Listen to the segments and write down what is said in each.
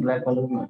Black colour में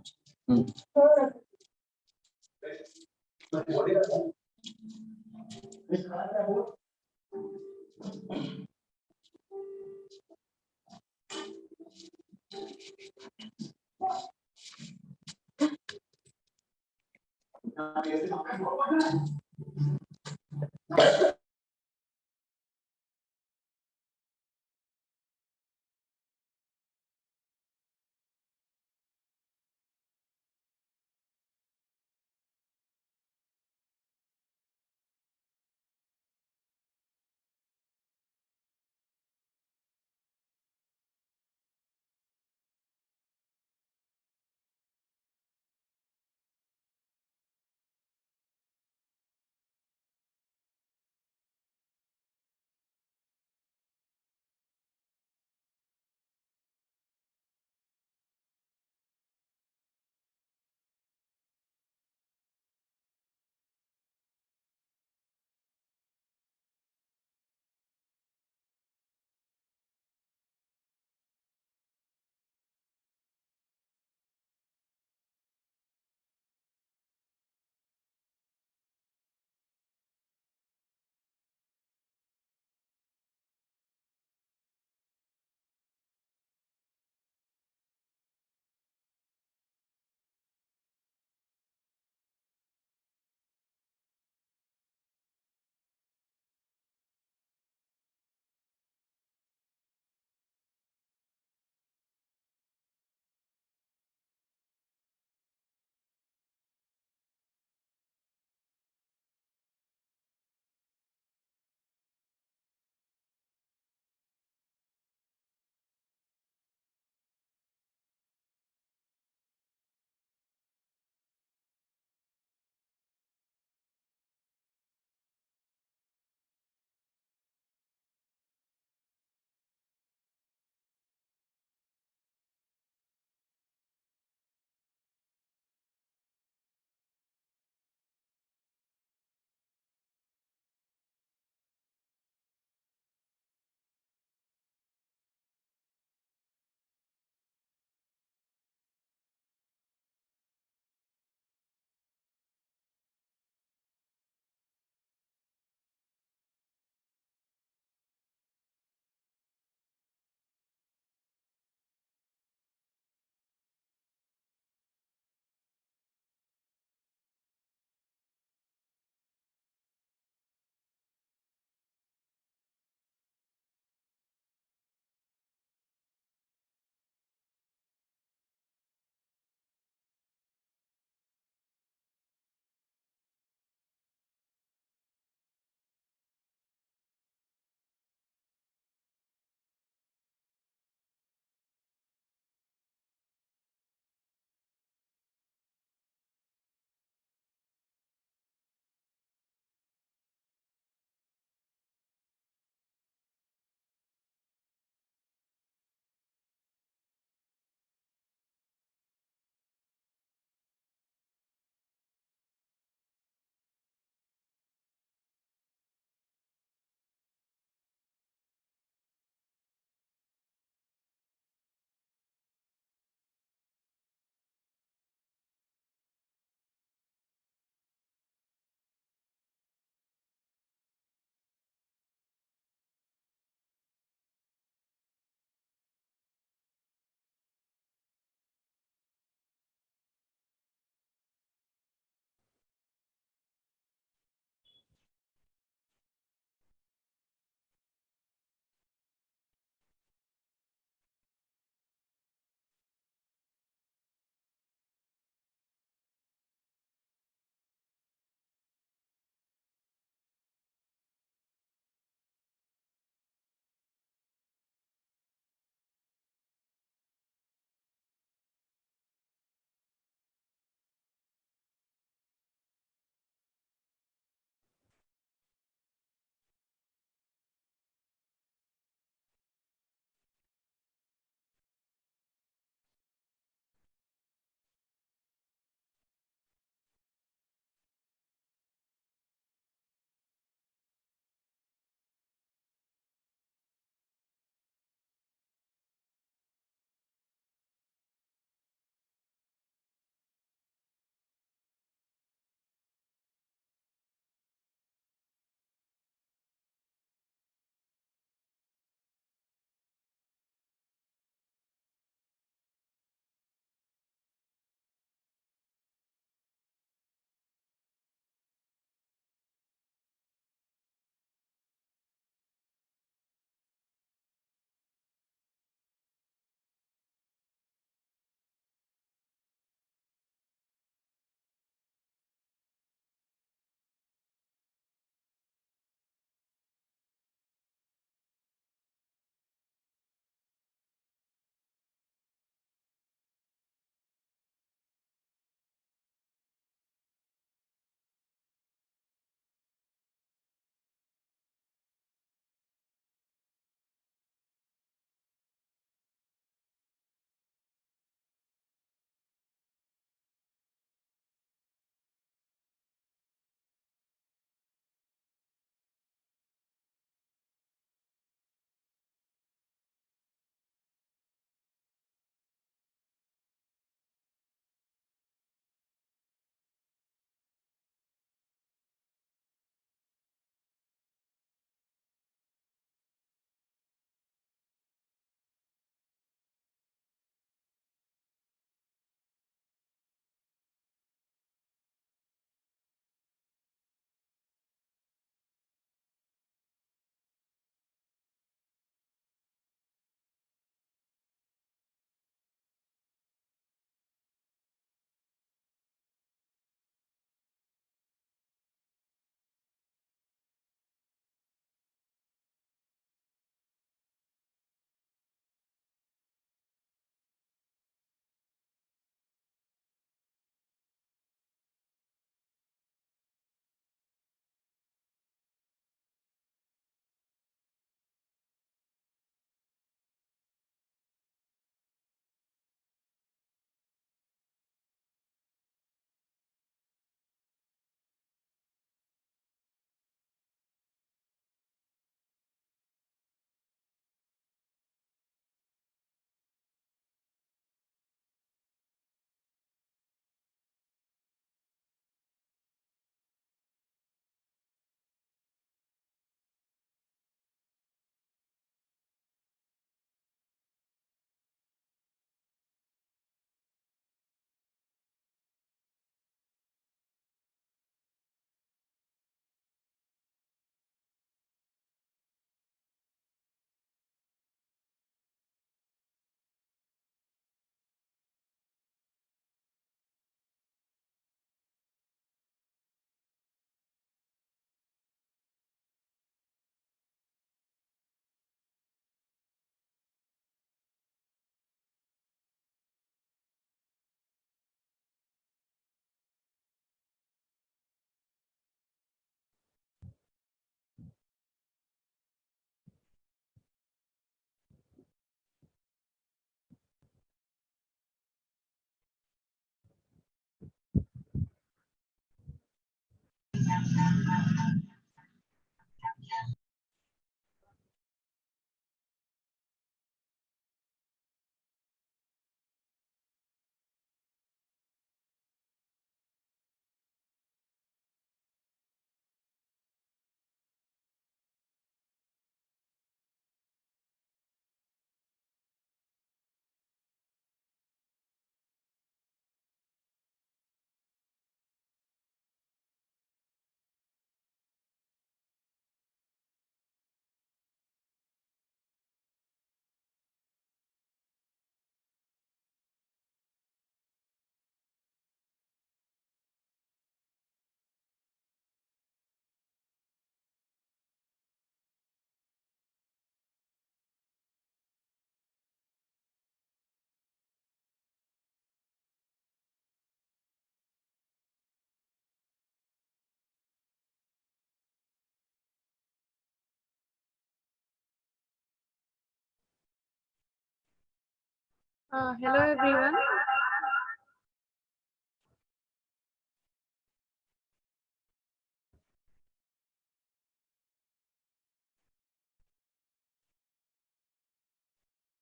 Hello everyone.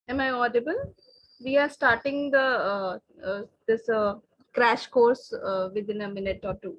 Am I audible? We are starting the this crash course within a minute or two.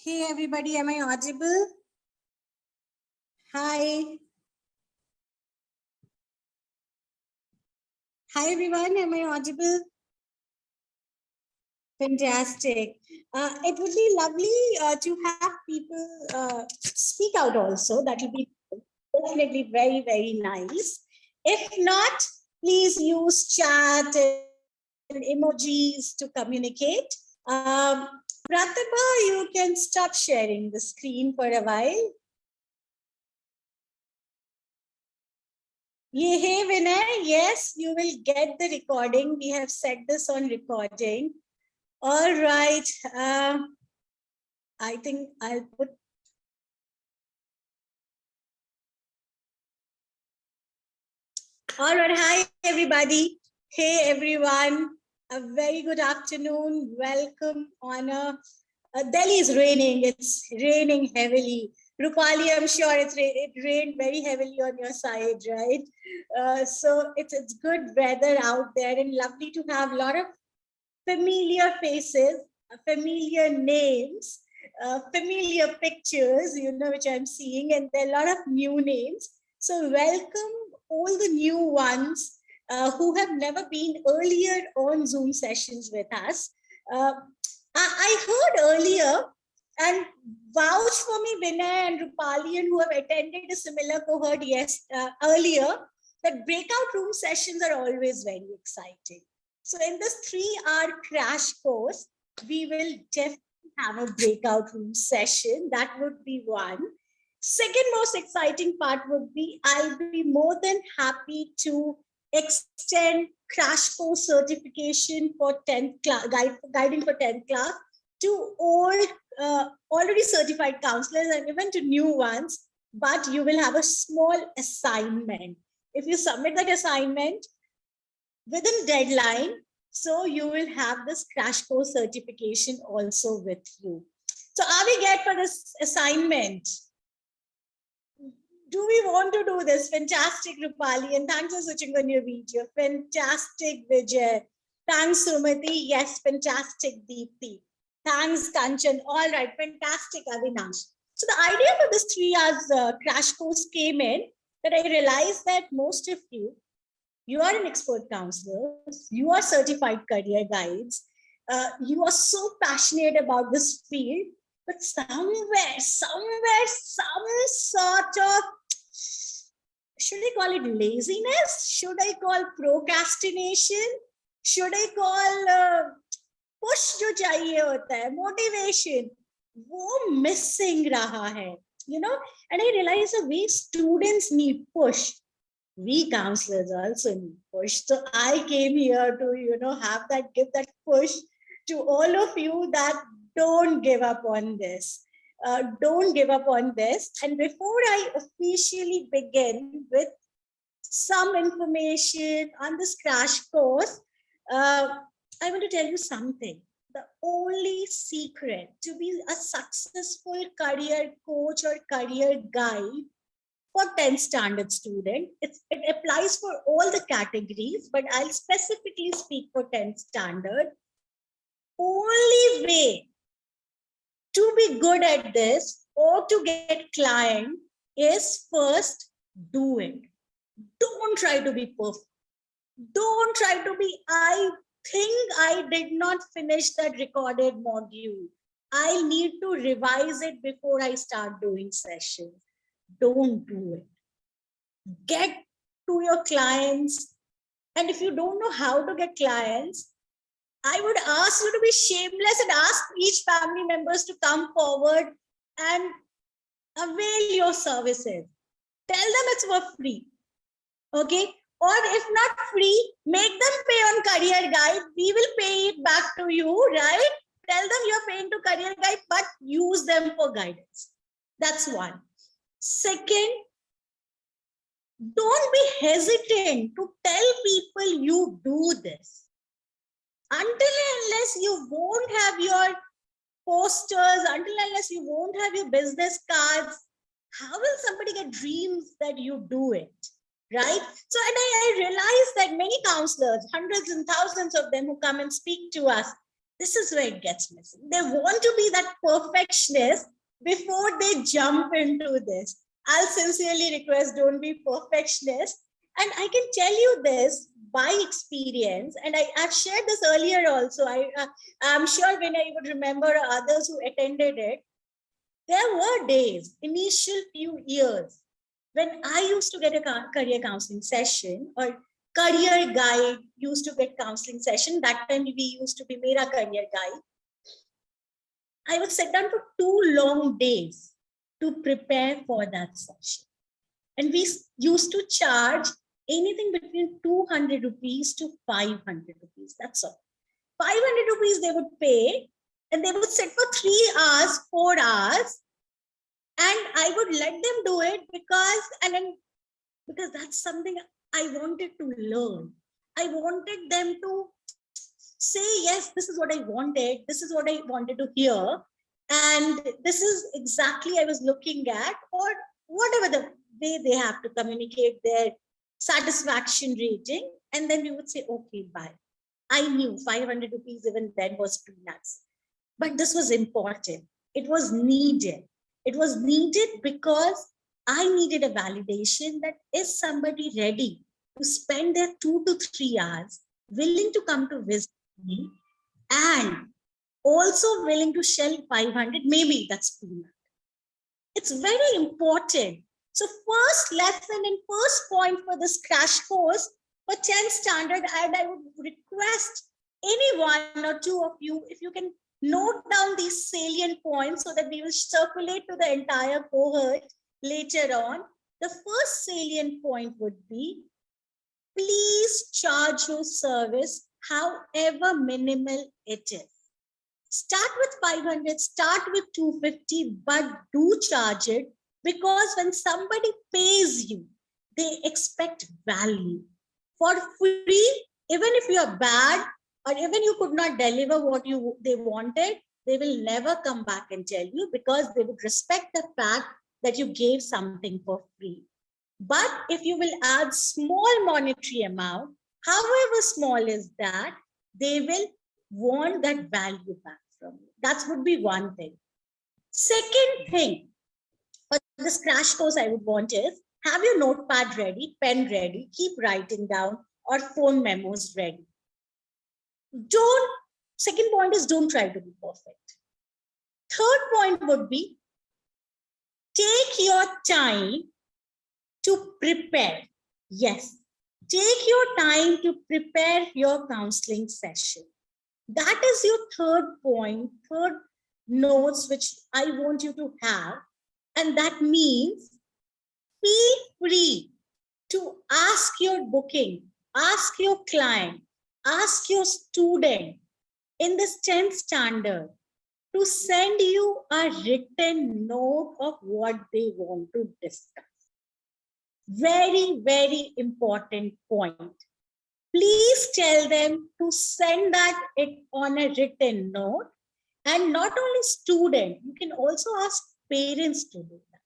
Hey everybody, am I audible? Hi. Hi everyone, am I audible? Fantastic. It would be lovely to have people speak out also. That will be definitely very, very nice. If not, please use chat and emojis to communicate. Pratibha, you can stop sharing the screen for a while. Hey Vinay, yes, you will get the recording. We have set this on recording. All right. I think I'll put. All right. Hi, everybody. Hey, everyone. A very good afternoon. Welcome on Delhi is raining. It's raining heavily. Rupali, I'm sure it rained very heavily on your side, right? So it's good weather out there and lovely to have a lot of familiar faces, familiar names, familiar pictures, which I'm seeing, and there are a lot of new names. So welcome all the new ones who have never been earlier on Zoom sessions with us. Uh, I heard earlier, and vouch for me, Vinay and Rupali, and who have attended a similar cohort earlier, that breakout room sessions are always very exciting. So in this 3-hour crash course, we will definitely have a breakout room session. That would be one. Second most exciting part would be I'll be more than happy to extend crash course certification for 10th class, guiding for 10th class to all already certified counselors and even to new ones. But you will have a small assignment. If you submit that assignment within deadline, so you will have this crash course certification also with you. So are we get for this assignment? Do we want to do this? Fantastic, Rupali, and thanks for switching on your video. Fantastic, Vijay. Thanks, Sumati. Yes, fantastic, Deepthi. Thanks, Kanchan. All right, fantastic, Avinash. So the idea for this 3 hours crash course came in that I realized that most of you are an expert counselor, you are certified career guides, you are so passionate about this field, but somewhere, some sort of, should I call it laziness? Should I call procrastination? Should I call push जो चाहिए होता है, motivation, वो missing रहा है, and I realize the way students need push, we counselors also need push. So I came here to, give that push to all of you that don't give up on this. Don't give up on this. And before I officially begin with some information on this crash course, I want to tell you something. The only secret to be a successful career coach or career guide for 10th standard student. It applies for all the categories, but I'll specifically speak for 10th standard. Only way to be good at this or to get client is first do it. Don't try to be perfect. Don't try to be, I think I did not finish that recorded module. I need to revise it before I start doing sessions. don't do it. Get to your clients. And if you don't know how to get clients, I would ask you to be shameless and ask each family members to come forward and avail your services. Tell them it's for free. Okay. Or if not free, make them pay on Career Guide. We will pay it back to you, right? Tell them you're paying to Career Guide, but use them for guidance. That's one. Second, don't be hesitant to tell people you do this. Until and unless you won't have your posters, until and unless you won't have your business cards, how will somebody get dreams that you do it? Right? So, and I realize that many counselors, hundreds and thousands of them who come and speak to us, this is where it gets missing. They want to be that perfectionist before they jump into this. I'll sincerely request, don't be perfectionist. And I can tell you this by experience, and I've shared this earlier also. I'm sure when I would remember others who attended it, there were days, initial few years, when I used to get a career counseling session, or Career Guide used to get counseling session. That time we used to be Mera Career Guide. I would sit down for 2 long days to prepare for that session. And we used to charge anything between 200 rupees to 500 rupees. That's all. 500 rupees they would pay, and they would sit for 3 hours, 4 hours. And I would let them do it because that's something I wanted to learn. I wanted them to say, yes, this is what I wanted. This is what I wanted to hear. And this is exactly I was looking at, or whatever the way they have to communicate their satisfaction rating. And then we would say, okay, bye. I knew 500 rupees even then was peanuts. But this was important. It was needed. It was needed because I needed a validation that is somebody ready to spend their 2 to 3 hours, willing to come to visit me, and also willing to shell 500, maybe that's peanut. It's very important. So first lesson and first point for this crash course for 10th standard, and I would request any 1 or 2 of you, if you can note down these salient points so that we will circulate to the entire cohort later on. The first salient point would be, please charge your service however minimal it is. Start with 500, start with 250, but do charge it, because when somebody pays you, they expect value. For free, even if you are bad, or even you could not deliver what they wanted, they will never come back and tell you, because they would respect the fact that you gave something for free. But if you will add small monetary amount, however small is that, they will want that value back from you. That would be one thing. Second thing, for this crash course I would want is, have your notepad ready, pen ready, keep writing down, or phone memos ready. Second point is, don't try to be perfect. Third point would be, take your time to prepare. Yes, take your time to prepare your counseling session. That is your third point, third notes which I want you to have. And that means, feel free to ask your booking, ask your client, ask your student in this 10th standard to send you a written note of what they want to discuss. Very, very important point. Please tell them to send it on a written note. And not only student, you can also ask parents to do that.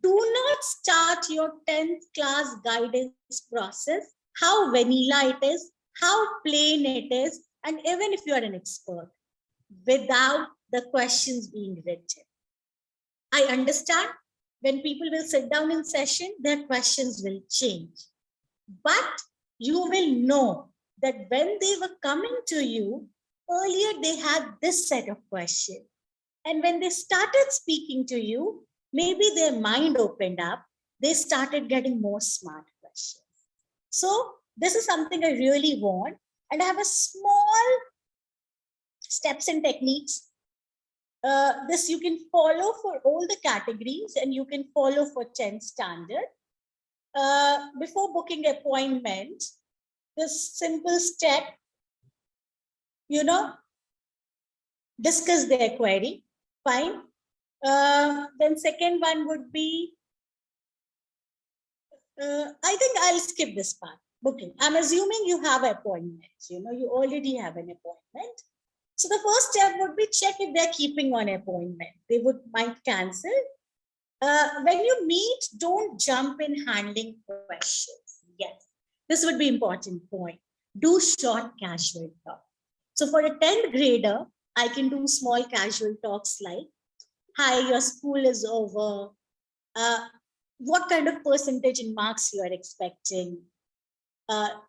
Do not start your 10th class guidance process, how vanilla it is, how plain it is, and even if you are an expert, without the questions being written. I understand when people will sit down in session, their questions will change. But you will know that when they were coming to you, earlier they had this set of questions. And when they started speaking to you, maybe their mind opened up. They started getting more smart questions. So this is something I really want. And I have a small steps and techniques. This you can follow for all the categories and you can follow for 10th standard. Before booking appointment, this simple step, discuss their query, fine. Then second one would be, I think I'll skip this part, booking. I'm assuming you have appointments, you already have an appointment. So the first step would be check if they're keeping on appointment. They might cancel. When you meet, don't jump in handling questions. Yes, this would be important point. Do short casual talk. So for a 10th grader, I can do small casual talks like, hi, your school is over. What kind of percentage in marks you are expecting?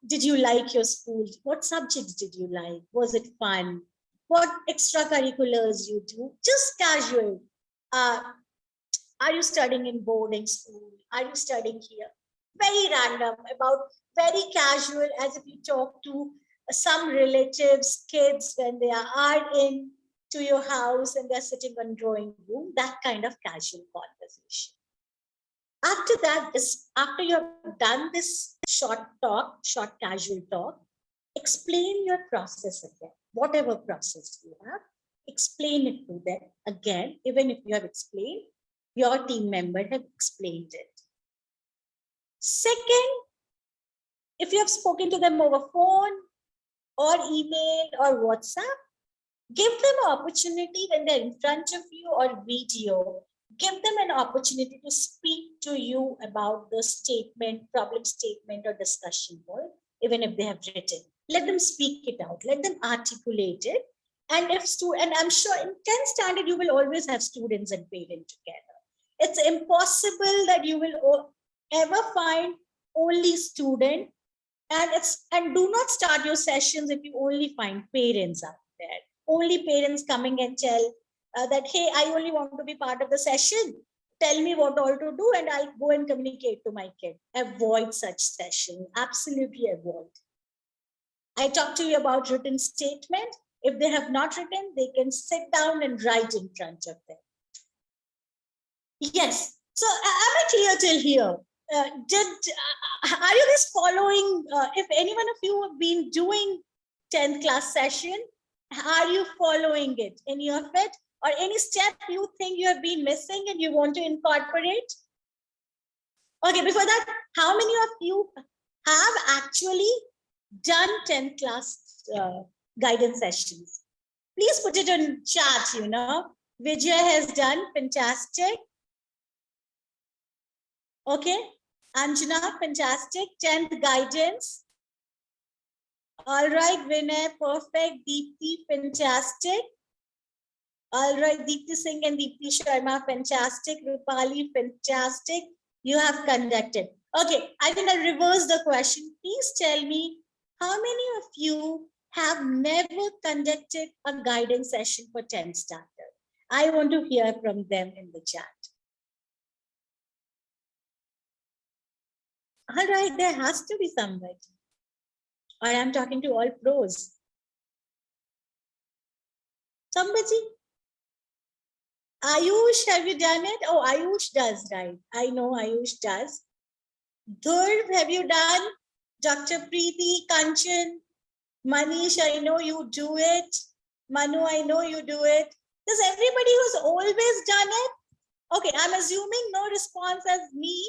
Did you like your school? What subjects did you like? Was it fun? What extracurriculars you do? Just casual. Are you studying in boarding school? Are you studying here? Very random, very casual, as if you talk to some relatives, kids, when they are in to your house and they're sitting on drawing room, that kind of casual conversation. After that, after you have done this short casual talk, explain your process again. Whatever process you have, explain it to them again. Even if you have explained, your team member have explained it. Second, if you have spoken to them over phone or email or WhatsApp, give them an opportunity when they're in front of you or video. Give them an opportunity to speak to you about the statement, problem statement, or discussion board, even if they have written. Let them speak it out. Let them articulate it. And I'm sure in 10th standard, you will always have students and parents together. It's impossible that you will ever find only student. And do not start your sessions if you only find parents out there. Only parents coming and tell that, hey, I only want to be part of the session. Tell me what all to do and I'll go and communicate to my kid. Avoid such sessions. Absolutely avoid. I talked to you about written statement. If they have not written, they can sit down and write in front of them. Yes. So am I clear till here? Are you guys following? If any one of you have been doing 10th class session, are you following it? Any of it? Or any step you think you have been missing and you want to incorporate? Okay, before that, how many of you have actually done 10th class guidance sessions? Please put it in chat, Vijay has done, fantastic. Okay, Anjana, fantastic. 10th guidance. All right, Vinay, perfect. Deepthi, fantastic. All right, Deepthi Singh and Deepthi Sharma, fantastic. Rupali, fantastic. You have conducted. Okay, I think I'll reverse the question. Please tell me, how many of you have never conducted a guidance session for 10th standard? I want to hear from them in the chat. All right, there has to be somebody. Or I'm talking to all pros. Somebody? Ayush, have you done it? Oh, Ayush does, right? I know Ayush does. Dhurv, have you done? Dr. Preeti, Kanchan, Manish, I know you do it. Manu, I know you do it. Does everybody who's always done it? Okay, I'm assuming no response as me,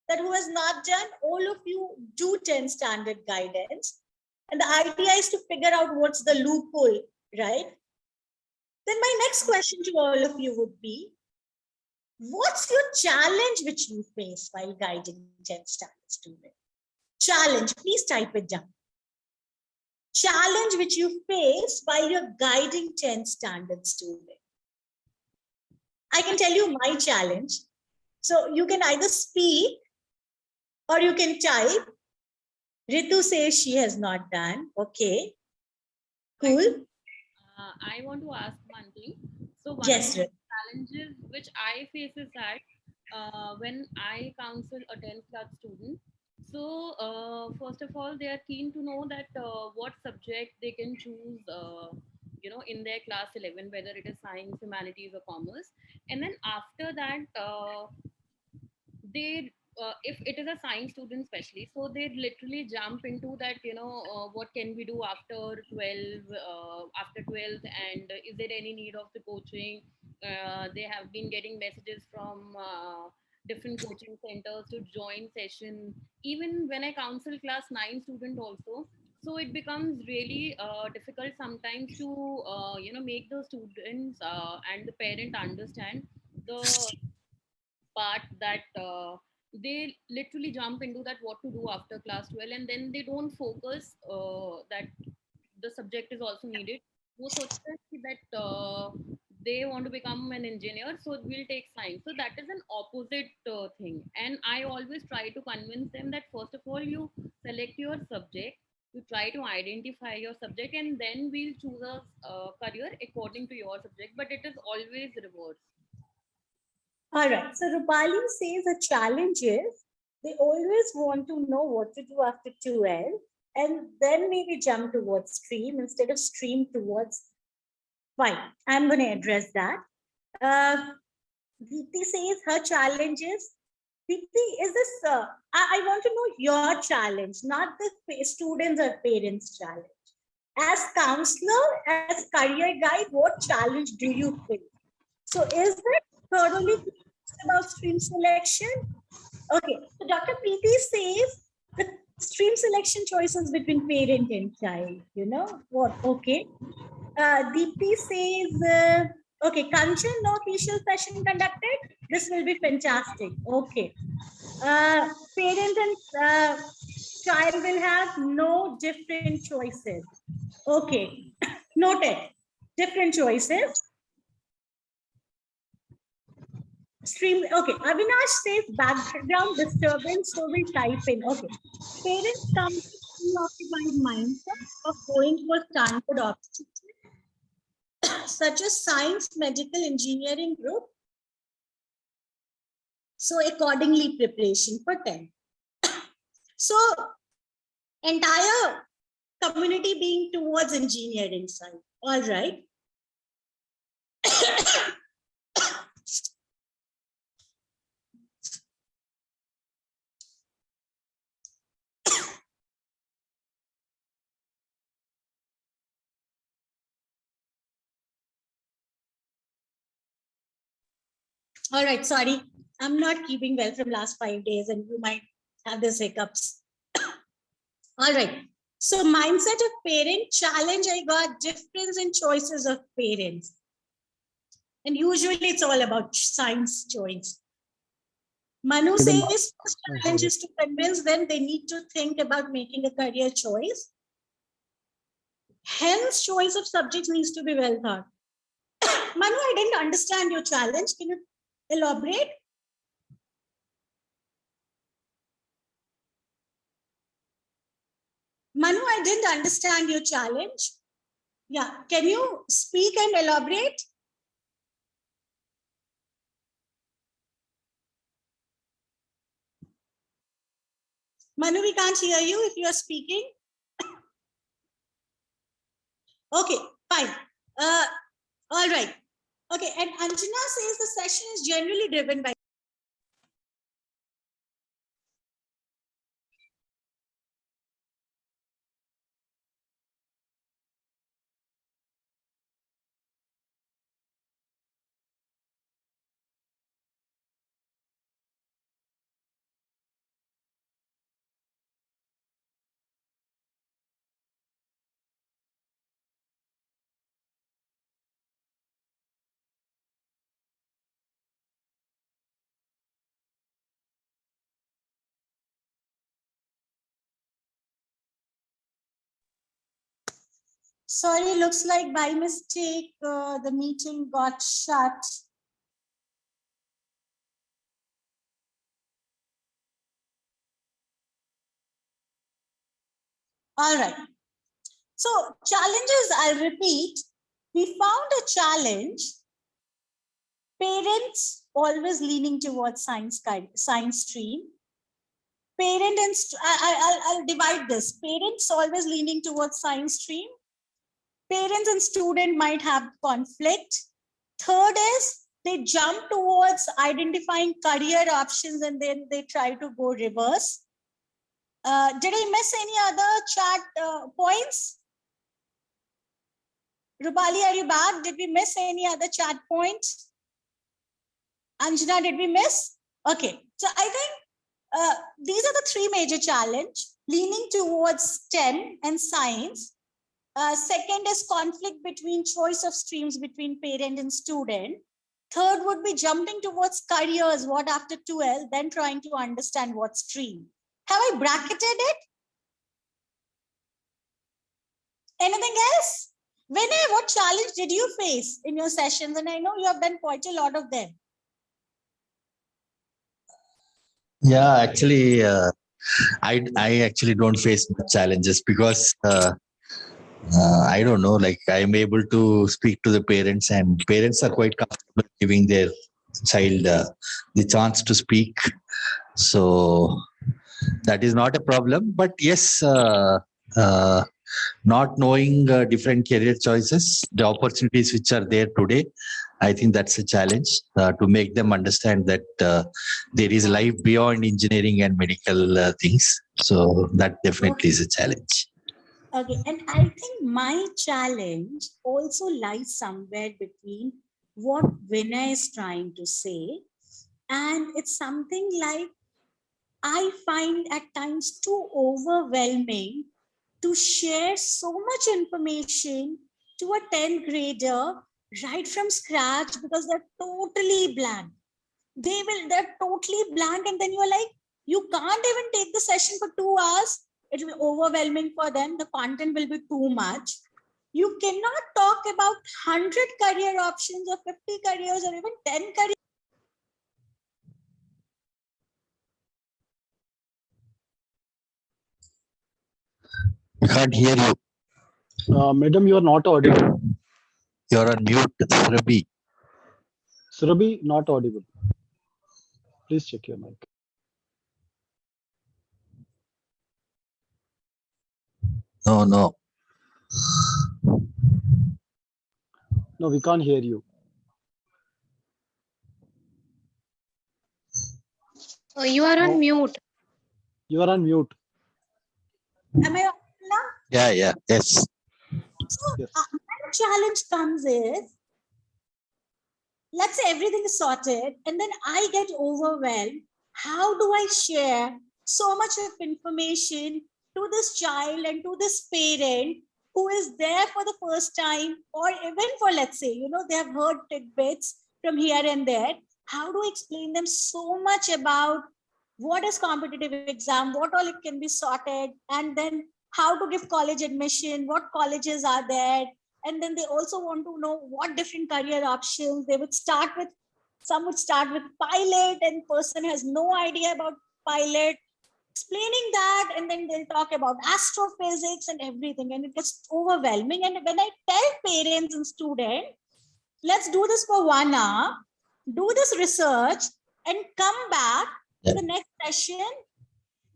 that who has not done. All of you do 10 standard guidance. And the idea is to figure out what's the loophole, right? Then my next question to all of you would be, what's your challenge which you face while guiding 10th standard students? Challenge, please type it down. Challenge which you face while you're guiding 10th standard students. I can tell you my challenge. So you can either speak or you can type. Ritu says she has not done. Okay. Cool. I want to ask one thing. So one yes, of the challenges which I face is that when I counsel a 10th class student, so first of all, they are keen to know that what subject they can choose, in their class 11, whether it is science, humanities, or commerce. And then after that, they if it is a science student especially, so they literally jump into that, what can we do after 12th, and is there any need of the coaching. They have been getting messages from different coaching centers to join session, even when I counsel class 9 student also. So it becomes really difficult sometimes to make the students and the parent understand the part that they literally jump into that what to do after class 12, and then they don't focus that the subject is also needed. वो सोचते हैं कि that they want to become an engineer, so we'll take science. So that is an opposite thing, and I always try to convince them that first of all you select your subject, you try to identify your subject, and then we'll choose a career according to your subject, but it is always reverse. All right. So Rupali says a challenge is they always want to know what to do after 12 and then maybe jump towards stream instead of stream towards. Fine. I'm going to address that. Deepti says her challenge is, Deepti, is this, I want to know your challenge, not the students or parents' challenge. As counselor, as career guide, what challenge do you face? So is it thoroughly about stream selection? Okay, so Dr. Preeti says the stream selection choices between parent and child, you know what? Okay. Deepti says, okay, Kanchan, no official session conducted. This will be fantastic. Okay. Parent and child will have no different choices. Okay. Noted. Different choices. Stream. Okay. Avinash says background disturbance, so we type in. Okay. Parents come with occupied mindset of going for standard options such as science, medical, engineering group. So accordingly, preparation for 10. So entire community being towards engineering side. All right. All right, sorry. I'm not keeping well from last 5 days and you might have these hiccups. All right. So mindset of parent challenge, I got difference in choices of parents. And usually it's all about science choice. Manu says first challenge is to convince them they need to think about making a career choice. Hence, choice of subjects needs to be well thought. Manu, I didn't understand your challenge. Can you elaborate? Manu, I didn't understand your challenge. Yeah, can you speak and elaborate? Manu, we can't hear you if you are speaking. Okay, fine. All right. Okay, and Anjana says the session is generally driven by. Sorry, looks like by mistake the meeting got shut. All right. So challenges, I'll repeat. We found a challenge Parents always leaning towards science stream. I'll divide this. Parents always leaning towards science stream. Parents and student might have conflict. Third is they jump towards identifying career options and then they try to go reverse. Did I miss any other chat points? Rupali, are you back? Did we miss any other chat points? Anjana, did we miss? Okay, so I think these are the three major challenges: leaning towards STEM and science. Second is conflict between choice of streams between parent and student. Third would be jumping towards careers, what after 12, then trying to understand what stream. Have I bracketed it? Anything else? Vinay, what challenge did you face in your sessions? And I know you have done quite a lot of them. Yeah, actually, I actually don't face much challenges because I don't know, like I'm able to speak to the parents, and parents are quite comfortable giving their child the chance to speak. So that is not a problem. But yes, not knowing different career choices, the opportunities which are there today, I think that's a challenge to make them understand that there is life beyond engineering and medical things. So that definitely is a challenge. Okay, and I think my challenge also lies somewhere between what Vinay is trying to say, and it's something like I find at times too overwhelming to share so much information to a 10th grader right from scratch because they're totally blank. They're totally blank, and then you're like, you can't even take the session for 2 hours. It will be overwhelming for them. The content will be too much. You cannot talk about 100 career options or 50 careers or even 10 careers. I can't hear you. Madam, you are not audible. You're on mute, Surabhi. Surabhi, not audible. Please check your mic. No, no. No, we can't hear you. You are on mute. You are on mute. Am I audible now? Yeah, yes. So, Yes. my challenge comes is, let's say everything is sorted and then I get overwhelmed. How do I share so much of information to this child and to this parent who is there for the first time, or even for, let's say, they have heard tidbits from here and there. How do I explain them so much about what is competitive exam, what all it can be sorted, and then how to give college admission, what colleges are there, and then they also want to know what different career options. Some would start with pilot, and person has no idea about pilot, explaining that, and then they'll talk about astrophysics and everything, and it gets overwhelming. And when I tell parents and students, let's do this for 1 hour, do this research and come back to the next session,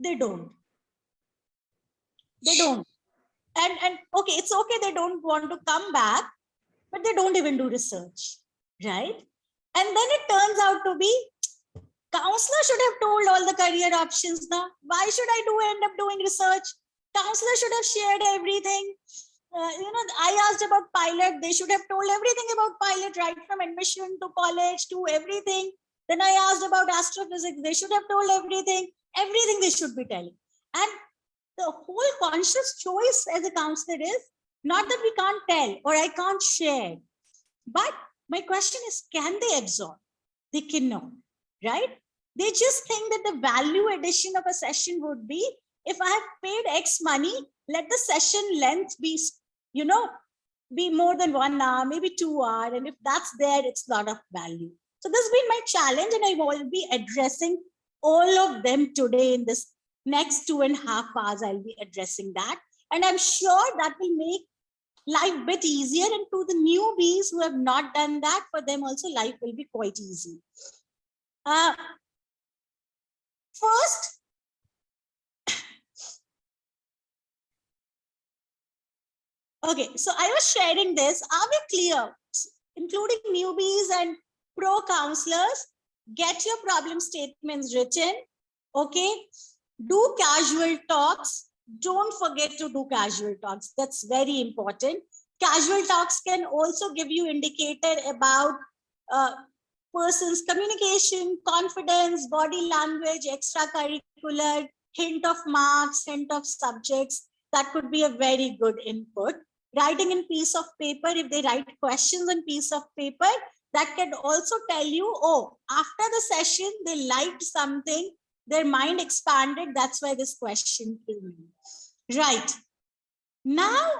they don't. And okay, it's okay, they don't want to come back, but they don't even do research, right? And then it turns out to be, counselor should have told all the career options now. Why should I end up doing research? Counselor should have shared everything. I asked about pilot. They should have told everything about pilot, right from admission to college to everything. Then I asked about astrophysics. They should have told everything. Everything they should be telling. And the whole conscious choice as a counselor is not that we can't tell or I can't share. But my question is, can they absorb? They cannot, right? They just think that the value addition of a session would be, if I have paid X money, let the session length be, be more than 1 hour, maybe 2 hours. And if that's there, it's a lot of value. So this has been my challenge, and I will be addressing all of them today in this next 2.5 hours. I'll be addressing that. And I'm sure that will make life bit easier, and to the newbies who have not done that, for them also life will be quite easy. First, okay, so I was sharing this. Are we clear? Including newbies and pro counselors, get your problem statements written. Okay, do casual talks. Don't forget to do casual talks. That's very important. Casual talks can also give you indicator about person's communication, confidence, body language, extracurricular, hint of marks, hint of subjects. That could be a very good input. Writing in piece of paper, if they write questions on piece of paper, that can also tell you, oh, after the session, they liked something, their mind expanded, that's why this question came in. Right. Now,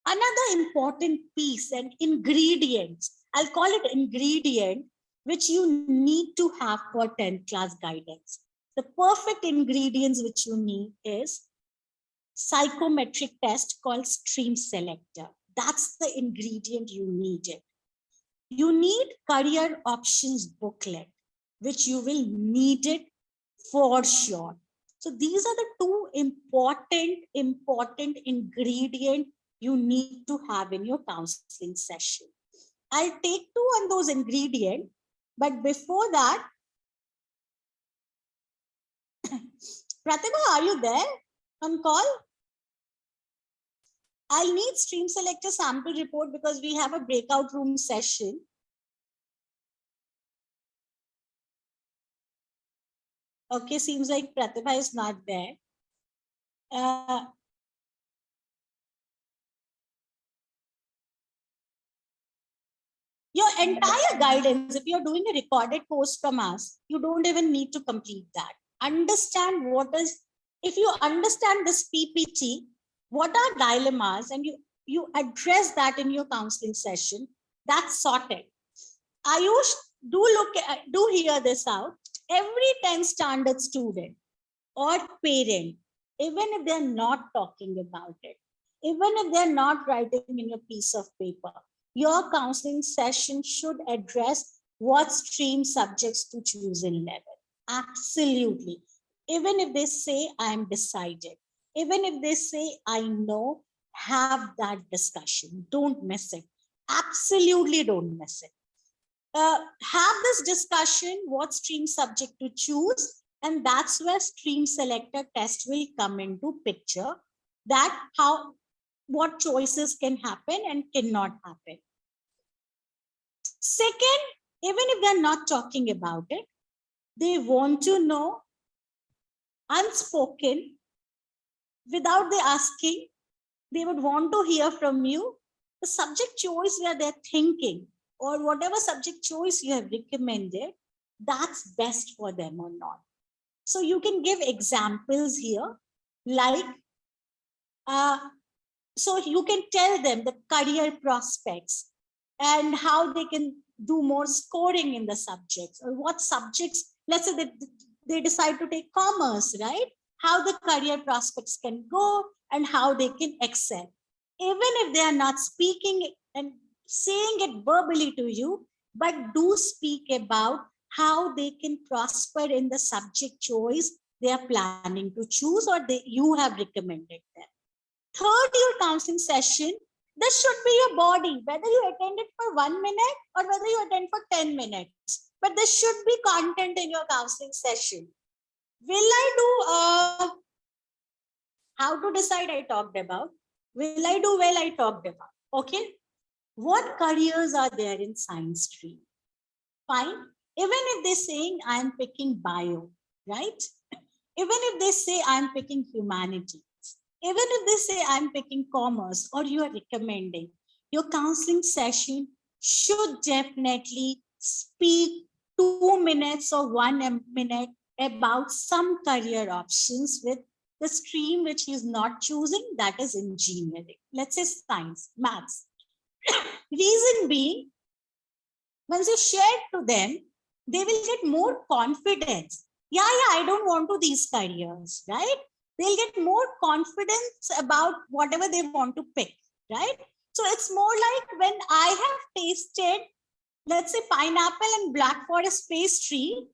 another important piece and ingredients, I'll call it ingredient, which you need to have for 10th class guidance. The perfect ingredients which you need is psychometric test called Stream Selector. That's the ingredient you needed. You need career options booklet, which you will need it for sure. So these are the two important ingredient you need to have in your counseling session. I'll take two on those ingredients, but before that, Pratibha, are you there on call? I'll need Stream Selector sample report because we have a breakout room session. Okay, seems like Pratibha is not there. Your entire guidance, if you're doing a recorded course from us, you don't even need to complete that. Understand what is, if you understand this PPT, what are dilemmas, and you address that in your counseling session, that's sorted. Ayush, do hear this out. Every 10 standard student or parent, even if they're not talking about it, even if they're not writing in your piece of paper, your counseling session should address what stream subjects to choose in level. Absolutely. Even if they say I'm decided, even if they say I know, have that discussion. Don't miss it. Absolutely don't miss it. Have this discussion, what stream subject to choose, and that's where Stream Selector test will come into picture, that what choices can happen and cannot happen. Second, even if they're not talking about it, they want to know unspoken, without they asking, they would want to hear from you the subject choice where they're thinking, or whatever subject choice you have recommended, that's best for them or not. So you can give examples here, like, so you can tell them the career prospects and how they can do more scoring in the subjects, or what subjects, let's say that they decide to take commerce, right? How the career prospects can go and how they can excel. Even if they are not speaking and saying it verbally to you, but do speak about how they can prosper in the subject choice they are planning to choose, or you have recommended them. Third, your counseling session, this should be your body, whether you attend it for 1 minute or whether you attend for 10 minutes. But this should be content in your counseling session. Will I do how to decide? I talked about. Will I do well? I talked about. Okay. What careers are there in science stream? Fine. Even if they're saying I'm picking bio, right? Even if they say I'm picking humanities, even if they say I'm picking commerce, or you are recommending, your counseling session should definitely speak 2 minutes or 1 minute about some career options with the stream which he is not choosing, that is engineering. Let's say science, maths. Reason being, once you share to them, they will get more confidence. Yeah, I don't want to these careers, right? They'll get more confidence about whatever they want to pick, right? So it's more like when I have tasted, let's say, pineapple and black forest pastry,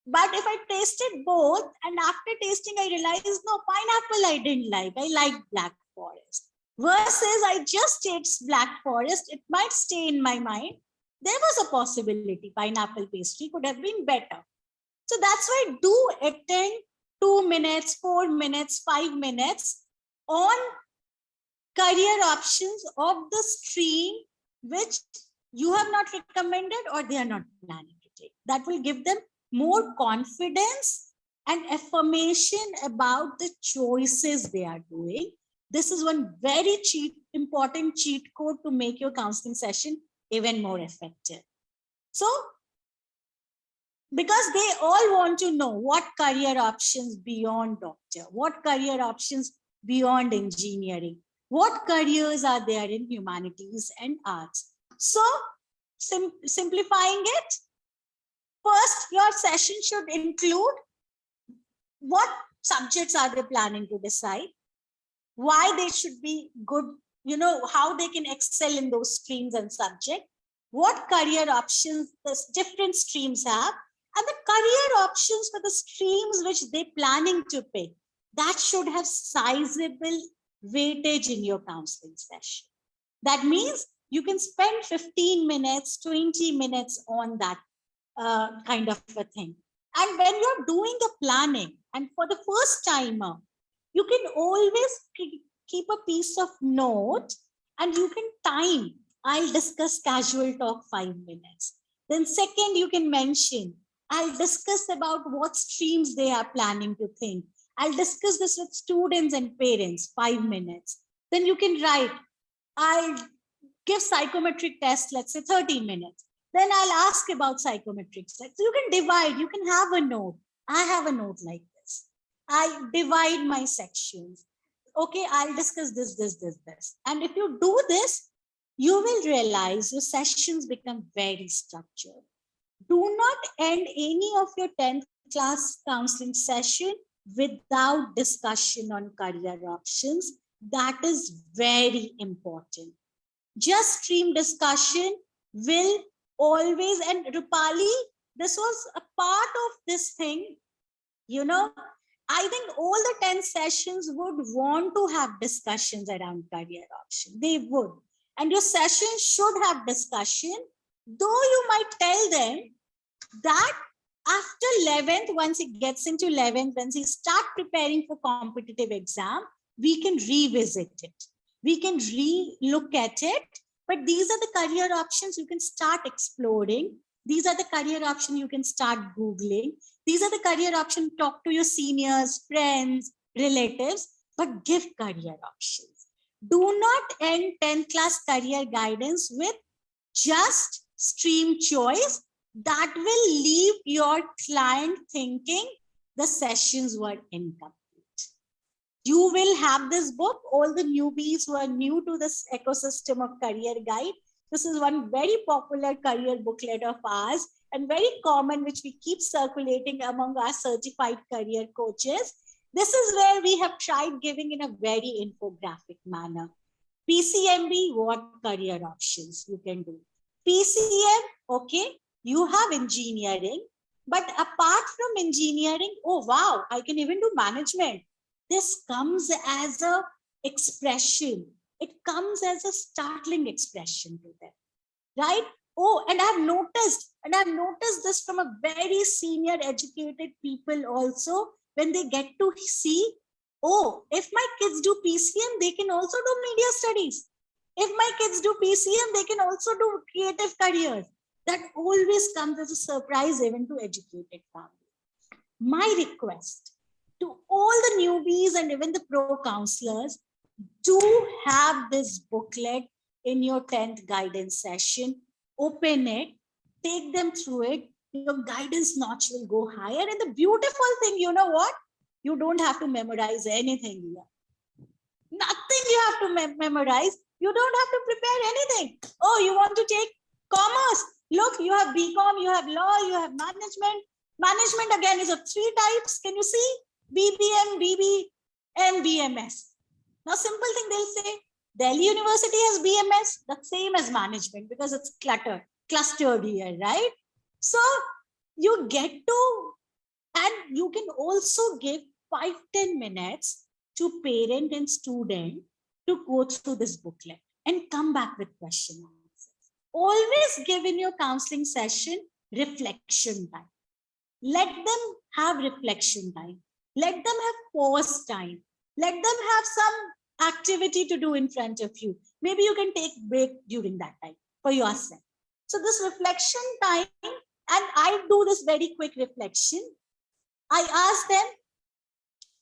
but if I tasted both and after tasting, I realized, no, pineapple I didn't like. I like black forest. Versus I just taste black forest, it might stay in my mind. There was a possibility pineapple pastry could have been better. So that's why do attend 2 minutes, 4 minutes, 5 minutes on career options of the stream which you have not recommended or they are not planning to take. That will give them more confidence and affirmation about the choices they are doing. This is one very important cheat code to make your counseling session even more effective. So, because they all want to know what career options beyond doctor, what career options beyond engineering, what careers are there in humanities and arts. So, simplifying it, first, your session should include what subjects are they planning to decide, why they should be good, how they can excel in those streams and subjects, what career options the different streams have, and the career options for the streams which they're planning to pick. That should have sizable weightage in your counseling session. That means you can spend 15 minutes, 20 minutes on that kind of a thing. And when you're doing the planning, and for the first timer, you can always keep a piece of note and you can time. I'll discuss casual talk 5 minutes. Then second, you can mention, I'll discuss about what streams they are planning to think. I'll discuss this with students and parents, 5 minutes. Then you can write, I'll give psychometric test, let's say 30 minutes. Then I'll ask about psychometric test. So you can divide, you can have a note. I have a note like this. I divide my sections. Okay, I'll discuss this. And if you do this, you will realize your sessions become very structured. Do not end any of your 10th class counseling session without discussion on career options. That is very important. Just stream discussion will always, and Rupali, this was a part of this thing, I think all the 10 sessions would want to have discussions around career option. They would. And your session should have discussion, though you might tell them that after 11th, once he gets into 11th, once he start preparing for competitive exam, we can revisit it. We can re-look at it. But these are the career options you can start exploring. These are the career options you can start Googling. These are the career options, talk to your seniors, friends, relatives, but give career options. Do not end 10th class career guidance with just stream choice. That will leave your client thinking the sessions were incomplete. You will have this book, all the newbies who are new to this ecosystem of Career Guide. This is one very popular career booklet of ours and very common, which we keep circulating among our certified career coaches. This is where we have tried giving in a very infographic manner. PCMB, what career options you can do? PCM, okay, you have engineering, but apart from engineering, oh wow, I can even do management. This comes as a expression. It comes as a startling expression to them, right? Oh, and I've noticed this from a very senior educated people also, when they get to see, oh, if my kids do PCM, they can also do media studies. If my kids do PCM, they can also do creative careers. That always comes as a surprise even to educated families. My request to all the newbies and even the pro counselors, do have this booklet in your 10th guidance session. Open it, take them through it. Your guidance notch will go higher. And the beautiful thing, you know what? You don't have to memorize anything here. Nothing you have to memorize. You don't have to prepare anything. Oh, you want to take commerce? Look, you have BCom, you have law, you have management. Management again is of 3 types. Can you see? BBM, BB, and BMS. Now, simple thing they'll say, Delhi University has BMS, the same as management because it's clustered here, right? So you get to, and you can also give 5-10 minutes to parent and student to go through this booklet and come back with question answers. Always give in your counseling session reflection time. Let them have reflection time. Let them have pause time. Let them have some activity to do in front of you. Maybe you can take break during that time for yourself. So this reflection time, and I do this very quick reflection. I ask them,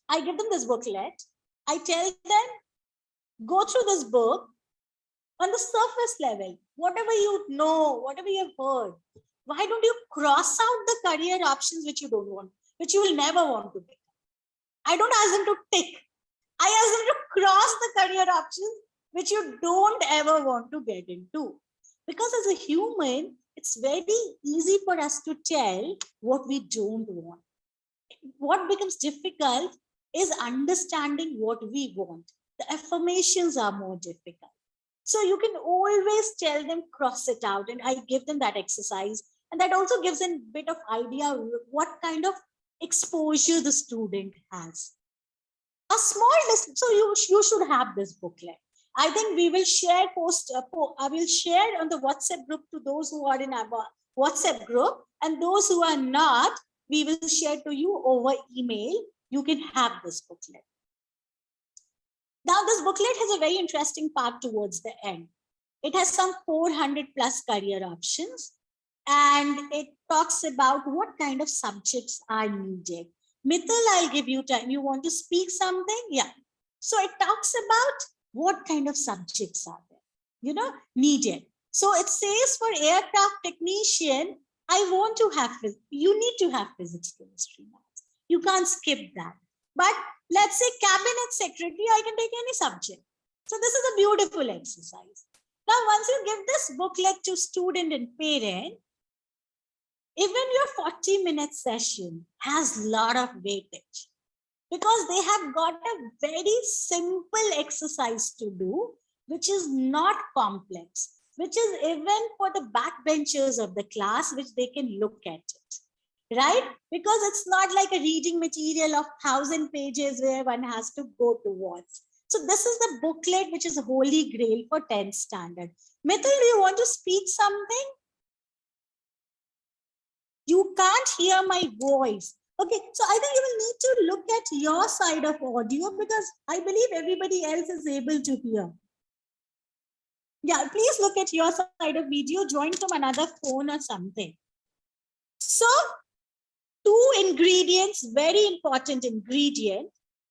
I give them this booklet. I tell them, go through this book on the surface level, whatever you know, whatever you've heard. Why don't you cross out the career options which you don't want, which you will never want to pick? I don't ask them to tick. I ask them to cross the career options which you don't ever want to get into. Because as a human, it's very easy for us to tell what we don't want. What becomes difficult is understanding what we want. The affirmations are more difficult. So you can always tell them, cross it out. And I give them that exercise. And that also gives a bit of idea what kind of exposure the student has. A small list. So you should have this booklet. I think we will share I will share on the WhatsApp group to those who are in our WhatsApp group, and those who are not, we will share to you over email. You can have this booklet. Now, this booklet has a very interesting part towards the end. It has some 400 plus career options, and it talks about what kind of subjects are needed. Mithil, I'll give you time. You want to speak something? Yeah. So it talks about what kind of subjects are there, needed. So it says for aircraft technician, you need to have physics, chemistry, maths. You can't skip that. But let's say cabinet secretary, I can take any subject. So this is a beautiful exercise. Now, once you give this booklet to student and parent, even your 40-minute session has a lot of weightage because they have got a very simple exercise to do, which is not complex, which is even for the backbenchers of the class, which they can look at it, right? Because it's not like a reading material of 1,000 pages where one has to go towards. So this is the booklet, which is holy grail for 10th standard. Mithil, do you want to speak something? You can't hear my voice. Okay, so I think you will need to look at your side of audio because I believe everybody else is able to hear. Yeah, please look at your side of video, join from another phone or something. So, 2 ingredients, very important ingredient,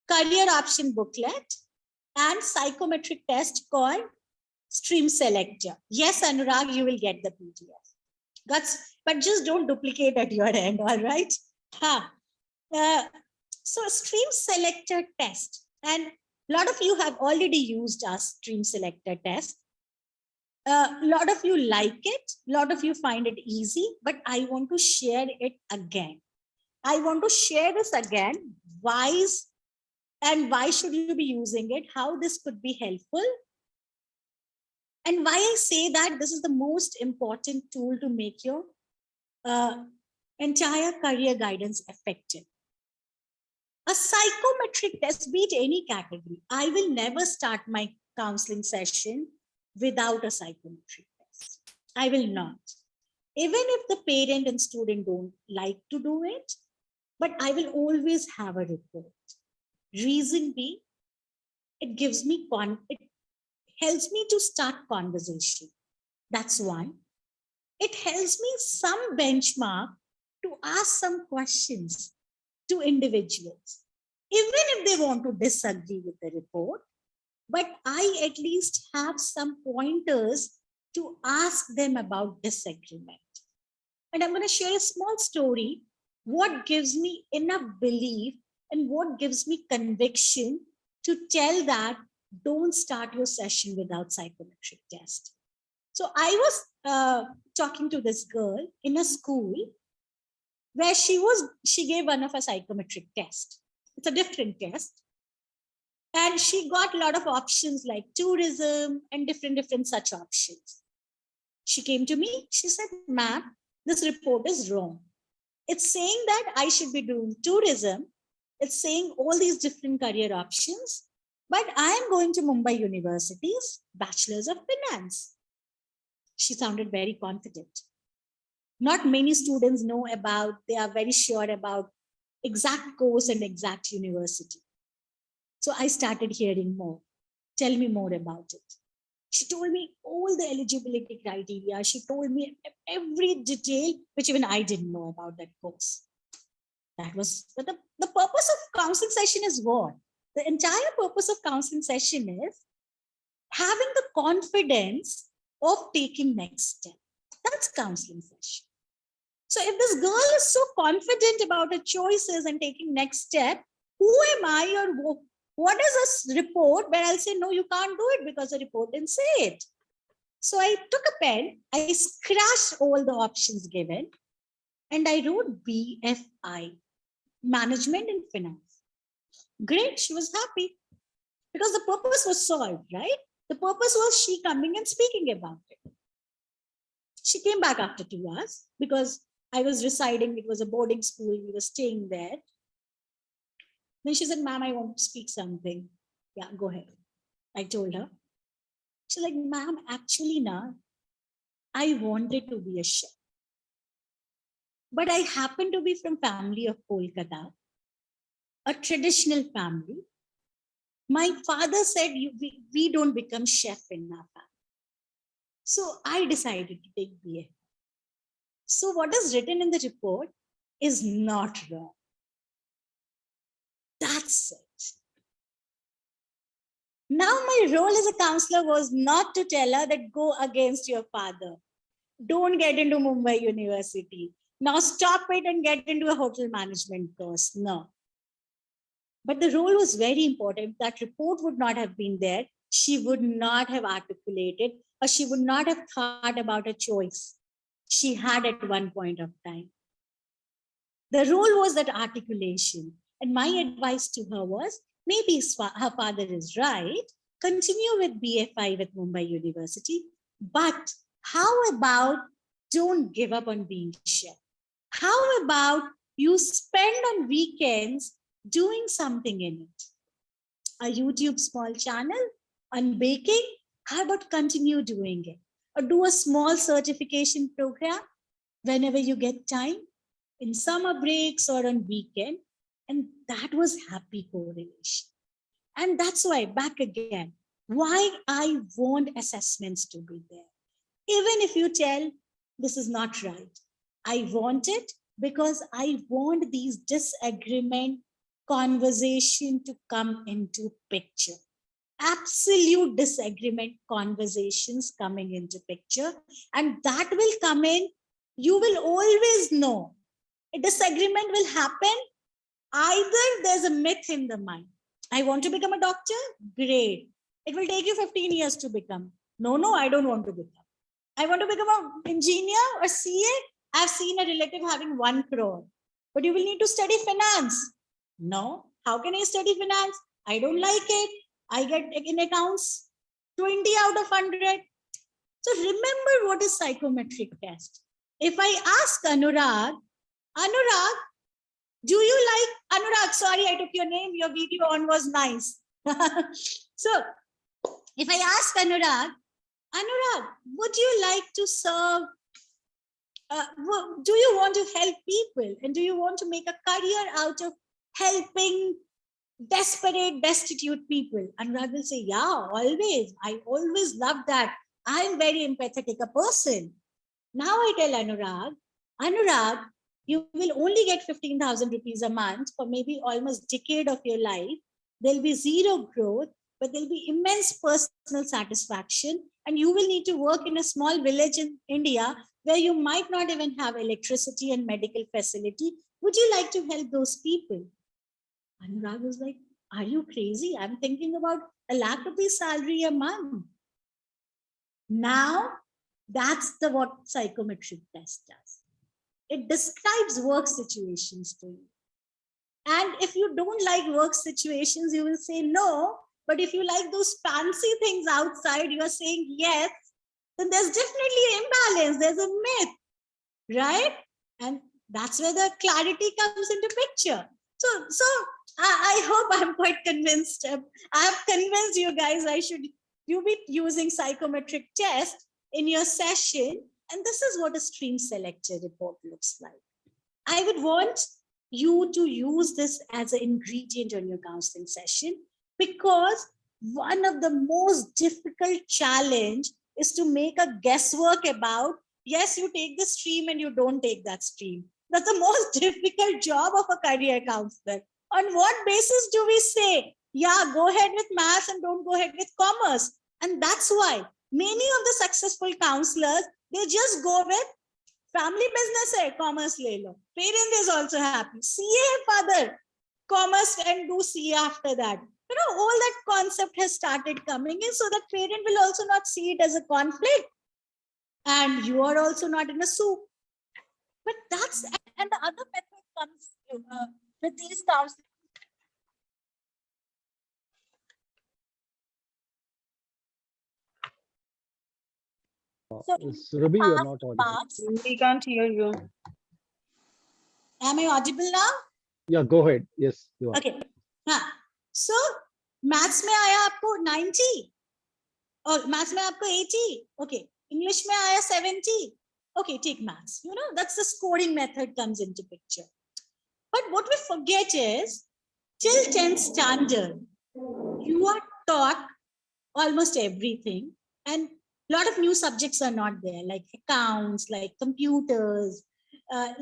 career option booklet and psychometric test called Stream Selector. Yes, Anurag, you will get the PDF. But just don't duplicate at your end, all right? So Stream Selector test, and a lot of you have already used our Stream Selector test. A lot of you like it, a lot of you find it easy, but I want to share it again. I want to share this again, why should you be using it, how this could be helpful, and why I say that this is the most important tool to make your entire career guidance effective. A psychometric test, be it any category. I will never start my counseling session without a psychometric test. I will not. Even if the parent and student don't like to do it, but I will always have a report. Reason being, it gives me it helps me to start conversation. That's one. It helps me some benchmark to ask some questions to individuals, even if they want to disagree with the report, but I at least have some pointers to ask them about disagreement. And I'm going to share a small story, what gives me enough belief and what gives me conviction to tell that don't start your session without psychometric test. So I was talking to this girl in a school where she gave one of a psychometric test. It's a different test. And she got a lot of options like tourism and different such options. She came to me, she said, ma'am, this report is wrong. It's saying that I should be doing tourism. It's saying all these different career options, but I am going to Mumbai University's Bachelor's of Finance. She sounded very confident. Not many students know about, they are very sure about exact course and exact university. So I started hearing more. Tell me more about it. She told me all the eligibility criteria. She told me every detail, which even I didn't know about that course. That was, but the purpose of counseling session is what? The entire purpose of counseling session is having the confidence of taking next step. That's counseling session. So if this girl is so confident about her choices and taking next step, who am I or what is this report where I'll say, no, you can't do it because the report didn't say it. So I took a pen, I scratched all the options given, and I wrote BFI, Management and Finance. Great, she was happy because the purpose was solved, right? The purpose was she coming and speaking about it. She came back after 2 hours because I was residing, it was a boarding school, we were staying there. Then she said, ma'am, I want to speak something. Yeah, go ahead. I told her. She's like, ma'am, actually, na, I wanted to be a chef. But I happen to be from family of Kolkata, a traditional family. My father said, we don't become chef in our family. So I decided to take BA. So what is written in the report is not wrong. That's it. Now my role as a counselor was not to tell her that go against your father. Don't get into Mumbai University. Now stop it and get into a hotel management course. No. But the role was very important. If that report would not have been there, she would not have articulated or she would not have thought about a choice she had at one point of time. The role was that articulation. And my advice to her was, maybe her father is right. Continue with BFI with Mumbai University. But how about don't give up on being chef? How about you spend on weekends doing something in it? A YouTube small channel on baking? How about continue doing it? Or do a small certification program whenever you get time, in summer breaks or on weekend. And that was happy correlation. And that's why, back again, why I want assessments to be there. Even if you tell this is not right, I want it because I want these disagreement conversation to come into picture. Absolute disagreement conversations coming into picture, and that will come in. You will always know a disagreement will happen. Either there's a myth in the mind. I want to become a doctor. Great. It will take you 15 years to become. No, I don't want to become. I want to become an engineer or CA. I've seen a relative having 1 crore, but you will need to study finance. No, how can I study finance? I don't like it. I get in accounts 20 out of 100. So remember what is psychometric test. If I ask Anurag, do you like Anurag? Sorry, I took your name. Your video on was nice. So if I ask Anurag, would you like to serve? Do you want to help people? And do you want to make a career out of helping desperate, destitute people? Anurag will say, yeah, always. I always love that. I'm very empathetic a person. Now I tell Anurag, you will only get 15,000 rupees a month for maybe almost a decade of your life. There'll be zero growth, but there'll be immense personal satisfaction. And you will need to work in a small village in India where you might not even have electricity and medical facility. Would you like to help those people? Anurag was like, are you crazy? I'm thinking about a lakh rupees salary a month. Now, that's what psychometric test does. It describes work situations to you. And if you don't like work situations, you will say, no, But if you like those fancy things outside, you are saying yes, then there's definitely an imbalance. There's a myth, right? And that's where the clarity comes into picture. So I hope I'm quite convinced. I have convinced you guys you be using psychometric test in your session. And this is what a stream selector report looks like. I would want you to use this as an ingredient on your counseling session, because one of the most difficult challenge is to make a guesswork about, yes, you take the stream and you don't take that stream. That's the most difficult job of a career counselor. On what basis do we say, yeah, go ahead with maths and don't go ahead with commerce? And that's why many of the successful counselors, they just go with family business hai, commerce le lo. Parent is also happy. CA father, commerce and do CA after that. You know, all that concept has started coming in, so that parent will also not see it as a conflict. And you are also not in a soup. But that's, and the other method comes with these counselors. So, Surabhi, you're not audible. marks, We can't hear you. am I audible now? Yeah, go ahead. Yes, you are. Okay. So maths में आया आपको 90 और maths में आपको 80. Okay. English में आया 70. Okay, take maths. You know, that's the scoring method comes into picture. But what we forget is, till 10th standard, you are taught almost everything, and a lot of new subjects are not there, like accounts, like computers. A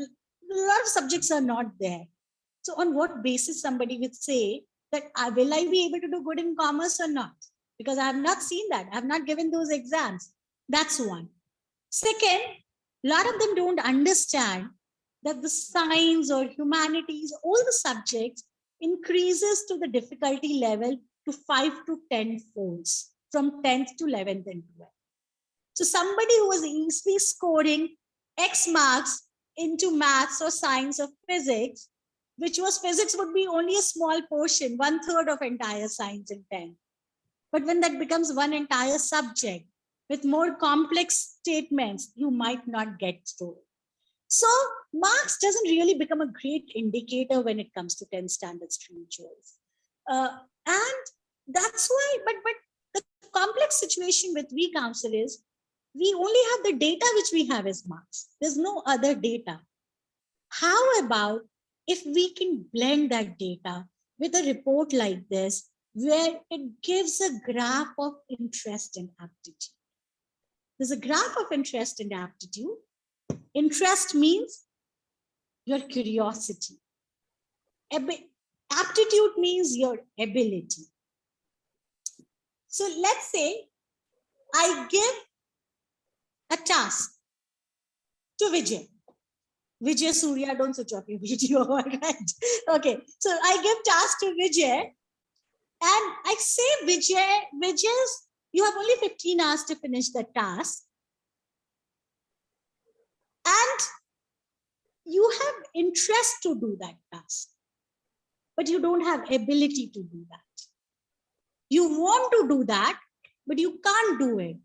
lot of subjects are not there. So on what basis somebody would say that will I be able to do good in commerce or not? Because I have not seen that. I have not given those exams. That's one. Second, a lot of them don't understand that the science or humanities, all the subjects increases to the difficulty level to 5 to 10 folds from 10th to 11th and 12th. So somebody who was easily scoring X marks into maths or science or physics, which was physics would be only a small portion, 1/3 of entire science in 10. But when that becomes one entire subject with more complex statements, you might not get through it. So marks doesn't really become a great indicator when it comes to 10th standard stream choice. And that's why, but the complex situation with we counsel is, we only have the data which we have as marks. There's no other data. How about if we can blend that data with a report like this, where it gives a graph of interest and aptitude? There's a graph of interest and aptitude. Interest means your curiosity. Aptitude means your ability. So let's say I give a task to Vijay. Vijay Surya, don't switch off your video, all right? Okay, so I give task to Vijay, and I say, Vijay, you have only 15 hours to finish the task, and you have interest to do that task, but you don't have ability to do that. You want to do that, but you can't do it.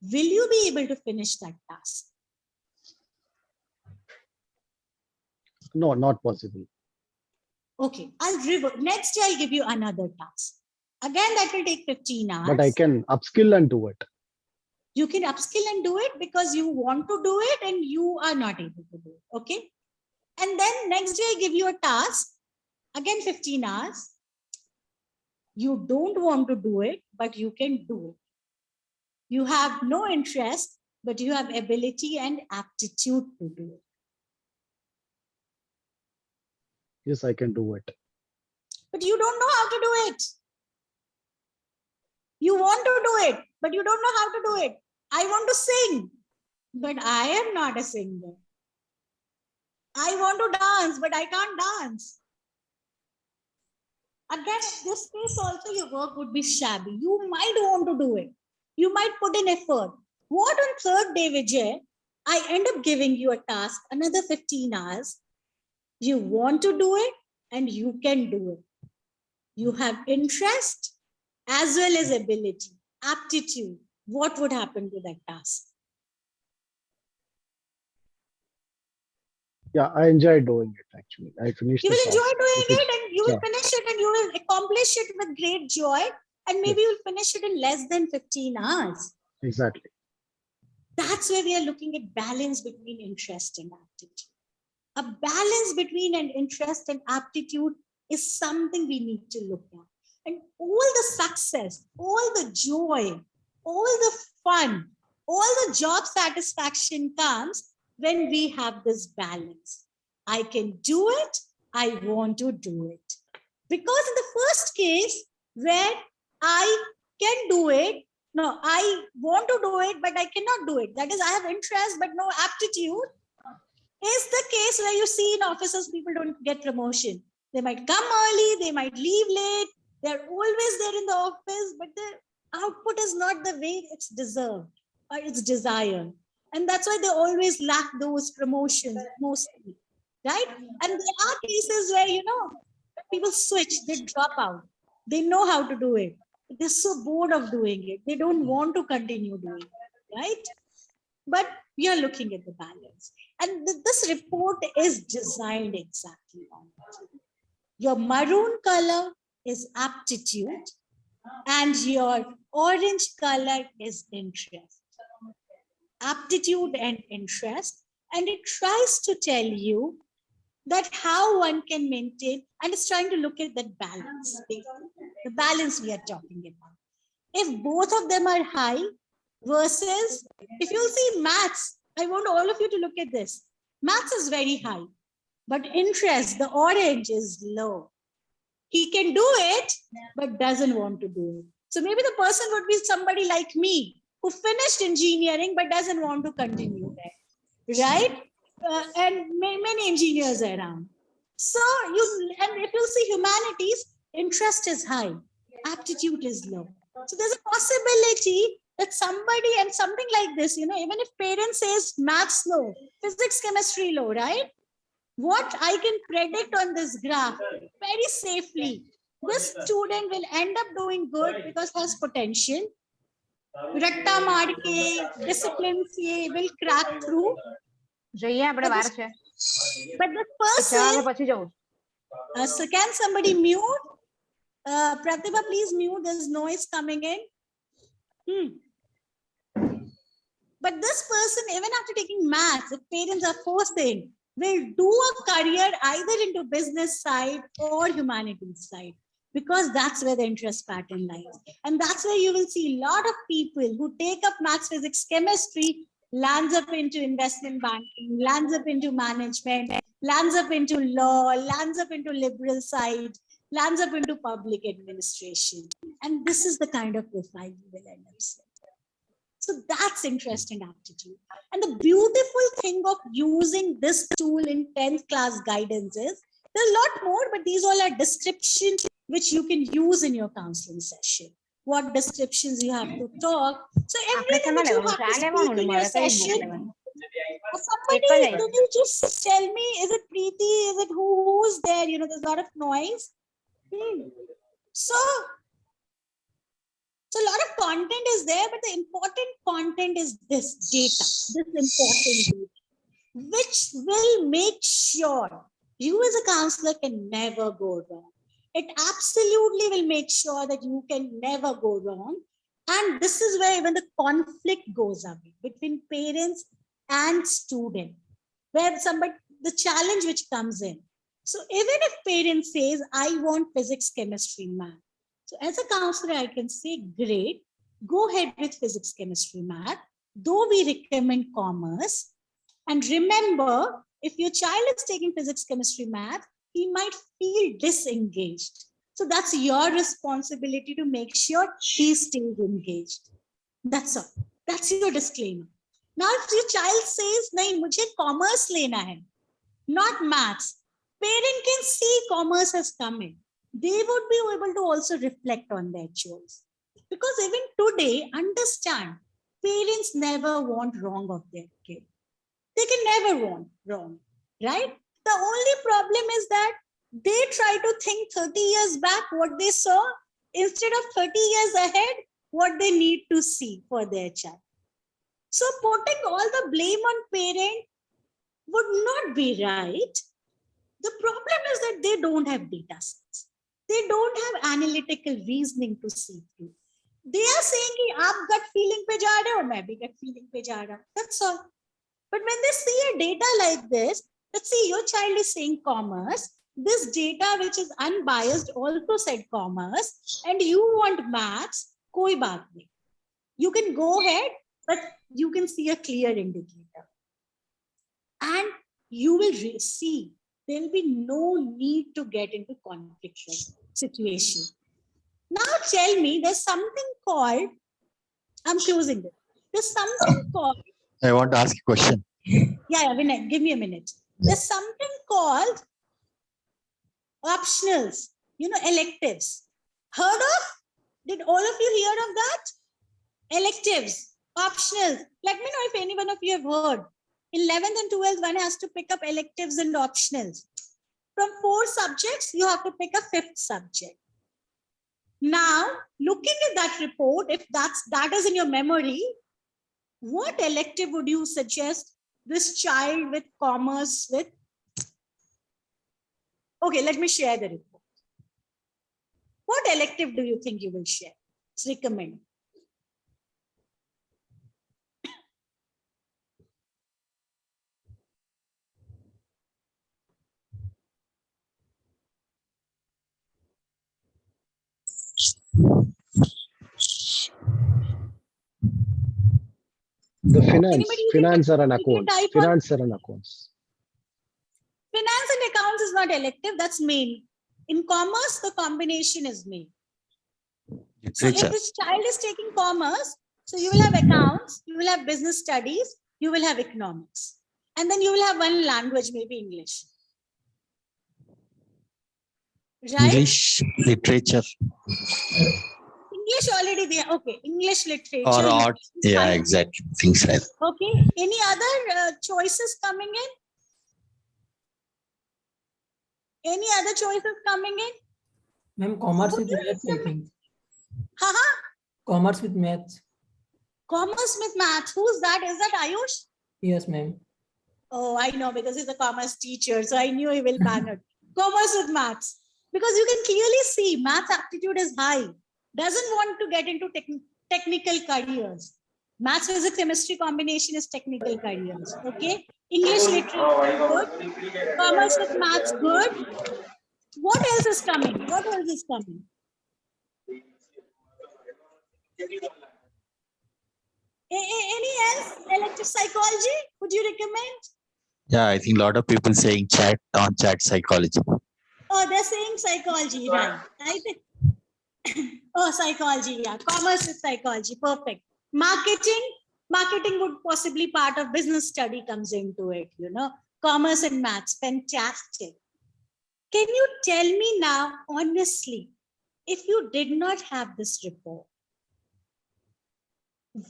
Will you be able to finish that task? No, not possible. Okay, next year I'll give you another task. Again, that will take 15 hours. But I can upskill and do it. You can upskill and do it because you want to do it and you are not able to do it. Okay. And then next day I give you a task. Again, 15 hours. You don't want to do it, but you can do it. You have no interest, but you have ability and aptitude to do it. Yes, I can do it. But you don't know how to do it. You want to do it, but you don't know how to do it. I want to sing, but I am not a singer. I want to dance, but I can't dance. Again, in this case also your work would be shabby. You might want to do it. You might put in effort. What on third day, Vijay, I end up giving you a task, another 15 hours. You want to do it and you can do it. You have interest as well as ability, aptitude, what would happen to that task? Yeah, I enjoyed doing it actually. I finished You the will task. enjoy doing If it's, it and you will yeah, finish it and you will accomplish it with great joy. And maybe you'll finish it in less than 15 hours. exactly. That's where we are looking at balance between interest and aptitude. A balance between an interest and aptitude is something we need to look at. And all the success, all the joy, all the fun, all the job satisfaction comes when we have this balance. I can do it, I want to do it. Because in the first case, where I can do it, no, I want to do it, but I cannot do it. That is, I have interest, but no aptitude, is the case where you see in offices, people don't get promotion. They might come early, they might leave late, they're always there in the office, but the output is not the way it's deserved or it's desired. And that's why they always lack those promotions mostly, right? And there are cases where, people switch, they drop out. They know how to do it. They're so bored of doing it. They don't want to continue doing it, right? But we are looking at the balance. And this report is designed exactly on that. Your maroon color is aptitude and your orange color is interest. Aptitude and interest. And it tries to tell you that how one can maintain, and it's trying to look at that balance, the balance we are talking about. If both of them are high versus, if you'll see maths, I want all of you to look at this. Maths is very high, but interest, the orange, is low. He can do it, but doesn't want to do it. So maybe the person would be somebody like me who finished engineering, but doesn't want to continue there, right? And many engineers around. So and if you see humanities, interest is high, aptitude is low. So there's a possibility that somebody, and something like this, even if parents says maths low, physics, chemistry low, right? What I can predict on this graph very safely, this student will end up doing good because has potential. Ratta marke, discipline se will crack through. But this person, so can somebody mute? Pratibha, please mute. There's noise coming in. But this person, even after taking maths, if parents are forcing, will do a career either into business side or humanities side, because that's where the interest pattern lies. And that's where you will see a lot of people who take up maths, physics, chemistry, lands up into investment banking, lands up into management, lands up into law, lands up into liberal side, lands up into public administration. And this is the kind of profile you will end up seeing. So that's interest and aptitude. And the beautiful thing of using this tool in 10th class guidance is there's a lot more, but these all are descriptions which you can use in your counseling session. What descriptions you have to talk. So everything that you have to speak in your session. Somebody, can you just tell me, is it Preeti? Is it who's there? There's a lot of noise. So a lot of content is there, but the important content is this data, this important data, which will make sure you as a counselor can never go wrong. It absolutely will make sure that you can never go wrong. And this is where even the conflict goes away between parents and student, where the challenge which comes in. So even if parent says, I want physics, chemistry, math. So as a counselor, I can say, great, go ahead with physics, chemistry, math, though we recommend commerce. And remember, if your child is taking physics, chemistry, math, he might feel disengaged. So that's your responsibility to make sure he stays engaged. That's all. That's your disclaimer. Now, if your child says, nahin, mujhe commerce lena hai, not maths, parent can see commerce has come in. They would be able to also reflect on their choice. Because even today, understand, parents never want wrong of their kid. They can never want wrong, right? The only problem is that they try to think 30 years back what they saw, instead of 30 years ahead, what they need to see for their child. So putting all the blame on parent would not be right. The problem is that they don't have data sets. They don't have analytical reasoning to see through. They are saying कि आप gut feeling पे जा रहे हो, मैं भी gut feeling पे जा रहा. That's all. But when they see a data like this, let's see, your child is saying commerce. This data which is unbiased also said commerce, and you want maths, koi baat nahi. You can go ahead, but you can see a clear indicator. And you will see there will be no need to get into conflictual situation. Now tell me, there's something called, I'm closing this. There's something called, I want to ask a question. yeah, Vinay, give me a minute. There's something called optionals, electives. Heard of? Did all of you hear of that? Electives, optionals. Let me know if any one of you have heard. In 11th and 12th, one has to pick up electives and optionals. From 4 subjects, you have to pick a 5th subject. Now, looking at that report, if that is in your memory, what elective would you suggest this child with commerce with? Okay, let me share the report. What elective do you think you will share? Let's recommend. The finance, Anybody who finance can or an type accounts, on- finance or an accounts. Finance and accounts is not elective, that's main. In commerce, the combination is main. So if Literature. this child is taking commerce, so you will have accounts, you will have business studies, you will have economics. And then you will have one language, maybe English. Right? English, literature, English already there. Okay, English literature. or art. Yeah, fine. exactly. Things like that. Okay, any other choices coming in? Any other choices coming in? Ma'am, commerce Would with you maths, I recommend- think. Haha, Commerce with maths. commerce with maths. Who's that? Is that Ayush? Yes, ma'am. Oh, I know, because he's a commerce teacher, so I knew he will ban it. Commerce with maths. Because you can clearly see maths aptitude is high. Doesn't want to get into technical careers. Maths, physics, chemistry combination is technical careers. Okay. English literature, good. Commerce with maths, good. What else is coming? What else is coming? Any else? Elective psychology? Would you recommend? Yeah, I think a lot of people saying chat psychology. Oh, they're saying psychology, right? I think. Oh, psychology, yeah. Commerce is psychology, perfect. Marketing would possibly part of business study comes into it, Commerce and maths, fantastic. Can you tell me now, honestly, if you did not have this report,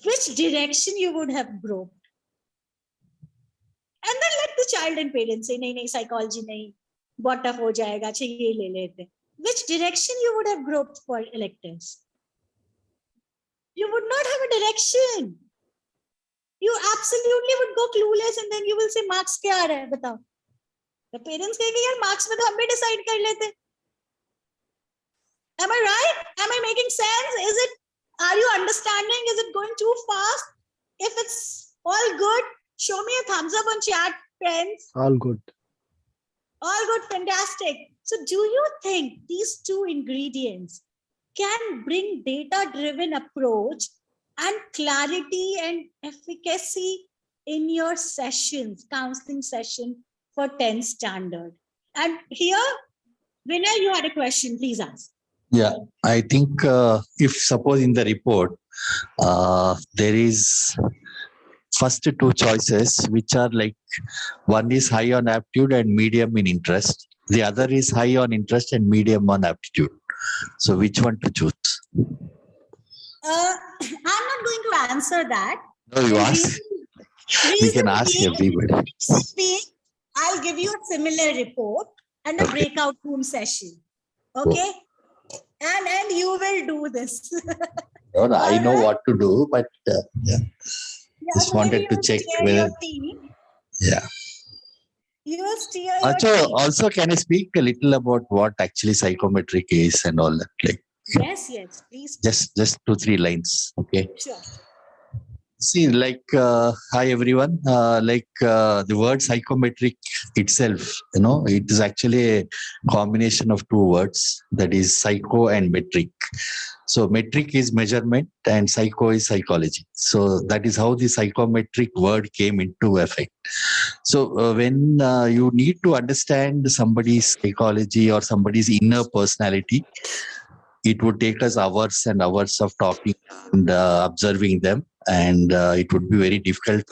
which direction you would have groped? And then let the child and parents say, nahi, psychology nahi, bottom ho jayega, chahiye le lete. Which direction you would have groped for electives? You would not have a direction. You absolutely would go clueless, and then you will say, marks kya aa raha hai, batao. The parents say, yaar, marks mein to hum bhi decide kar lete. Am I right? Am I making sense? Are you understanding? Is it going too fast? If it's all good, show me a thumbs up on chat, friends. All good. All good, fantastic. So do you think these 2 ingredients can bring data-driven approach and clarity and efficacy in your sessions, counseling session for 10th standard? And here, Vinay, you had a question, please ask. Yeah, I think if suppose in the report there is first 2 choices which are like, one is high on aptitude and medium in interest. The other is high on interest and medium on aptitude. So which one to choose? I'm not going to answer that. No, you And ask. We can ask everybody. reason being, I'll give you a similar report and a Okay. breakout room session. Okay? And you will do this. No, no, I All know right. what to do, but yeah, Yeah, just so maybe wanted you to will check steer whether, your team. yeah. You will steer your team. Also, can I speak a little about what actually psychometric is and all that? Like, Yes, yes, please. just 2-3 lines. Okay. Sure. See, like, hi everyone. The word psychometric itself, it is actually a combination of two words, that is psycho and metric. So, metric is measurement and psycho is psychology. So, that is how the psychometric word came into effect. So, when you need to understand somebody's psychology or somebody's inner personality, it would take us hours and hours of talking and observing them, and it would be very difficult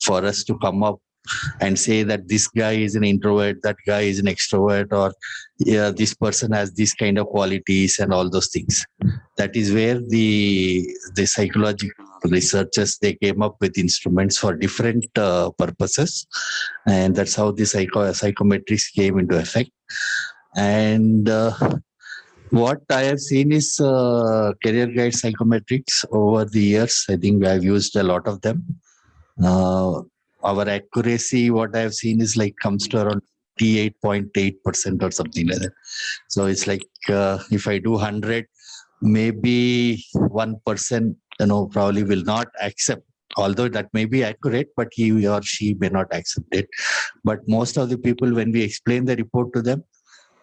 for us to come up and say that this guy is an introvert, that guy is an extrovert, or yeah, this person has this kind of qualities and all those things. That is where the psychological researchers, they came up with instruments for different purposes, and that's how the psychometrics came into effect. And what I have seen is career guide psychometrics over the years. I think I've used a lot of them. Our accuracy, what I have seen, is like comes to around 88.8% or something like that. So it's like if I do 100, maybe 1%, probably will not accept. Although that may be accurate, but he or she may not accept it. But most of the people, when we explain the report to them,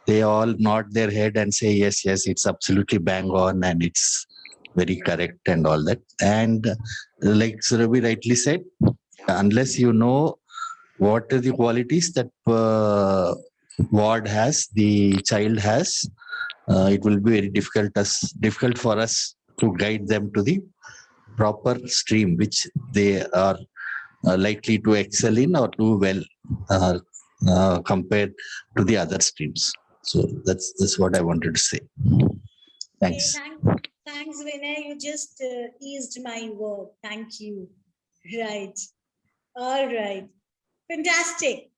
they all nod their head and say, yes, yes, it's absolutely bang on and it's very correct and all that. And like Surabhi rightly said, unless you know what are the qualities that the child has, it will be very difficult for us to guide them to the proper stream which they are likely to excel in or do well uh, compared to the other streams. So that's what I wanted to say. Okay, Thanks. thanks, Vinay. You just eased my work. Thank you. Right. All right. Fantastic.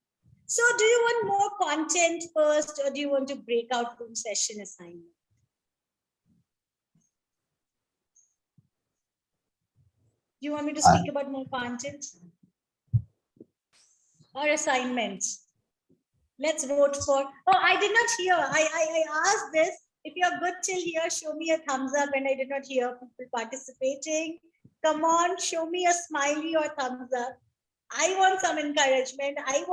So, do you want more content first, or do you want to break out from session assignment? Do you want me to speak about more content or assignments? Let's vote for. Oh, I did not hear. I asked this. If you're good till here, show me a thumbs up. And I did not hear people participating. Come on, show me a smiley or thumbs up. I want some encouragement. I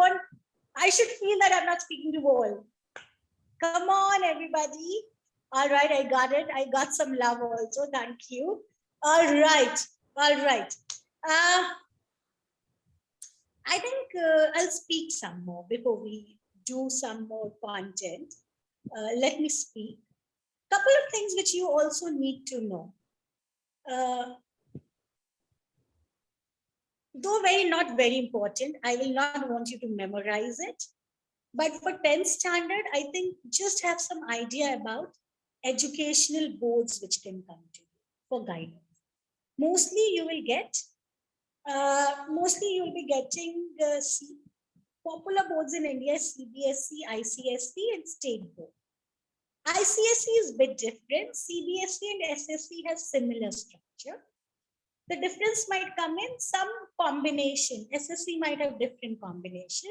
should feel that I'm not speaking to all. Come on, everybody. All right, I got it. I got some love also. Thank you. All right. All right. I think I'll speak some more before we do some more content. Let me speak. Couple of things which you also need to know. Though not very important, I will not want you to memorize it. But for 10th standard, I think just have some idea about educational boards which can come to you for guidance. Mostly you will be getting popular boards in India, CBSE, ICSE, and state board. ICSE is a bit different. CBSE and SSE have similar structure. The difference might come in some combination. SSE might have different combination.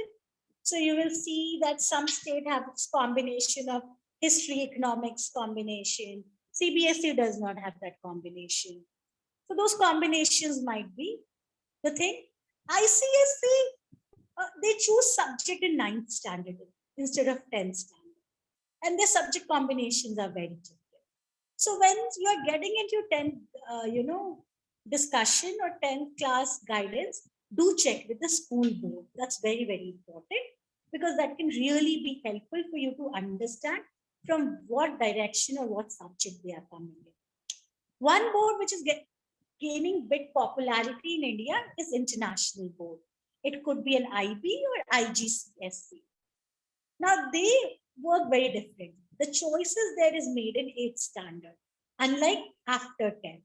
So you will see that some state have this combination of history, economics combination. CBSE does not have that combination. So those combinations might be the thing. ICSE, they choose subject in 9th standard instead of 10th standard. And their subject combinations are very different. So when you're getting into 10th, discussion or 10th class guidance, do check with the school board. That's very, very important because that can really be helpful for you to understand from what direction or what subject they are coming in. One board which is gaining big popularity in India is international board. It could be an IB or IGCSE. Now they work very different. The choices there is made in 8th standard, unlike after 10.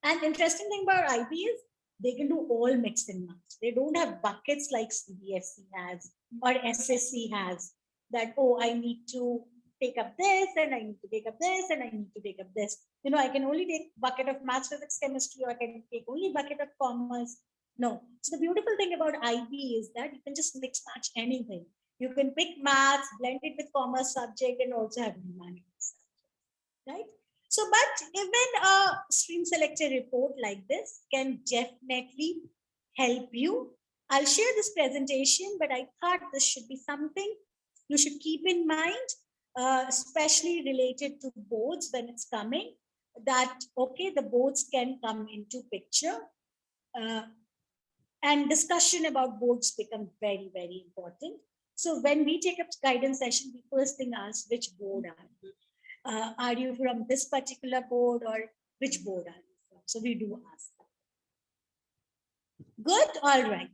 And interesting thing about IB is they can do all mix and match. They don't have buckets like CBSE has or SSE has that, oh, I need to take up this, and I need to take up this, and I need to take up this. I can only take bucket of maths, physics, chemistry, or I can take only bucket of commerce. No. So the beautiful thing about IB is that you can just mix match anything. You can pick maths, blend it with commerce subject, and also have humanities subject, right? So, but even a stream selector report like this can definitely help you. I'll share this presentation, but I thought this should be something you should keep in mind, especially related to boards when it's coming, that, okay, the boards can come into picture. And discussion about boards become very, very important. So when we take up guidance session, we first thing ask, which board are you? Are you from this particular board, or which board are you from? So we do ask that. Good, all right.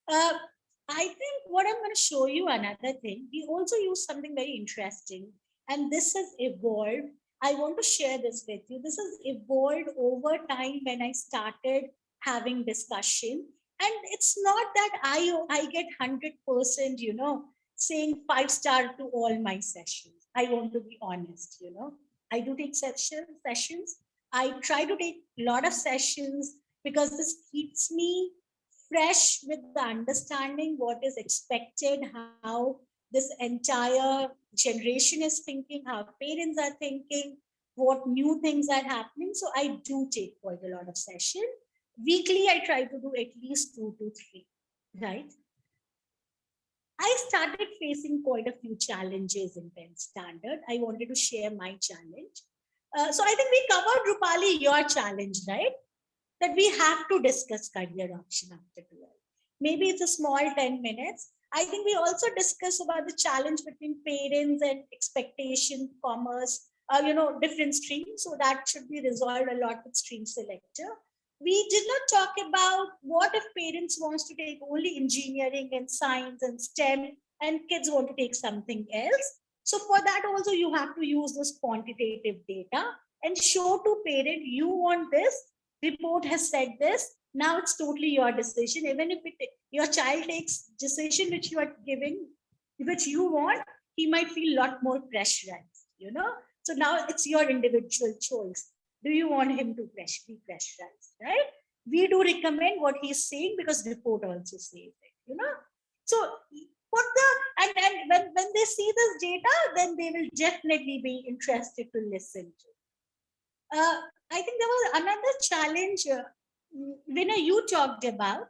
I think what I'm going to show you another thing. We also use something very interesting, and this has evolved. I want to share this with you. This has evolved over time when I started having discussion. And it's not that I get 100%, saying 5-star to all my sessions. I want to be honest, I do take sessions. I try to take a lot of sessions because this keeps me fresh with the understanding what is expected, how this entire generation is thinking, how parents are thinking, what new things are happening. So I do take quite a lot of sessions. Weekly, I try to do at least 2 to 3, right? I started facing quite a few challenges in 10th standard. I wanted to share my challenge. So I think we covered, Rupali, your challenge, right? That we have to discuss career option after 12. Maybe it's a small 10 minutes. I think we also discuss about the challenge between parents and expectation, commerce, different streams. So that should be resolved a lot with stream selector. We did not talk about what if parents wants to take only engineering and science and STEM and kids want to take something else. So for that also you have to use this quantitative data and show to parent, you want this, report has said this, now it's totally your decision. Even if your child takes decision which you are giving, which you want, he might feel a lot more pressurized, So now it's your individual choice. Do you want him to be pressurized, right? We do recommend what he's saying because report also says it, So put and when they see this data, then they will definitely be interested to listen to. I think there was another challenge, Vinay, you talked about,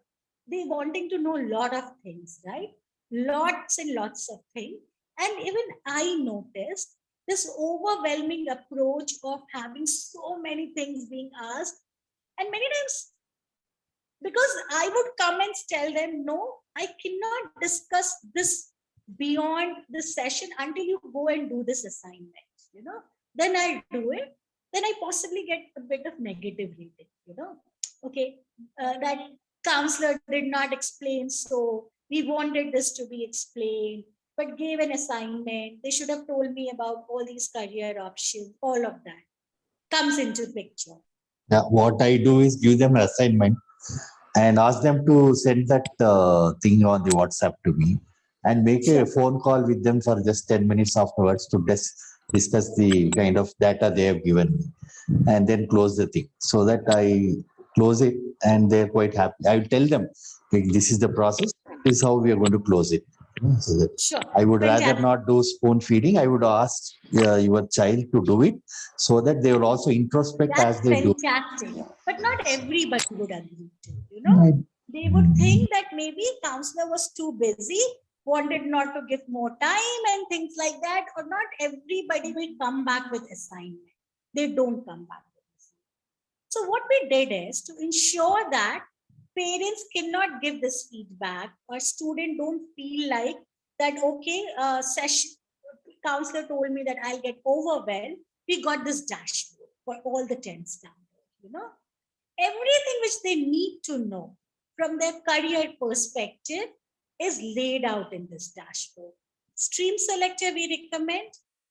they wanting to know a lot of things, right? Lots and lots of things. And even I noticed this overwhelming approach of having so many things being asked. And many times, because I would come and tell them, no, I cannot discuss this beyond this session until you go and do this assignment, then I do it. Then I possibly get a bit of negative rating, okay, that counselor did not explain, so we wanted this to be explained, but gave an assignment. They should have told me about all these career options. All of that comes into picture. Yeah, what I do is give them an assignment and ask them to send that thing on the WhatsApp to me and make a phone call with them for just 10 minutes afterwards to discuss the kind of data they have given me and then close the thing, so that I close it and they're quite happy. I will tell them, like, this is the process, this is how we are going to close it. So that I would rather not do spoon feeding. I would ask your child to do it so that they will also introspect as they do. Fantastic. But not everybody would agree to, They would think that maybe counselor was too busy, wanted not to give more time and things like that, or not everybody will come back with assignment. They don't come back with assignment. So what we did is to ensure that parents cannot give this feedback or student don't feel like that, okay, session counselor told me that I'll get overwhelmed. We got this dashboard for all the 10 standards, everything which they need to know from their career perspective is laid out in this dashboard. Stream selector we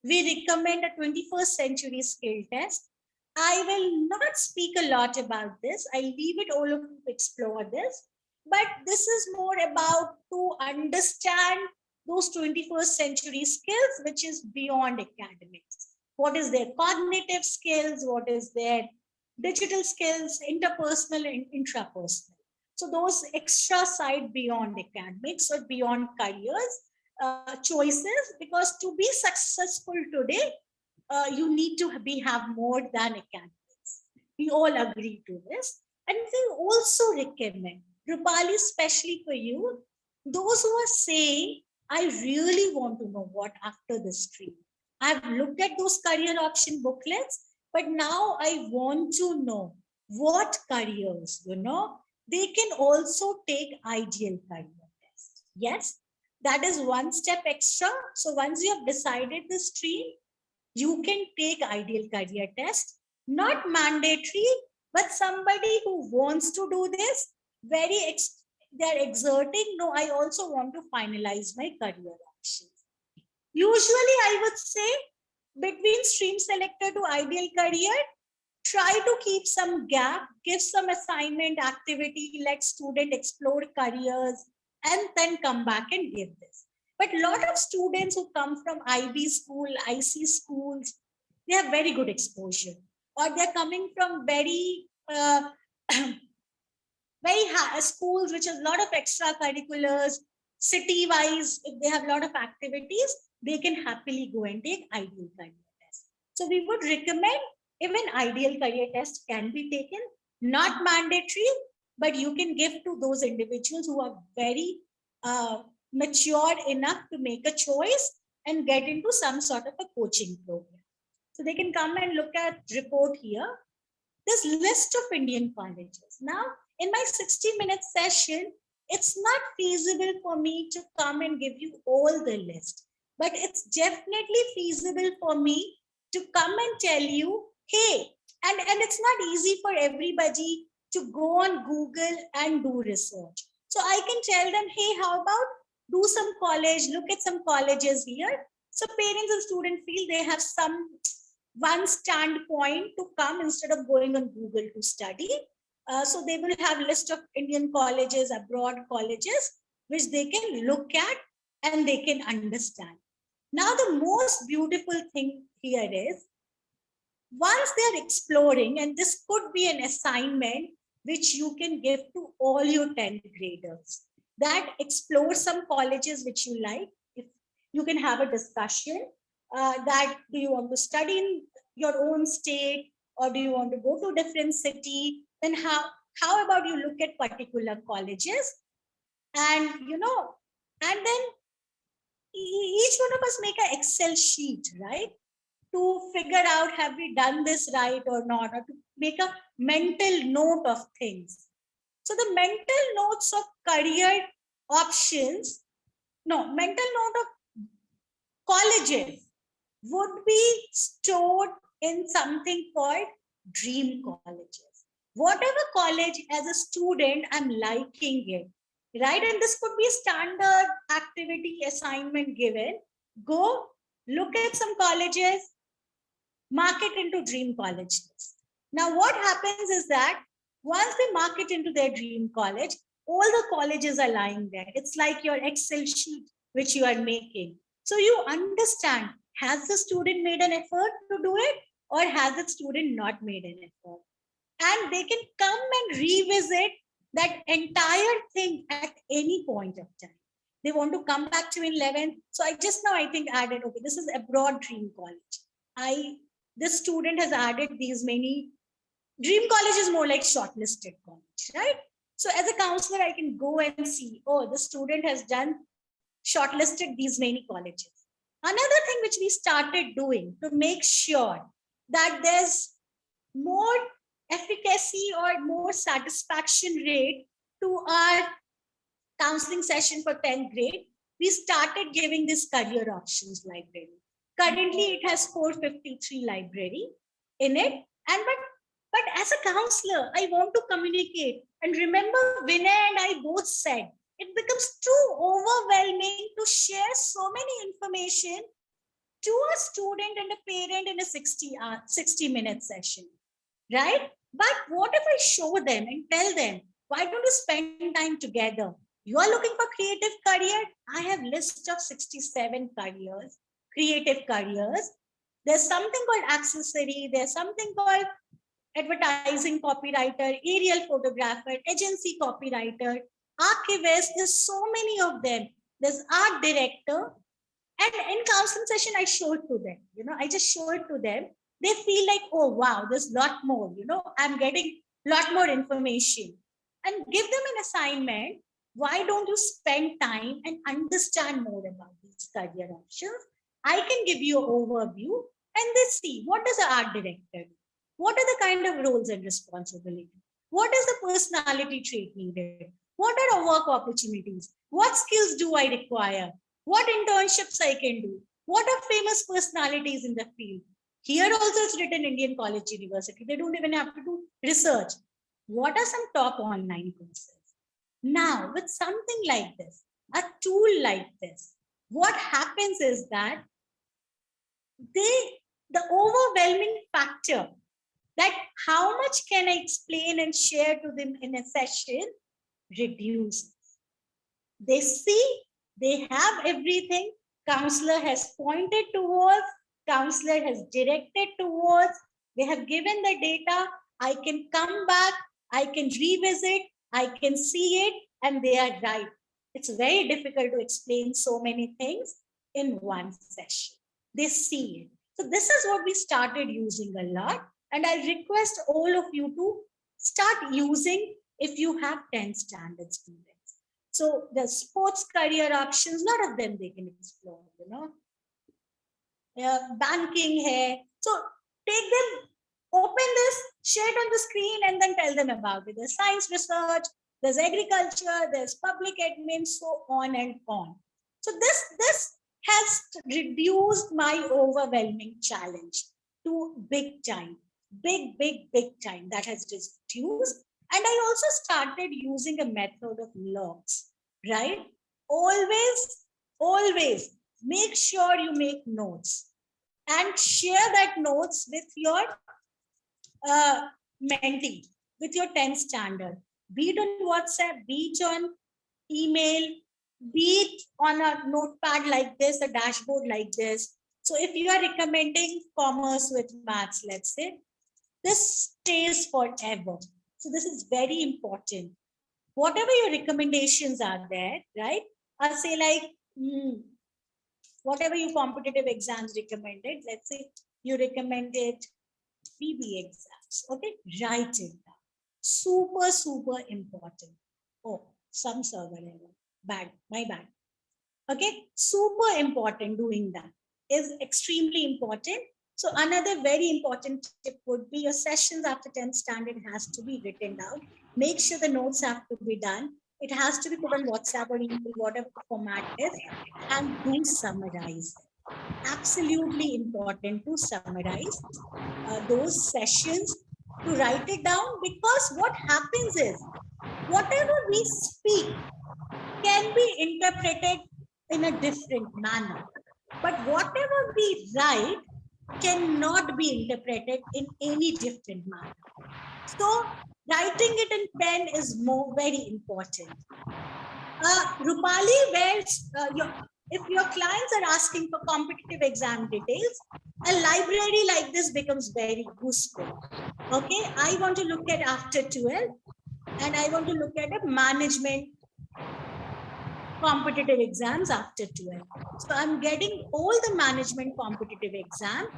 recommend a 21st century skill test. I will not speak a lot about this. I leave it all of you to explore this. But this is more about to understand those 21st century skills, which is beyond academics. What is their cognitive skills? What is their digital skills, interpersonal and intrapersonal? So those extra side beyond academics or beyond careers, choices, because to be successful today, you need to have more than academics. We all agree to this. And we also recommend, Rupali, especially for you, those who are saying, I really want to know what after this stream. I've looked at those career option booklets, but now I want to know what careers, they can also take ideal career test. Yes, that is one step extra. So once you have decided the stream, you can take ideal career test, not mandatory, but somebody who wants to do this, they're exerting, no, I also want to finalize my career options. Usually I would say between stream selector to ideal career, try to keep some gap, give some assignment activity, let student explore careers, and then come back and give this. But a lot of students who come from IB school, IC schools, they have very good exposure, or they're coming from very schools which has a lot of extracurriculars, city-wise, if they have a lot of activities, they can happily go and take ideal career test. So we would recommend even ideal career test can be taken, not mandatory, but you can give to those individuals who are very mature enough to make a choice and get into some sort of a coaching program. So they can come and look at report here. This list of Indian colleges. Now, in my 60-minute session, it's not feasible for me to come and give you all the list, but it's definitely feasible for me to come and tell you, hey, and it's not easy for everybody to go on Google and do research. So I can tell them, hey, how about do some college, look at some colleges here. So parents and students feel they have one standpoint to come instead of going on Google to study. So they will have a list of Indian colleges, abroad colleges, which they can look at and they can understand. Now, the most beautiful thing here is, once they're exploring, and this could be an assignment which you can give to all your 10th graders, that explore some colleges which you like. If you can have a discussion that do you want to study in your own state, or do you want to go to a different city, then how about you look at particular colleges, and and then each one of us make an Excel sheet, right, to figure out have we done this right or not, or to make a mental note of things. So the mental notes of career options, mental note of colleges would be stored in something called dream colleges. Whatever college as a student I'm liking it, right? And this could be standard activity assignment given. Go look at some colleges, mark it into dream college list. Now what happens is that once they mark it into their dream college, all the colleges are lying there. It's like your Excel sheet which you are making. So you understand, has the student made an effort to do it, or has the student not made an effort? And they can come and revisit that entire thing at any point of time. They want to come back to 11th. So I just now, I think, added, okay, this is abroad dream college. This student has added these many. Dream college is more like shortlisted college, right? So as a counselor, I can go and see, oh, the student has done shortlisted these many colleges. Another thing which we started doing to make sure that there's more efficacy or more satisfaction rate to our counseling session for 10th grade, we started giving this career options library. Currently, it has 453 library in it. But as a counselor, I want to communicate. And remember, Vinay and I both said, it becomes too overwhelming to share so many information to a student and a parent in a 60-minute session, right? But what if I show them and tell them, why don't you spend time together? You are looking for creative career. I have list of 67 careers, creative careers. There's something called accessory. There's something called advertising copywriter, aerial photographer, agency copywriter, archivist. There's so many of them. There's art director. And in counseling session, I show it to them. I just show it to them. They feel like, oh, wow, there's a lot more. I'm getting a lot more information. And give them an assignment. Why don't you spend time and understand more about these career options? I can give you an overview and they see what does an art director do? What are the kind of roles and responsibilities? What is the personality trait needed? What are our work opportunities? What skills do I require? What internships I can do? What are famous personalities in the field? Here also it's written Indian College University. They don't even have to do research. What are some top online courses? Now, with something like this, a tool like this, what happens is that the overwhelming factor that how much can I explain and share to them in a session reduces. They see, they have everything, counselor has pointed towards, counselor has directed towards, they have given the data, I can come back, I can revisit, I can see it, and they are right. It's very difficult to explain so many things in one session. They see it. So this is what we started using a lot. And I request all of you to start using if you have 10 standard students. So the sports career options, a lot of them they can explore, banking hai. So take them, open this, share it on the screen and then tell them about it. There's science research, there's agriculture, there's public admin, so on and on. So this has reduced my overwhelming challenge to big time, big time that has reduced. And I also started using a method of logs, right? Always make sure you make notes and share that notes with your mentee, with your 10 standard, be it on WhatsApp, be it on email, be it on a notepad like this, a dashboard like this. So if you are recommending commerce with maths, let's say, this stays forever. So this is very important. Whatever your recommendations are there, right? I'll say like, whatever you competitive exams recommended, let's say you recommended PB exams, okay? Write it down. Super important. Oh, some server error. Bad, my bad. Okay, super important doing that is extremely important. So another very important tip would be your sessions after 10th standard has to be written down. Make sure the notes have to be done. It has to be put on WhatsApp or email, whatever the format is, and do summarize. Absolutely important to summarize those sessions, to write it down, because what happens is whatever we speak can be interpreted in a different manner. But whatever we write cannot be interpreted in any different manner. So writing it in pen is very important. Rupali, if your clients are asking for competitive exam details, a library like this becomes very useful. Okay, I want to look at after 12 and I want to look at a management competitive exams after 12. So I'm getting all the management competitive exam.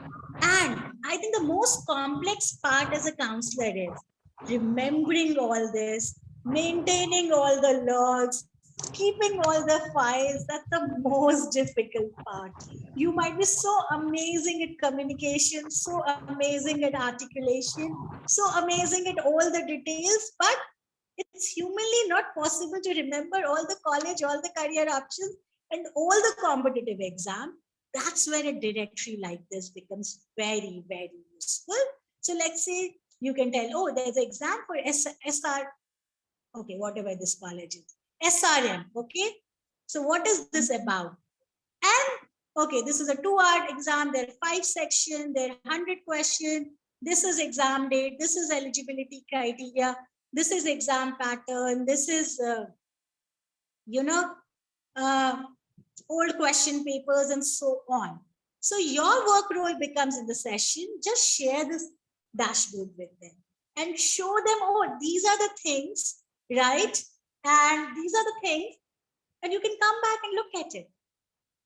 And I think the most complex part as a counselor is remembering all this, maintaining all the logs, keeping all the files. That's the most difficult part. You might be so amazing at communication, so amazing at articulation, so amazing at all the details, but it's humanly not possible to remember all the college, all the career options, and all the competitive exam. That's where a directory like this becomes very useful. So let's say you can tell, oh, there's an exam for SR, okay, whatever this college is, SRM, okay? So what is this about? And okay, this is a 2-hour exam. There are 5 sections, there are 100 questions. This is exam date, this is eligibility criteria, this is exam pattern, this is old question papers and so on. So your work role becomes in the session, just share this dashboard with them and show them, oh, these are the things, right? And these are the things, and you can come back and look at it.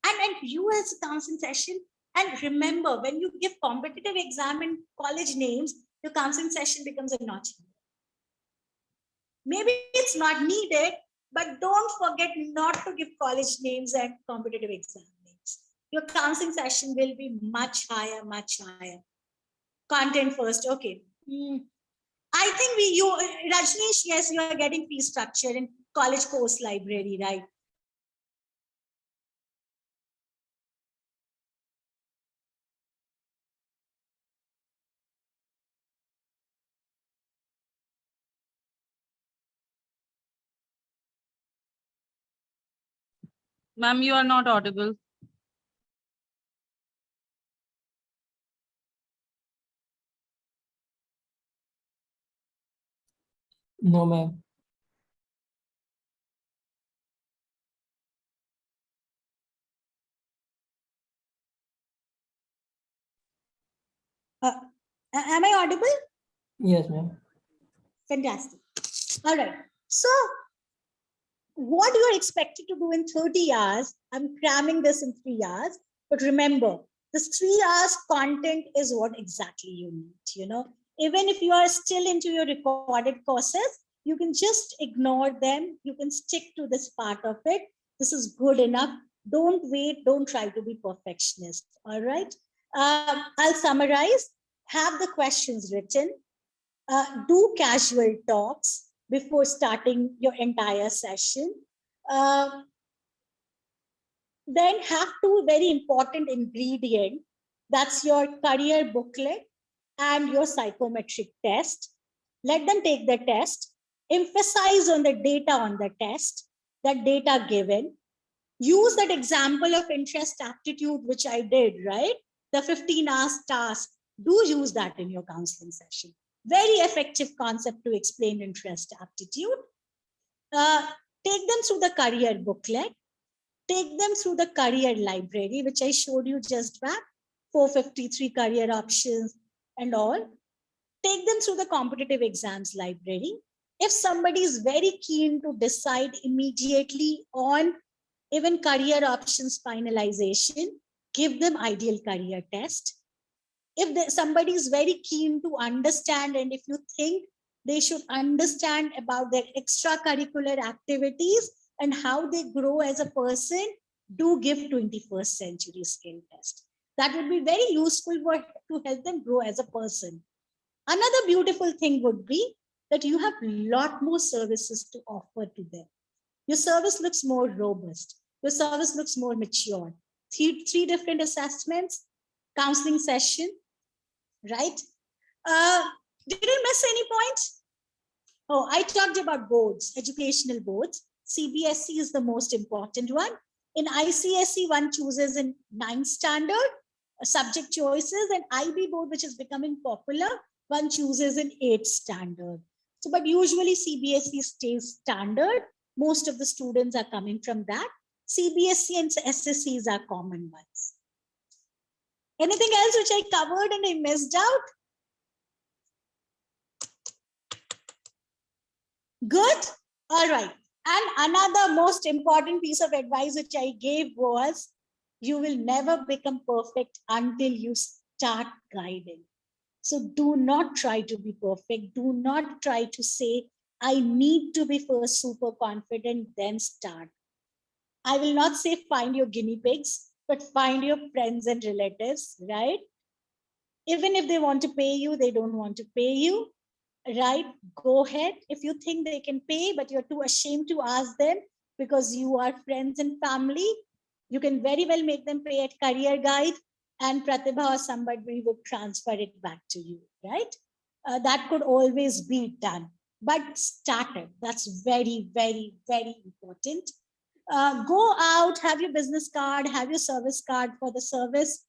And you as a counseling session, and remember, when you give competitive exam in college names, your counseling session becomes a notch. Maybe it's not needed, but don't forget not to give college names and competitive exam names. Your counseling session will be much higher, much higher. Content first, okay. I think Rajneesh, yes, you are getting fee structure in college course library, right? Ma'am, you are not audible. No, ma'am. Am I audible? Yes, ma'am. Fantastic. All right. So what you are expected to do in 30 hours, I'm cramming this in 3 hours, but remember, this 3 hours content is what exactly you need, Even if you are still into your recorded courses, you can just ignore them. You can stick to this part of it. This is good enough. Don't wait. Don't try to be perfectionist. All right. I'll summarize. Have the questions written. Do casual talks before starting your entire session. Then have two very important ingredients. That's your career booklet and your psychometric test. Let them take the test. Emphasize on the data on the test, that data given. Use that example of interest aptitude, which I did, right? The 15 hours task. Do use that in your counseling session. Very effective concept to explain interest aptitude. Take them through the career booklet. Take them through the career library, which I showed you just back, 453 career options and all. Take them through the competitive exams library. If somebody is very keen to decide immediately on even career options finalization, give them ideal career test. If somebody is very keen to understand, and if you think they should understand about their extracurricular activities and how they grow as a person, do give 21st century skill test. That would be very useful to help them grow as a person. Another beautiful thing would be that you have a lot more services to offer to them. Your service looks more robust. Your service looks more mature. Three different assessments, counseling session, right? Did I miss any points? Oh, I talked about boards, educational boards. CBSE is the most important one. In ICSE, one chooses in 9th standard subject choices, and IB board, which is becoming popular, one chooses in 8th standard. So, but usually CBSE stays standard. Most of the students are coming from that. CBSE and SSCs are common ones. Anything else which I covered and I missed out? Good. All right. And another most important piece of advice which I gave was, you will never become perfect until you start guiding. So do not try to be perfect. Do not try to say, I need to be first super confident, then start. I will not say find your guinea pigs, but find your friends and relatives, right? Even if they want to pay you, they don't want to pay you, right? Go ahead. If you think they can pay, but you're too ashamed to ask them because you are friends and family, you can very well make them pay at Career Guide, and Pratibha or somebody would transfer it back to you, right? That could always be done, but start it. That's very, very, very important. Go out, have your business card, have your service card for the service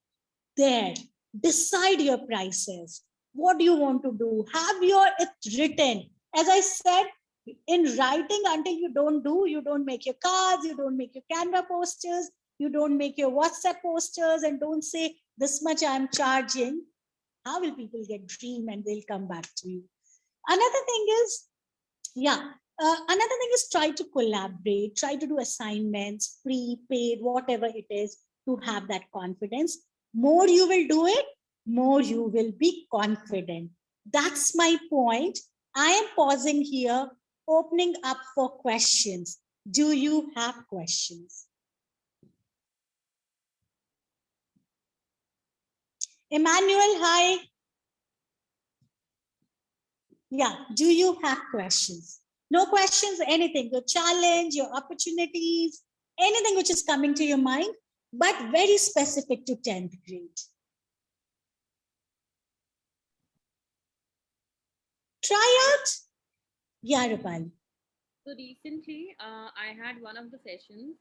there. Decide your prices. What do you want to do? Have it written. As I said, In writing, until you don't make your cards, you don't make your Canva posters, you don't make your WhatsApp posters, and don't say this much I'm charging, how will people get dream and they'll come back to you? Another thing is, another thing is try to collaborate, try to do assignments, free, paid, whatever it is, to have that confidence. More you will do it, more you will be confident. That's my point. I am pausing here, opening up for questions. Do you have questions? Emmanuel, hi. Yeah, do you have questions? No questions, anything, your challenge, your opportunities, anything which is coming to your mind, but very specific to 10th grade. Try out. Yeah, Rupali. So recently, I had one of the sessions.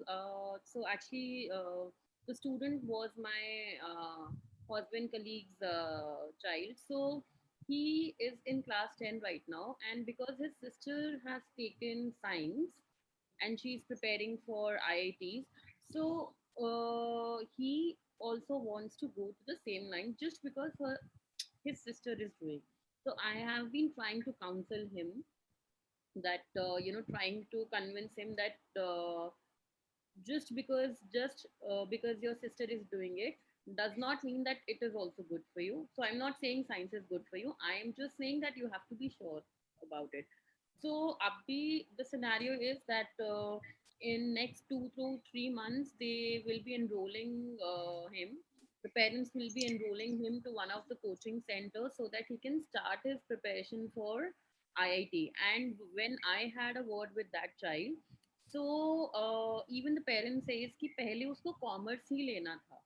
So actually, the student was my husband colleague's child. So he is in class 10 right now, and because his sister has taken science and she's preparing for IITs, so he also wants to go to the same line just because his sister is doing. So I have been trying to counsel him that trying to convince him that just because your sister is doing it does not mean that it is also good for you. So I'm not saying science is good for you, I am just saying that you have to be sure about it. So abhi, the scenario is that in next 2 to 3 months they will be enrolling him. The parents will be enrolling him to one of the coaching centers so that he can start his preparation for IIT. And when I had a word with that child, so even the parent says कि पहले उसको commerce ही लेना था.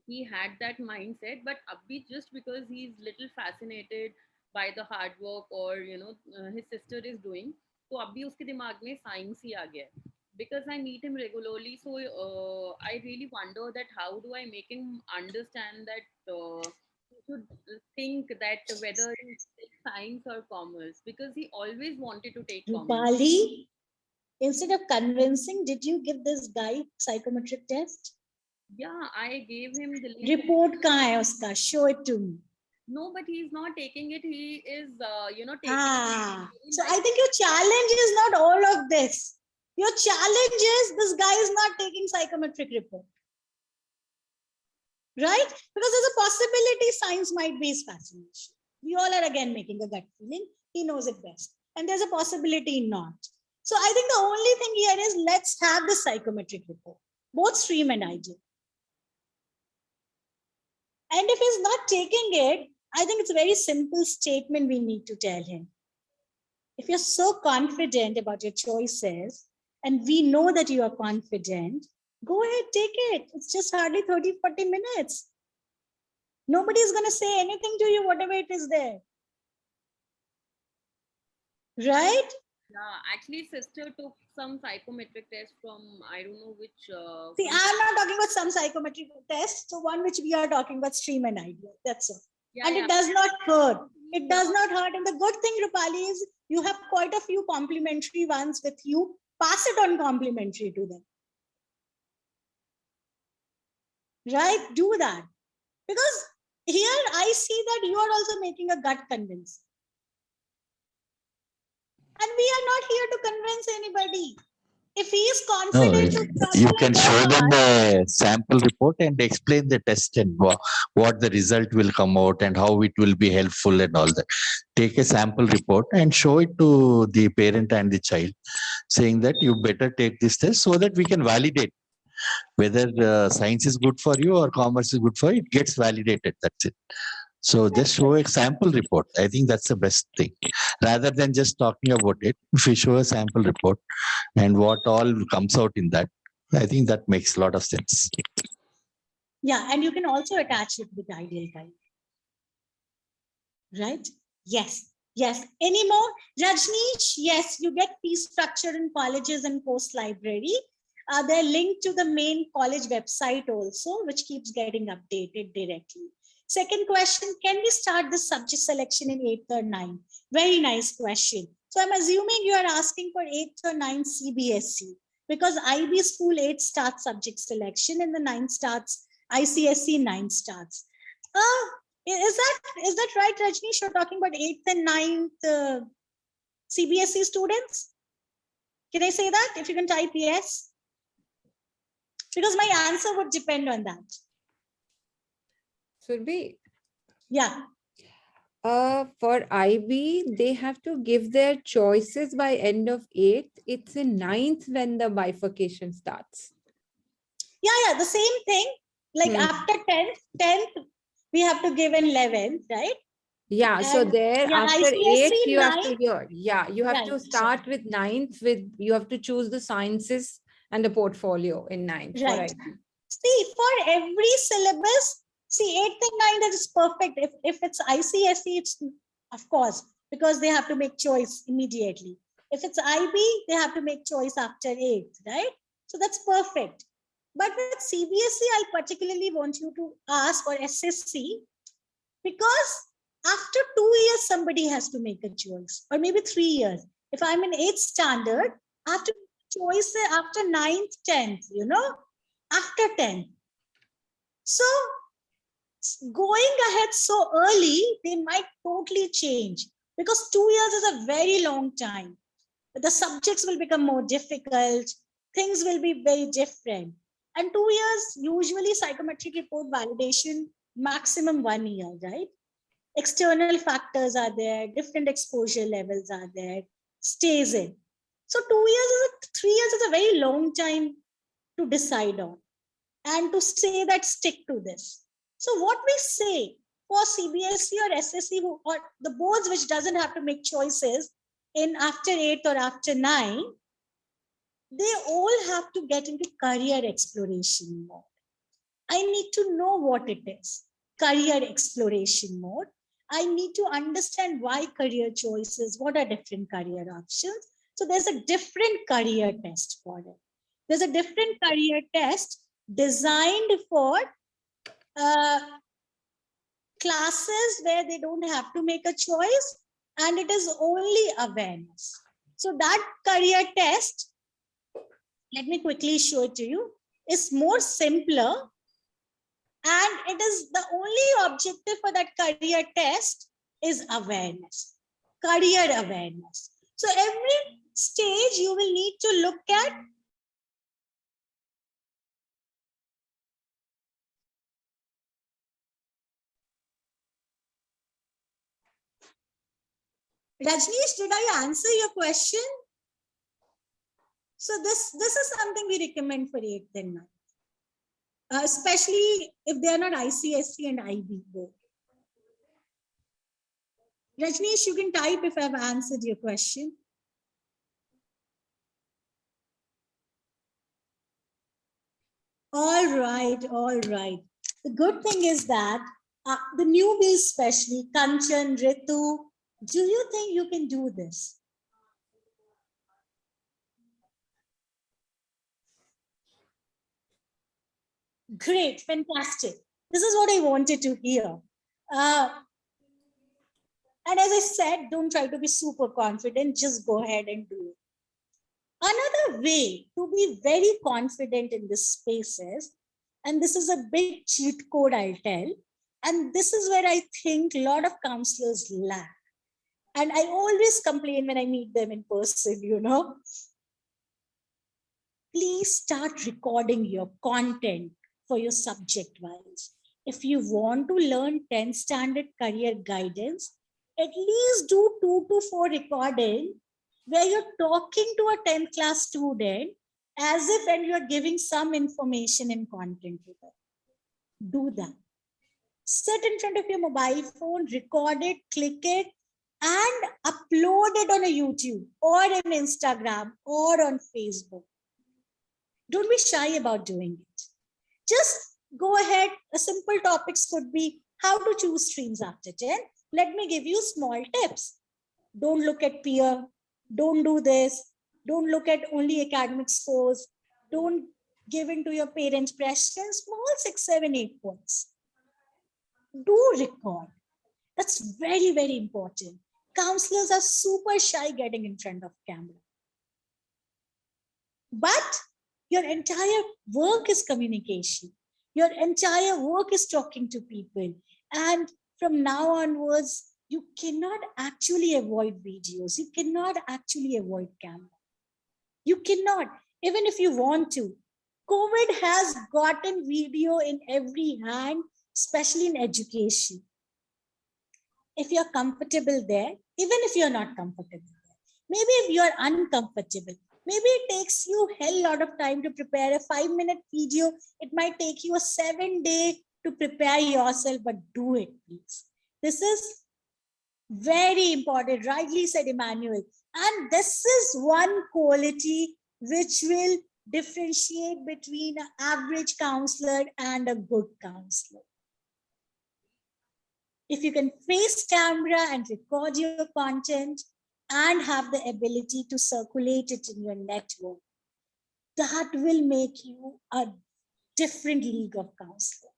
He had that mindset, but abhi just because he's little fascinated by the hard work or his sister is doing, तो abhi उसके दिमाग में science ही आ गया है. Because I meet him regularly, so I really wonder that how do I make him understand that he should think that whether he takes science or commerce, because he always wanted to take commerce. Rupali, instead of convincing, did you give this guy psychometric test? Yeah, I gave him the link. Report kahan hai uska? Show it to me. No, but he's not taking it. He is, taking it. So I think your challenge is not all of this. Your challenge is this guy is not taking psychometric report. Right? Because there's a possibility science might be his fascination. We all are again making a gut feeling. He knows it best. And there's a possibility not. So I think the only thing here is let's have the psychometric report, both stream and ideal. And if he's not taking it, I think it's a very simple statement we need to tell him. If you're so confident about your choices, and we know that you are confident, go ahead, take it. It's just hardly 30-40 minutes. Nobody is going to say anything to you, whatever it is there. Right? Yeah, actually, sister took some psychometric test from, I don't know which. See, I'm not talking about some psychometric test. So one which we are talking about, stream and ideal. That's all. Yeah, and yeah. it does not hurt. It does not hurt. And the good thing, Rupali, is you have quite a few complimentary ones with you. Pass it on complimentary to them. Right? Do that. Because here I see that you are also making a gut convince. And we are not here to convince anybody. If he is confident to you can show them a sample report and explain the test and what the result will come out and how it will be helpful and all that. Take a sample report and show it to the parent and the child, saying that you better take this test so that we can validate whether science is good for you or commerce is good for you. It gets validated. That's it. So just show a sample report. I think that's the best thing. Rather than just talking about it, if you show a sample report and what all comes out in that, I think that makes a lot of sense. Yeah, and you can also attach it with ideal type. Right? Yes. Yes. Any more? Rajneesh, yes, you get fee structure in colleges and post library. They're linked to the main college website also, which keeps getting updated directly. Second question, can we start the subject selection in 8th or 9th? Very nice question. So I'm assuming you are asking for 8th or 9th CBSE, because IB school 8 starts subject selection and the 9 starts ICSE 9 starts. Is that right, Rajneesh? You're talking about 8th and 9th CBSE students? Can I say that? If you can type yes. Because my answer would depend on that. Surabhi, Yeah. for IB, they have to give their choices by end of 8th. It's in 9th when the bifurcation starts. Yeah, the same thing. Like after 10th, we have to give in 11th, right? Yeah, so And there yeah, after ICSE 8th, you have to 9. hear. Yeah, you have to Right. start with 9th with, you have to choose the sciences and the portfolio in 9th. For Right. IB. See, for every syllabus, see 8th and 9th is perfect. If it's ICSE, it's of course, because they have to make choice immediately. If it's IB, they have to make choice after 8th, right? So that's perfect. But with CBSE, I particularly want you to ask, or SSC, because after 2 years, somebody has to make a choice, or maybe 3 years. If I'm in 8th standard, I have to make choice after 9th, 10th, after 10th. So going ahead so early, they might totally change, because 2 years is a very long time. The subjects will become more difficult. Things will be very different. And 2 years, usually psychometric report validation, maximum 1 year, right? External factors are there, different exposure levels are there, stays in. So 3 years is a very long time to decide on, and to say that stick to this. So what we say for CBSE or SSE, or the boards which doesn't have to make choices in after 8th or after 9, they all have to get into career exploration mode. I need to know what it is. Career exploration mode. I need to understand why career choices, what are different career options. So there's a different career test for it. There's a different career test designed for classes where they don't have to make a choice, and it is only awareness. So that career test, let me quickly show it to you, is more simpler, and it is the only objective for that career test is awareness, career awareness. So every stage you will need to look at Rajneesh, did I answer your question? So this is something we recommend for 8th and 9th, especially if they are not ICSE and IB both. Rajneesh, you can type if I've answered your question. All right, all right. The good thing is that the newbies, especially Kanchan, Ritu, do you think you can do this? Great, fantastic. This is what I wanted to hear. And as I said, don't try to be super confident, just go ahead and do it. Another way to be very confident in this space is, and this is a big cheat code I'll tell, and this is where I think a lot of counselors lack. And I always complain when I meet them in person, Please start recording your content for your subject wise. If you want to learn 10th standard career guidance, at least do 2 to 4 recording where you're talking to a 10th class student as if and you're giving some information and content to them. Do that. Sit in front of your mobile phone, record it, click it, and upload it on a YouTube or an Instagram or on Facebook. Don't be shy about doing it. Just go ahead. A simple topics could be how to choose streams after 10. Let me give you small tips. Don't look at peer. Don't do this. Don't look at only academic scores. Don't give in to your parents' pressure. Small 6, 7, 8 points. Do record. That's very, very important. Counselors are super shy getting in front of camera. But your entire work is communication. Your entire work is talking to people. And from now onwards, you cannot actually avoid videos. You cannot actually avoid camera. You cannot, even if you want to. COVID has gotten video in every hand, especially in education. If you're comfortable there, even if you're not comfortable there, maybe if you're uncomfortable, maybe it takes you a hell lot of time to prepare a 5-minute video. It might take you a 7-day to prepare yourself, but do it, please. This is very important, rightly said Emmanuel. And this is one quality which will differentiate between an average counselor and a good counselor. If you can face camera and record your content and have the ability to circulate it in your network, that will make you a different league of counselor.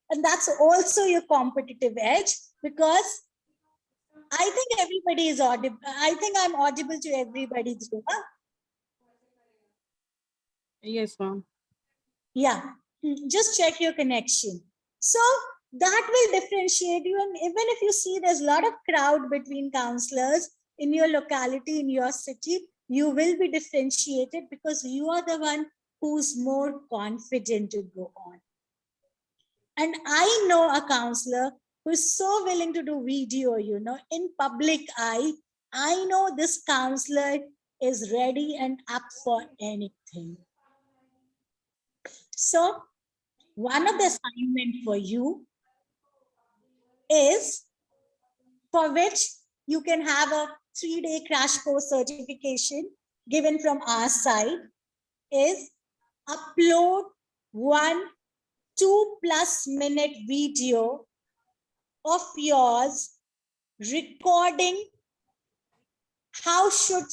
And that's also your competitive edge, because I think everybody is audible. I think I'm audible to everybody through. Huh? Yes, ma'am. Yeah, just check your connection. So that will differentiate you. And even if you see there's a lot of crowd between counselors in your locality, in your city, you will be differentiated because you are the one who's more confident to go on. And I know a counselor who is so willing to do video, in public eye. I know this counselor is ready and up for anything. So one of the assignment for you is, for which you can have a 3-day crash course certification given from our side, is upload 1 2+ minute video of yours recording how should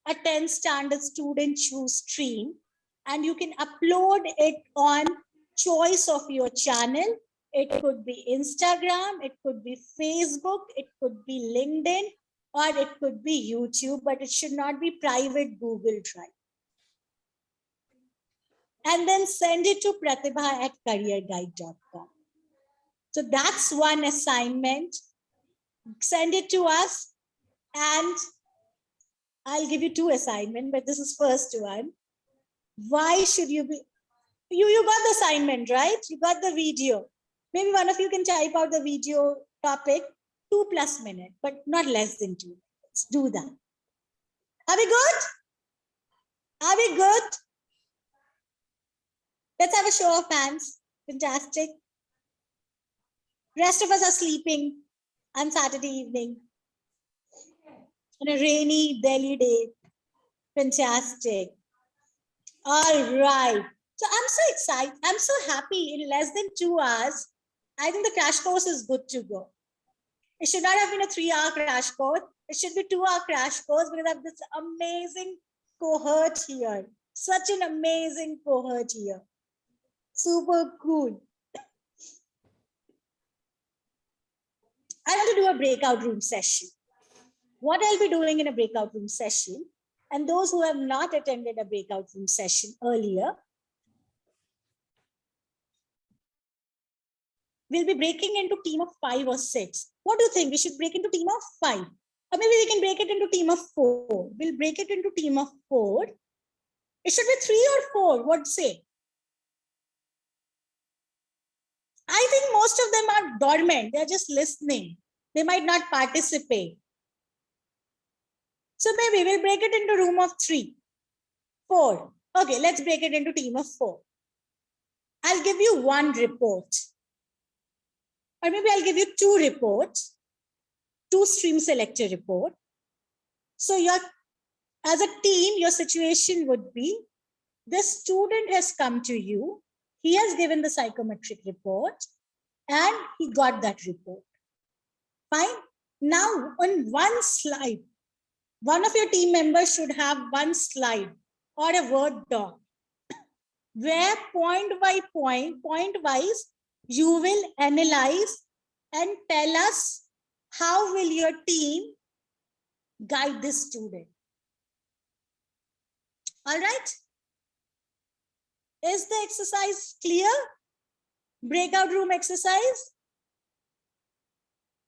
a 10th standard student choose stream, and you can upload it on choice of your channel. It could be Instagram, it could be Facebook, it could be LinkedIn, or it could be YouTube, but it should not be private Google Drive. And then send it to Pratibha at CareerGuide.com. So that's one assignment. Send it to us, and I'll give you 2 assignments, but this is first one. Why should you be, you got the assignment, right? You got the video. Maybe one of you can type out the video topic, 2+ minutes, but not less than 2. Let's do that. Are we good? Are we good? Let's have a show of hands. Fantastic. Rest of us are sleeping on Saturday evening on a rainy Delhi day. Fantastic. All right. So I'm so excited. I'm so happy. In less than 2 hours, I think the crash course is good to go. It should not have been a 3-hour crash course. It should be 2-hour crash course, because I have this amazing cohort here. Such an amazing cohort here. Super cool. I want to do a breakout room session. What I'll be doing in a breakout room session, and those who have not attended a breakout room session earlier, we'll be breaking into team of 5 or 6. What do you think? We should break into team of 5. Or maybe we can break it into team of 4. We'll break it into team of 4. It should be 3 or 4. What say? I think most of them are dormant. They're just listening. They might not participate. So maybe we'll break it into room of 3, 4. Okay, let's break it into team of 4. I'll give you 1 report. Or maybe I'll give you 2 reports, 2 stream selector report. So as a team, your situation would be, the student has come to you, he has given the psychometric report, and he got that report. Fine. Now, on 1 slide, one of your team members should have 1 slide or a Word doc, where point wise, you will analyze and tell us how will your team guide this student. All right. Is the exercise clear? Breakout room exercise.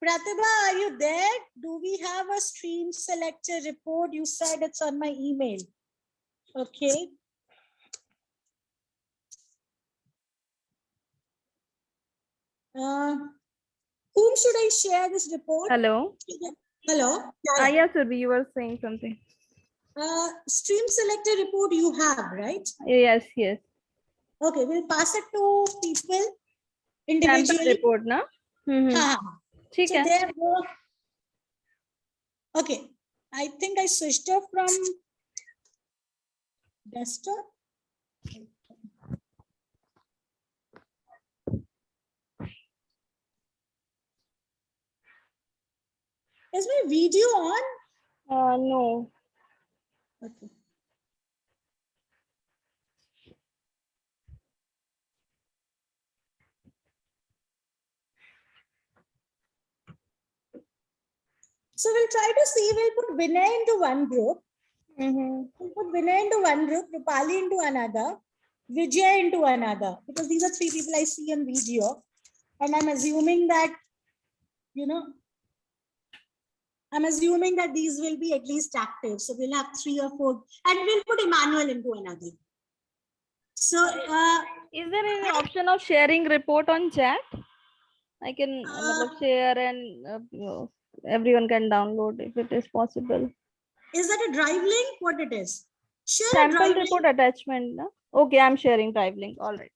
Pratibha, are you there? Do we have a stream selector report? You said it's on my email. Okay. Whom should I share this report? Hello. Hello. Yeah, Surabhi, you were saying something. Stream selector report you have, right? Yes. Okay, we'll pass it to people Sample individually. report, na? हाँ, ठीक so है. there were, okay, I think I switched off from desktop. Is my video on? No. Okay. So we'll try to see, we'll put Vinay into one group. We'll put Vinay into one group, Rupali into another, Vijay into another, because these are three people I see on video. And I'm assuming that, you know, I'm assuming that these will be at least active. So we'll have 3 or 4, and we'll put Emmanuel into another. So, is there any option of sharing report on chat? I can share and everyone can download if it is possible. Is that a drive link? What it is? Share a Sample drive report link. attachment. Na? Okay, I'm sharing drive link. All right.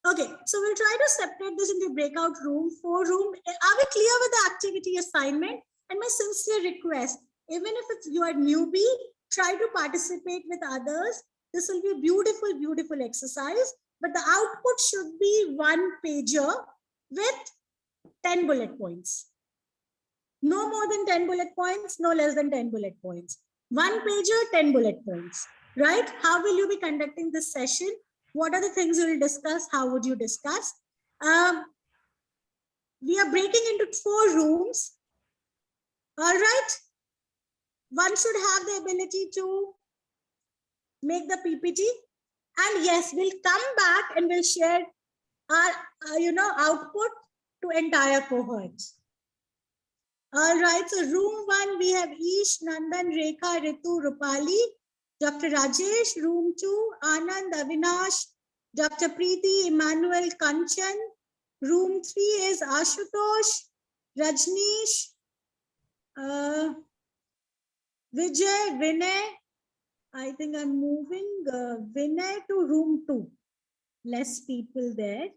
Okay, so we'll try to separate this into breakout room, 4 room. Are we clear with the activity assignment? And my sincere request, even if it's you are newbie, try to participate with others. This will be a beautiful, beautiful exercise. But the output should be 1 pager with 10 bullet points. No more than 10 bullet points, no less than 10 bullet points. 1 pager, 10 bullet points, right? How will you be conducting this session? What are the things you will discuss? How would you discuss? We are breaking into 4 rooms. All right. One should have the ability to make the PPT. And yes, we'll come back and we'll share our output to entire cohorts. All right, so room 1, we have Ish, Nandan, Rekha, Ritu, Rupali, Dr. Rajesh. Room 2, Anand, Avinash, Dr. Preeti, Emmanuel, Kanchan. Room 3 is Ashutosh, Rajneesh, Vijay, Vinay. I think I'm moving Vinay to room 2. Less people there.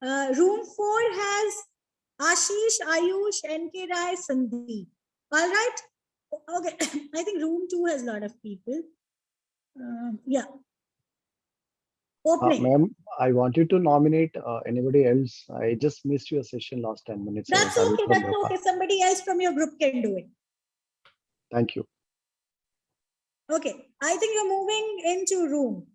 Room 4 has Ashish, Ayush, NK Rai, Sandeep. All right. Okay. I think room 2 has a lot of people. Yeah. Opening. Ma'am, I want you to nominate anybody else. I just missed your session last 10 minutes. That's okay. That's okay. Somebody else from your group can do it. Thank you. Okay. I think you're moving into room.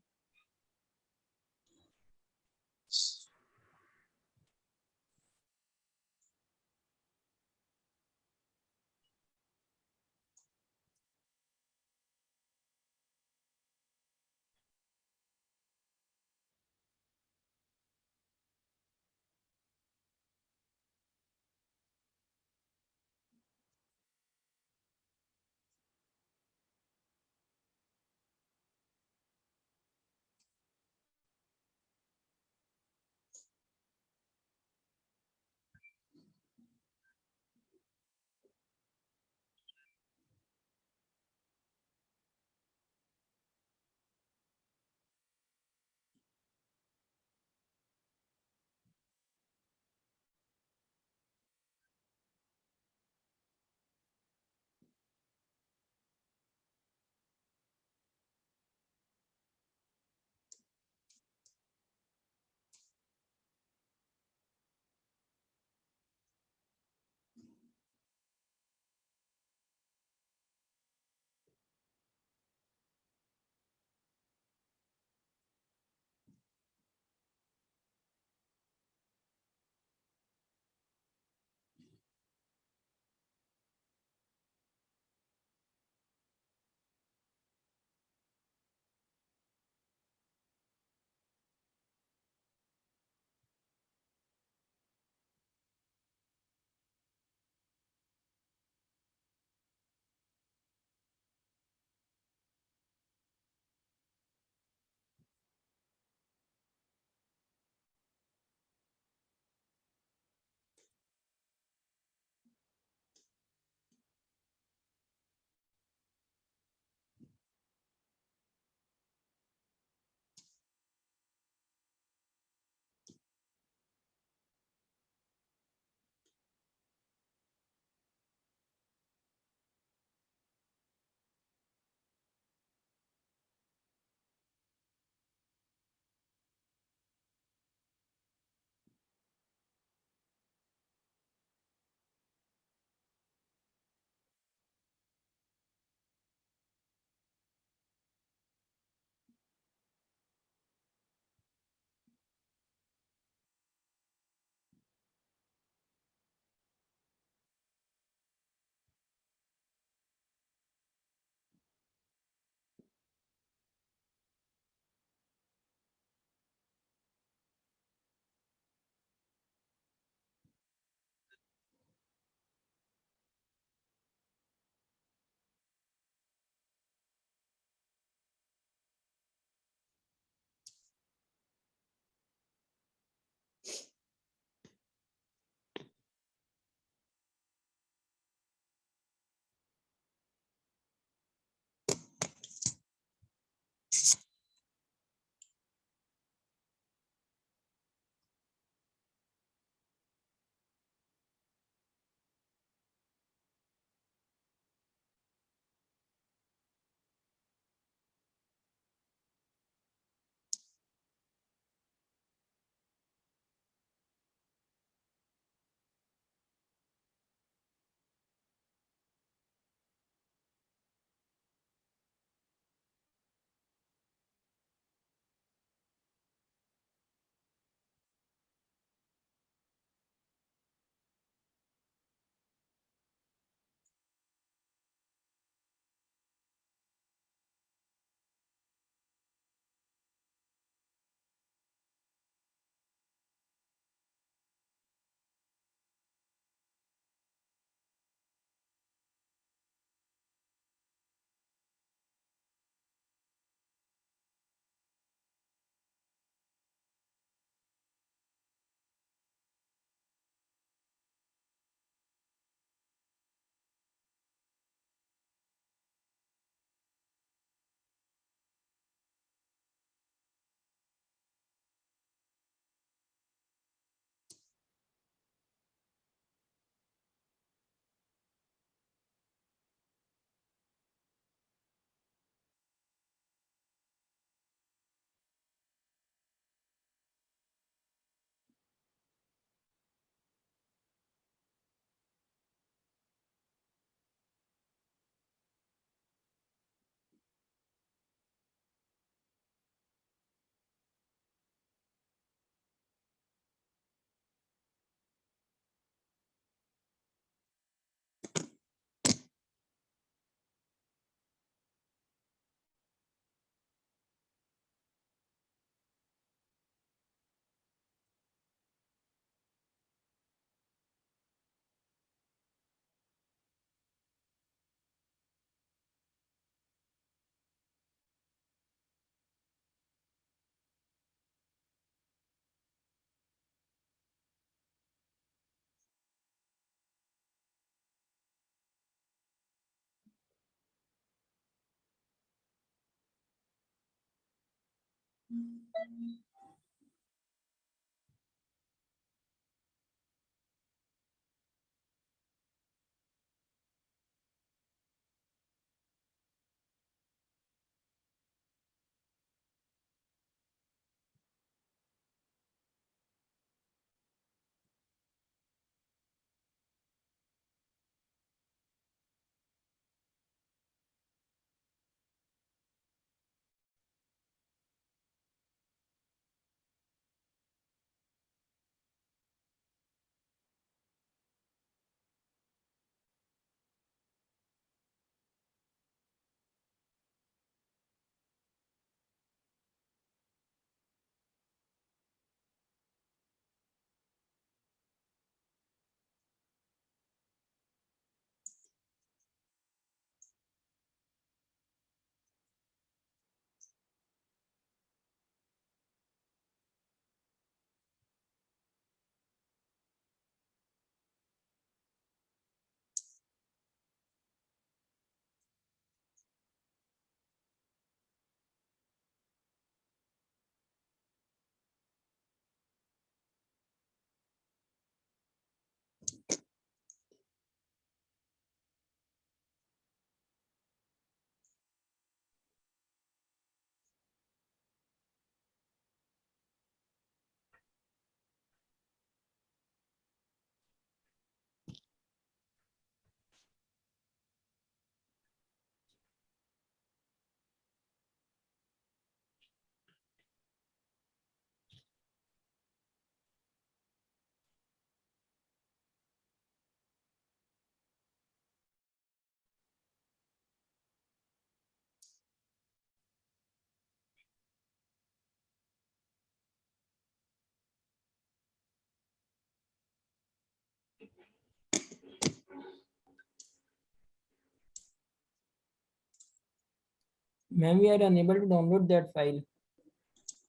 Ma'am, we are unable to download that file.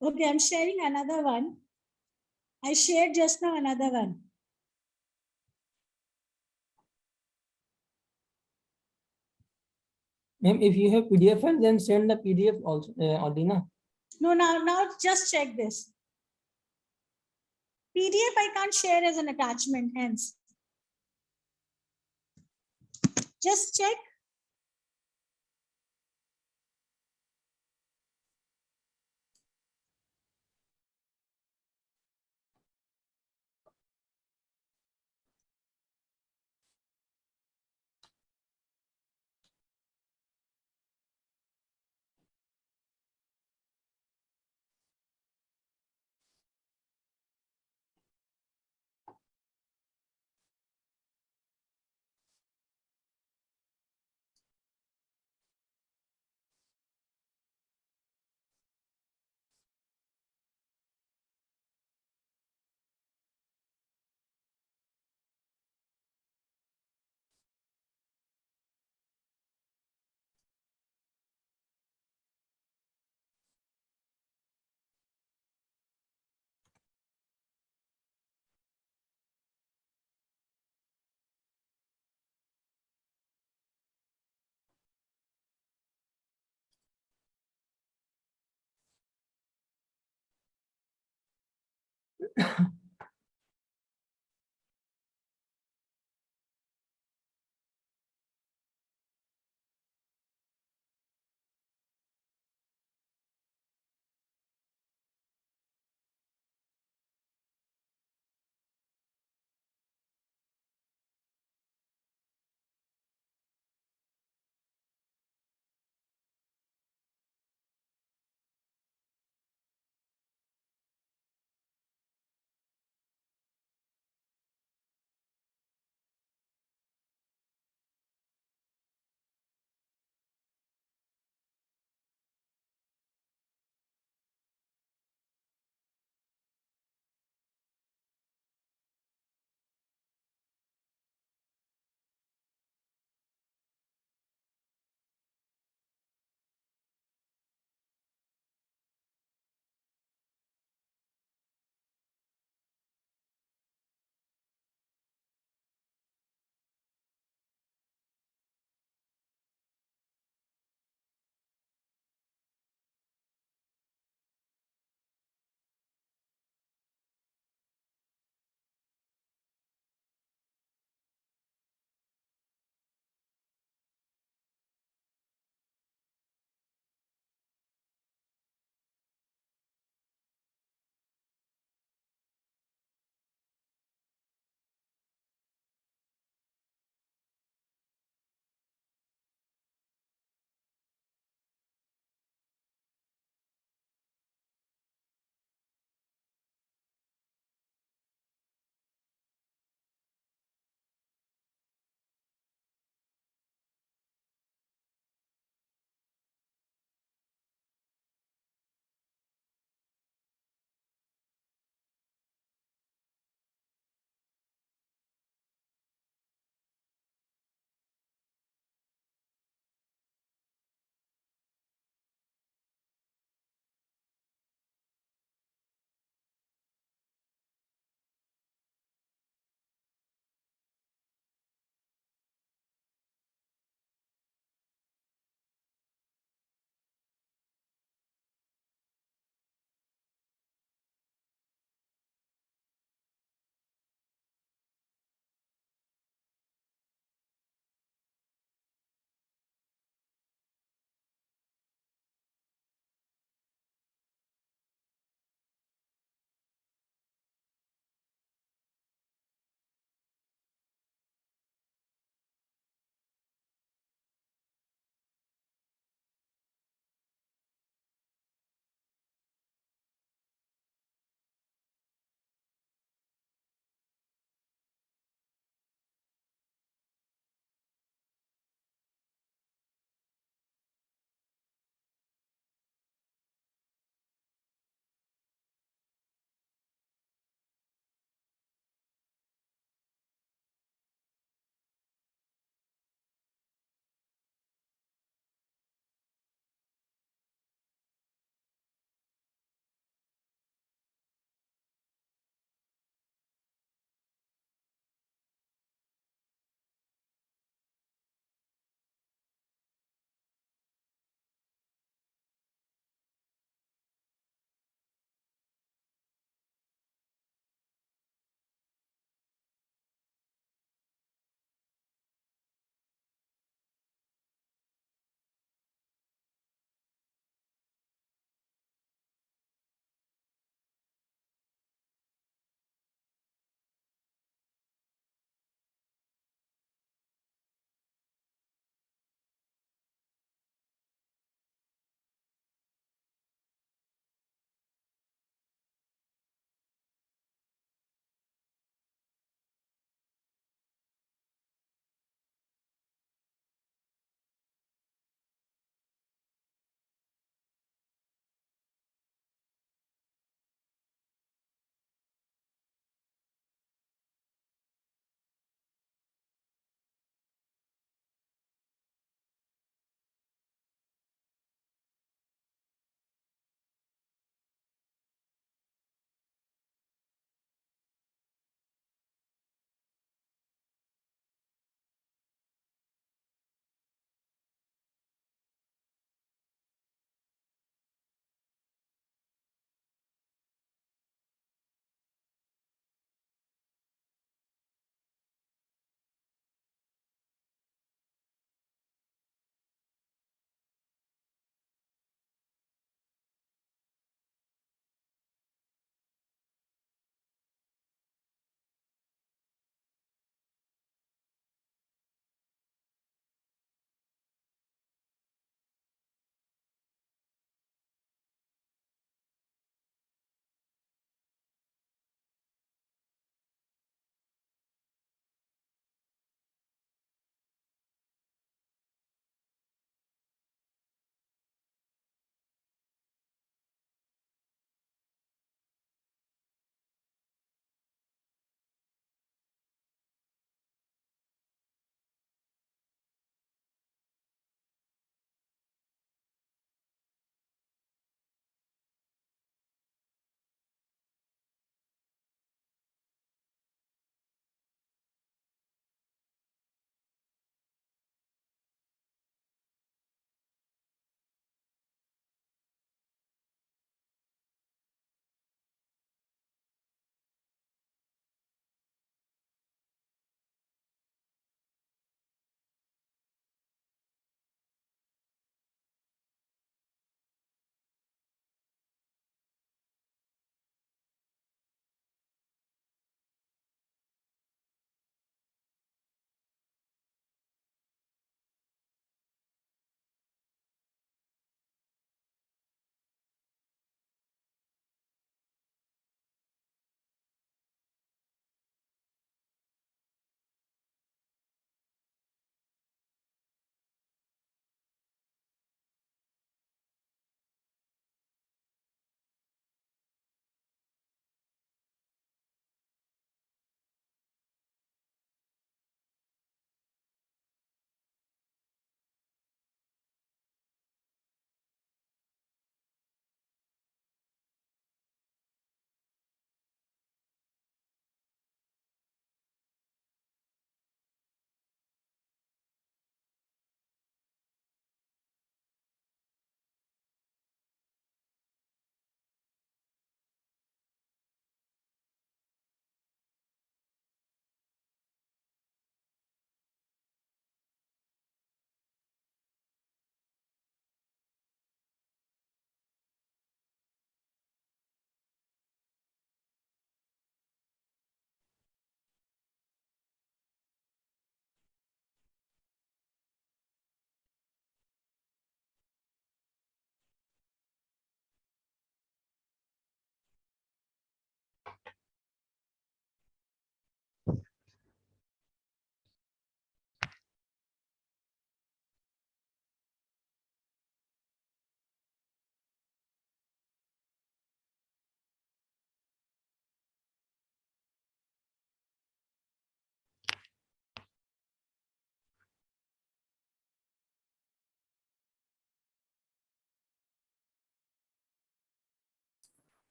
Okay, I'm sharing another one. I shared just now another one. Ma'am, if you have PDF file, then send the PDF also, Adina. No, now just check this. PDF I can't share as an attachment, hence. Just check.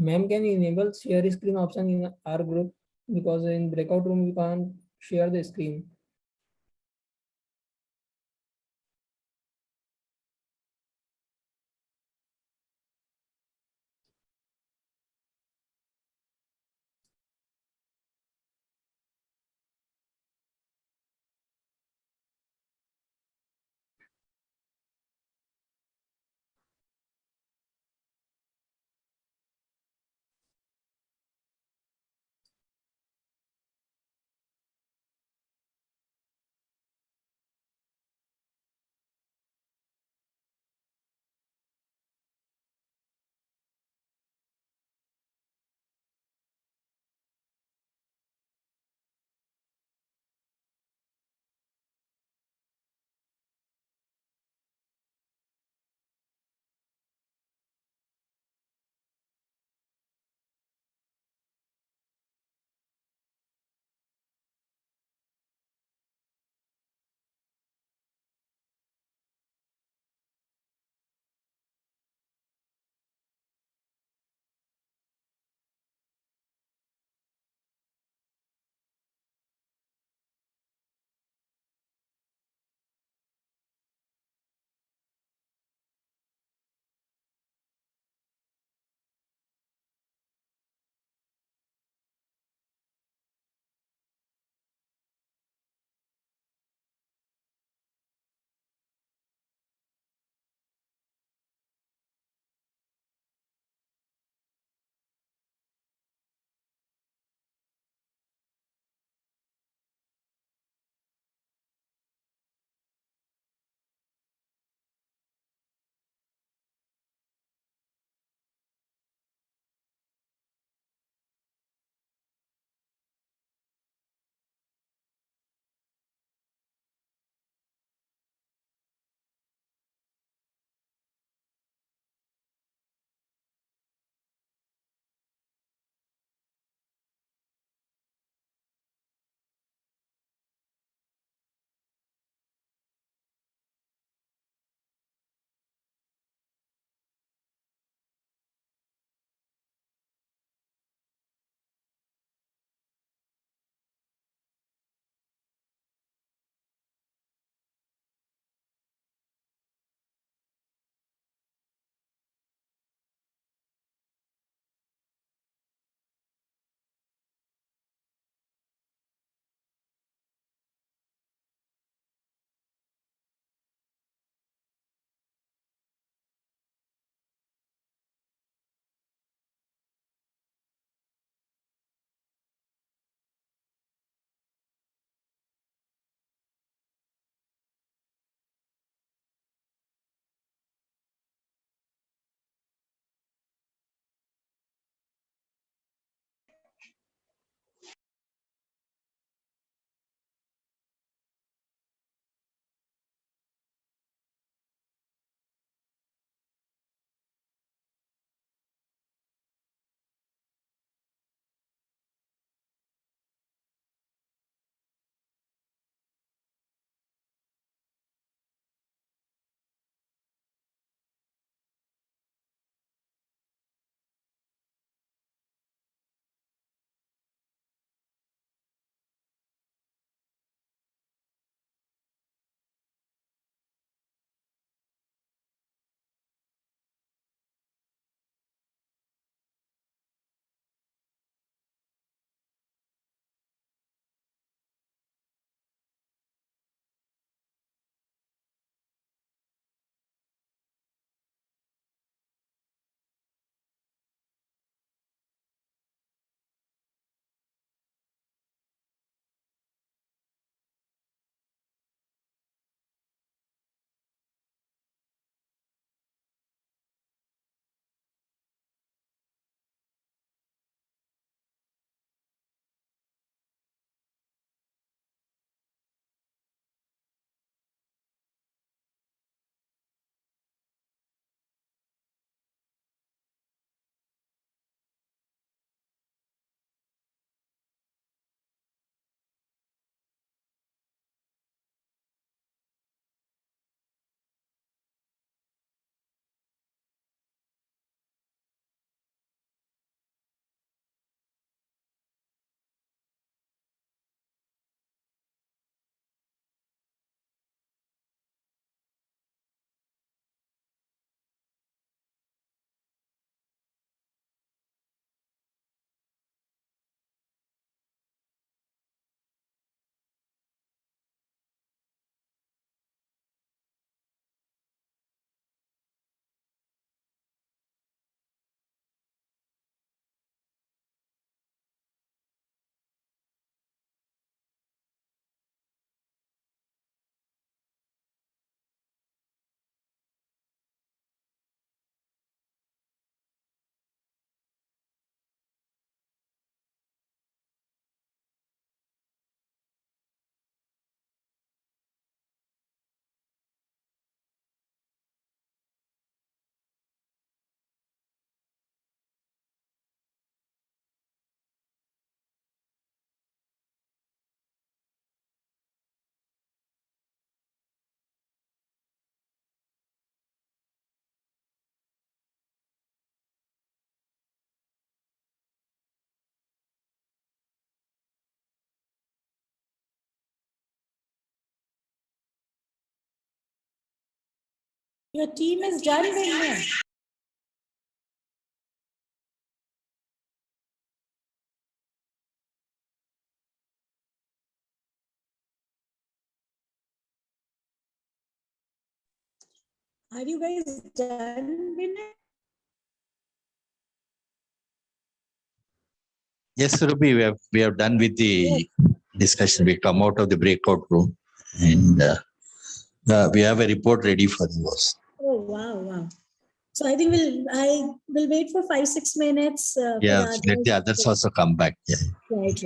Ma'am, can you enable share screen option in our group? Because in breakout room, we can't share the screen. Your team is done, Vinay. Are you guys done, Vinay? Yes, Surabhi, we have done with the discussion. We come out of the breakout room and we have a report ready for you. Oh, wow. So I think I will wait for 5-6 minutes for Yeah, the let the others. others also come back. Yeah. Right.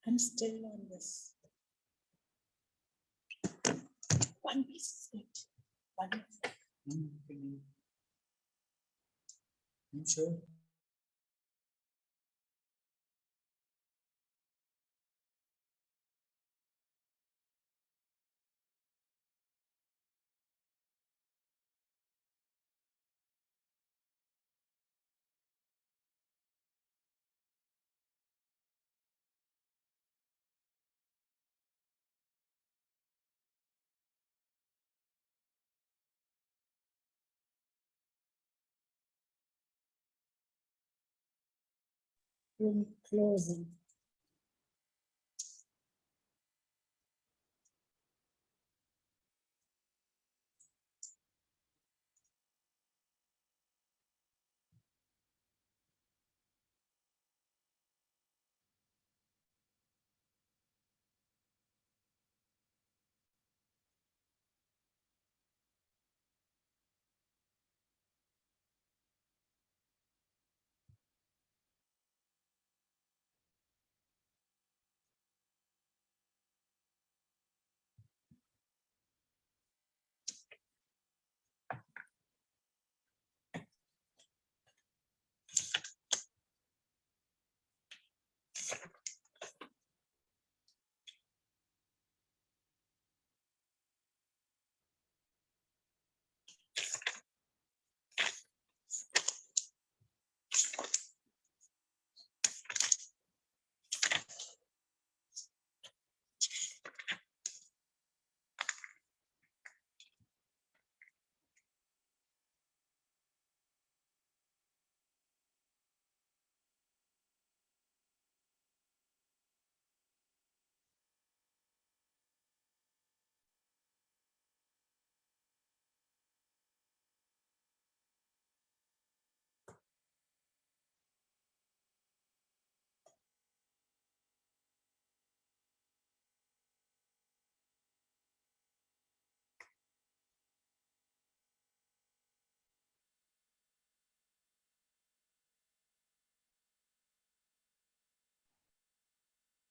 I'm still on this. One piece of it. One piece. Sure. Room closing.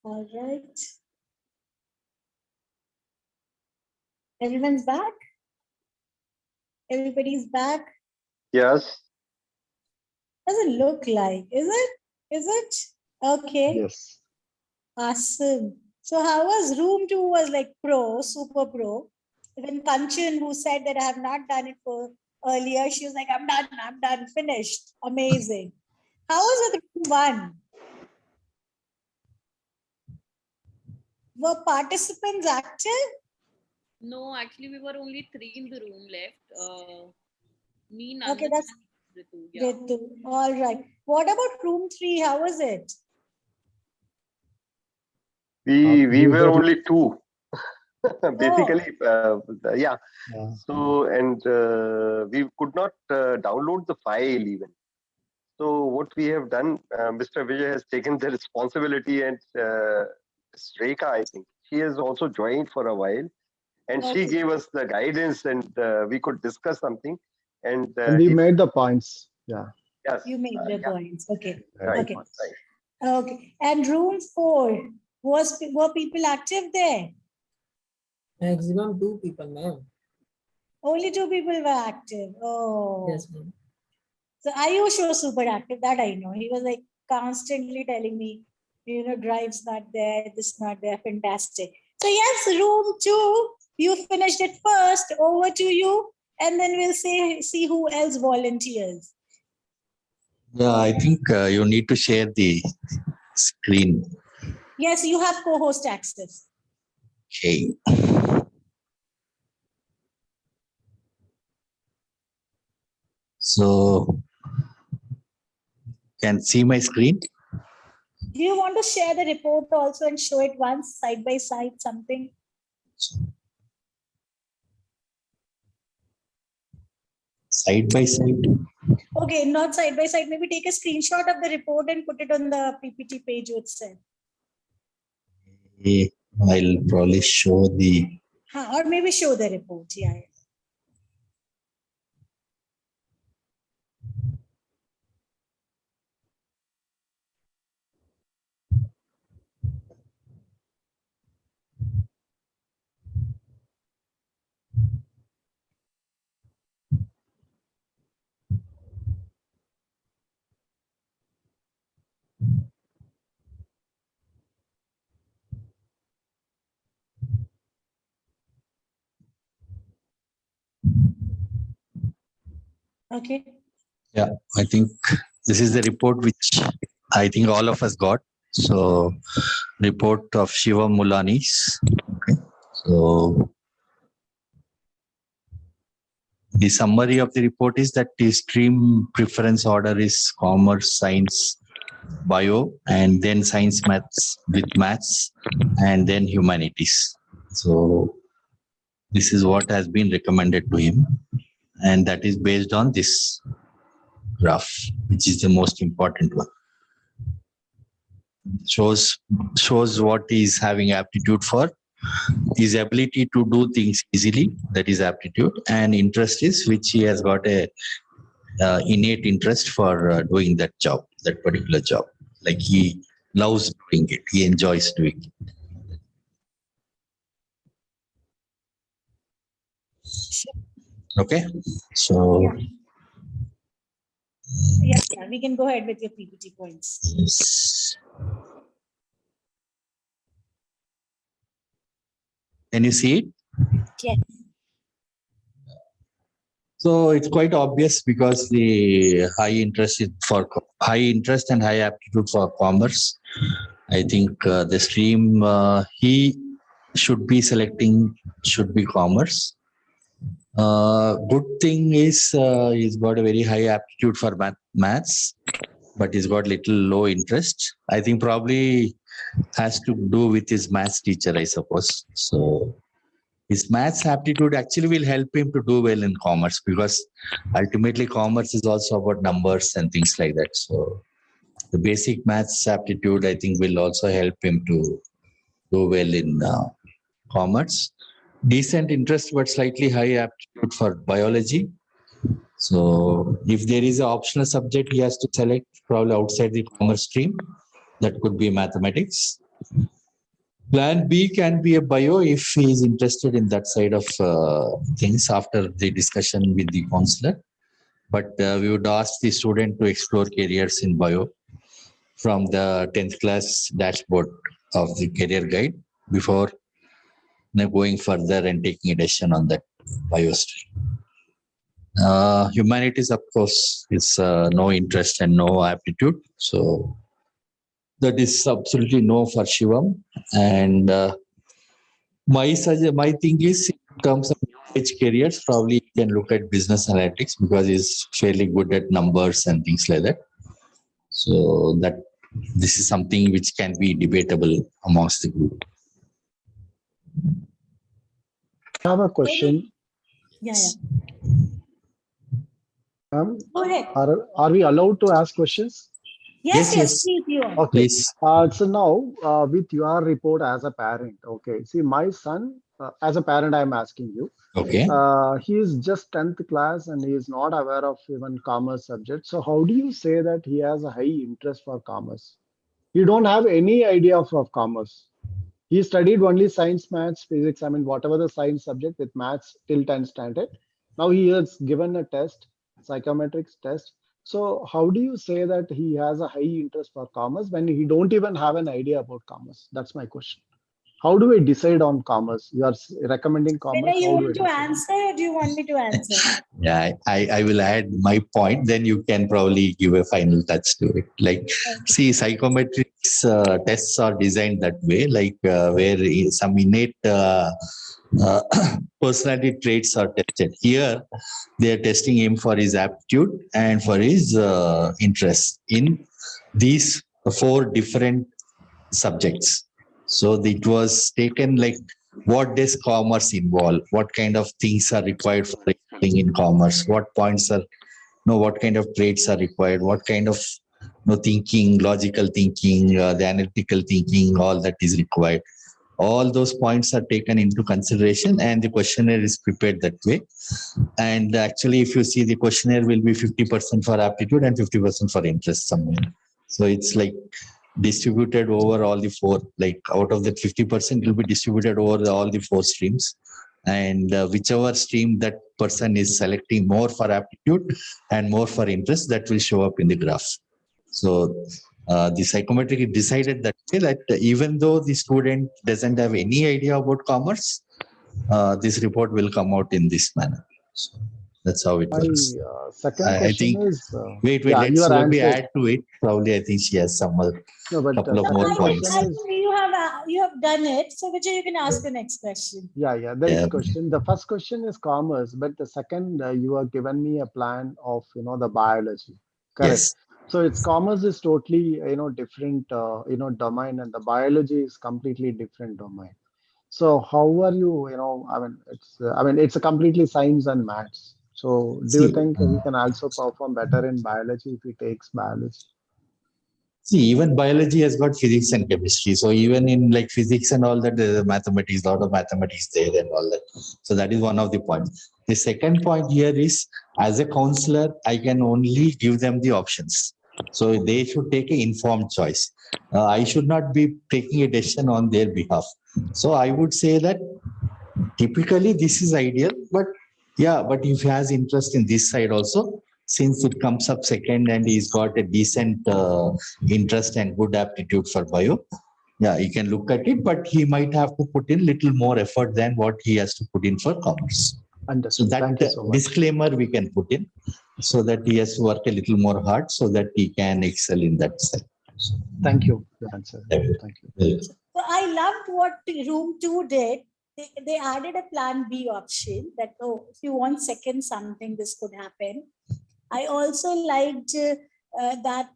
All right. Everyone's back? Everybody's back? Yes. Doesn't look like, is it? Is it? Okay. Yes. Awesome. So how was room 2 was like pro, super pro. Even Kanchan, who said that I have not done it for earlier, she was like, I'm done, finished. Amazing. How was with room 1? Were participants active? No, actually, we were only 3 in the room left. Me, Okay, Nandan, that's and Ritu. Yeah. Ritu. All right. What about room 3? How was it? We were only 2. Basically, Oh. yeah. So, and we could not download the file even. So what we have done, Mr. Vijay has taken the responsibility, and Rekha, I think, she has also joined for a while, and she gave us the guidance, and we could discuss something. And we made the points. Yeah. Yes. You made the points. Okay. Right. Okay. Okay. And room 4, were people active there? Maximum 2 people, ma'am. Only 2 people were active. Oh. Yes, ma'am. So Ayush was super active, that I know. He was like constantly telling me, drive's not there, this not there, fantastic. So yes, room 2, you finished it first, over to you, and then we'll see who else volunteers. Yeah, I think you need to share the screen. Yes, you have co-host access. Okay. So, can see my screen? Do you want to share the report also and show it once side by side something? Side by side? Okay, not side by side. Maybe take a screenshot of the report and put it on the PPT page itself. I'll probably show the... Or maybe show the report, yeah. Okay. Yeah, I think this is the report which I think all of us got. So, report of Shiva Mulani's. Okay. So, the summary of the report is that the stream preference order is commerce, science, bio, and then science, maths with maths, and then humanities. So, this is what has been recommended to him, and that is based on this graph, which is the most important one. Shows what he is having aptitude for, his ability to do things easily, that is aptitude, and interest is which he has got a innate interest for doing that job, that particular job. Like he loves doing it, he enjoys doing it. Okay, so Yeah, we can go ahead with your PPT points. yes. Can you see it? Yes. So it's quite obvious because the high interest and high aptitude for commerce. I think the stream he should be selecting should be commerce. Good thing is he's got a very high aptitude for maths, but he's got little low interest. I think probably has to do with his maths teacher, I suppose. So his maths aptitude actually will help him to do well in commerce, because ultimately commerce is also about numbers and things like that. So the basic maths aptitude, I think, will also help him to do well in commerce. Decent interest, but slightly high aptitude for biology. So if there is an optional subject he has to select, probably outside the commerce stream, that could be mathematics. Plan B can be a bio if he is interested in that side of things after the discussion with the counselor. But we would ask the student to explore careers in bio from the 10th class dashboard of the career guide before going further and taking a decision on that bio stream. Humanities, of course, is no interest and no aptitude. So that is absolutely no for Shivam. And my thing is, in terms of age careers, probably you can look at business analytics because he's fairly good at numbers and things like that. So that this is something which can be debatable amongst the group. I have a question. Yeah. Go ahead. Are we allowed to ask questions? Yes, please, you are. Okay. Please. So now, with your report as a parent, okay. See, my son, as a parent, I'm asking you. Okay. He is just 10th class and he is not aware of even commerce subject. So how do you say that he has a high interest for commerce? You don't have any idea of commerce. He studied only science, maths, physics, I mean, whatever the science subject with maths till 10th standard. Now he has given a test, psychometrics test. So how do you say that he has a high interest for commerce when he don't even have an idea about commerce? That's my question. How do we decide on commerce? You are recommending commerce. Whether you How do want we to decide? answer or do you want me to answer? Yeah, I will add my point. Then you can probably give a final touch to it. Like, see, psychometrics tests are designed that way, like where some innate personality traits are tested. Here, they are testing him for his aptitude and for his interest in these 4 different subjects. So it was taken like, what does commerce involve? What kind of things are required for excelling in commerce? What points are, what kind of traits are required? What kind of thinking, logical thinking, the analytical thinking, all that is required. All those points are taken into consideration and the questionnaire is prepared that way. And actually, if you see, the questionnaire will be 50% for aptitude and 50% for interest somewhere. So it's like distributed over all the 4, like out of that 50% will be distributed over all the 4 streams. And whichever stream that person is selecting more for aptitude and more for interest, that will show up in the graph. So the psychometric decided that way, that even though the student doesn't have any idea about commerce, this report will come out in this manner. So That's how it My works. second I question think. is, Wait. yeah, Let your Surabhi answer. add to it. Probably, I think she has some other No, but couple of No, more second points. question I is, think you have done it. So Vijay, you can ask the next question. yeah, there is Yeah. a question. The first question is commerce, but the second, you have given me a plan of, the biology. Correct. Yes. So it's commerce is totally, different, domain, and the biology is completely different domain. So how are you, it's a completely science and maths. So do you See. think he can also perform better in biology if he takes biology? See, even biology has got physics and chemistry. So even in like physics and all that, there's a mathematics, a lot of mathematics there and all that. So that is one of the points. The second point here is, as a counselor, I can only give them the options. So they should take an informed choice. I should not be taking a decision on their behalf. So I would say that typically this is ideal, but yeah, but if he has interest in this side also, since it comes up second and he's got a decent interest and good aptitude for bio, yeah, he can look at it, but he might have to put in little more effort than what he has to put in for commerce. So Understood. that Thank you so much. disclaimer we can put in, so that he has to work a little more hard so that he can excel in that side. Thank you. Your answer. Thank you. Yeah. So I loved what room 2 did. They added a plan B option that, oh, if you want second something, this could happen. I also liked that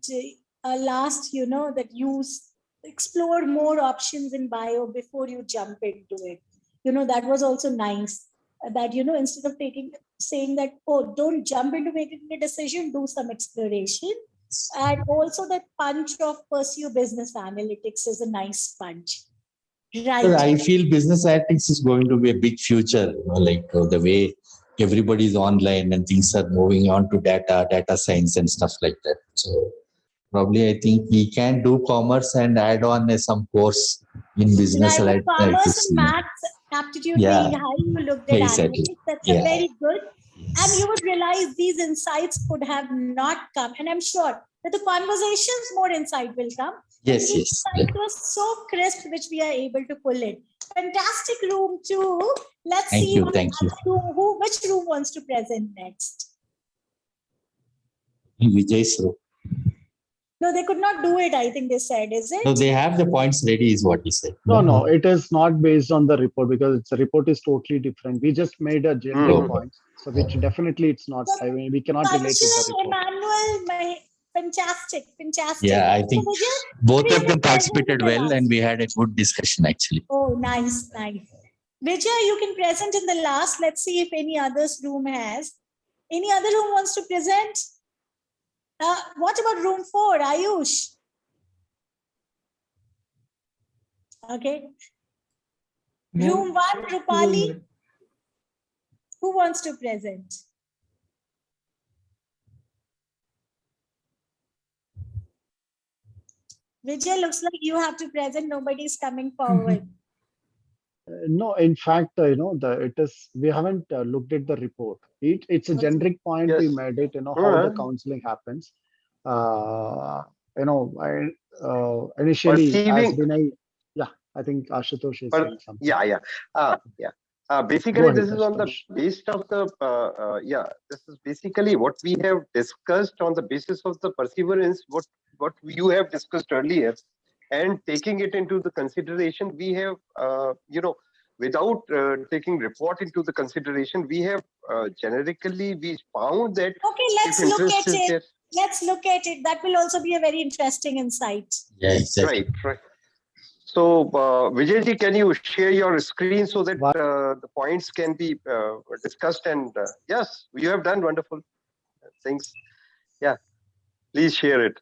last, that you explore more options in bio before you jump into it. That was also nice. That, instead of saying that, oh, don't jump into making a decision, do some exploration. And also that punch of pursue business analytics is a nice punch. But Right. I feel business analytics is going to be a big future, the way everybody's online and things are moving on to data science and stuff like that. So probably I think we can do commerce and add on some course in business Right, commerce analytics. and maths aptitude Yeah, being high, you looked at exactly. analytics. That's a Yeah. very good. And you would realize these insights could have not come. And I'm sure that the conversations, more insight will come. Yes, The yes. insight was so crisp, which we are able to pull in. Fantastic room 2. Let's Thank see you, thank you. which room wants to present next. Vijay's room. No, they could not do it, I think they said, is it? So they have the points ready, is what he said. No, it is not based on the report because the report is totally different. We just made a generic Mhm. points, so which definitely it's not. I mean, we cannot relate with the report. Emmanuel, fantastic. Yeah, I think So Vijay, both maybe of you them can present in participated the well last. and we had a good discussion actually. Oh, nice. Vijay, you can present in the last. Let's see if any others room has. Any other room wants to present? What about room 4, Ayush? Okay. Room 1, Rupali. Who wants to present? Vijay, looks like you have to present. Nobody's coming forward. No, in fact, we haven't looked at the report. It's a generic point we Yes. made it. How the Uh-huh. counseling happens. Initially, as Perceiving, Vinay, yeah, I think Ashutosh is saying something. yeah. Yeah. Go Basically, ahead, this is on the Ashutosh. base of the, this is basically what we have discussed on the basis of the perseverance, what you have discussed earlier, and taking it into the consideration, we have, without taking report into the consideration, we have generically, we found that Okay, let's if look interest at is it. there, Let's look at it. That will also be a very interesting insight. Yeah, exactly. right. So, Vijayji, can you share your screen so that the points can be discussed? And yes, you have done wonderful things. Yeah, please share it.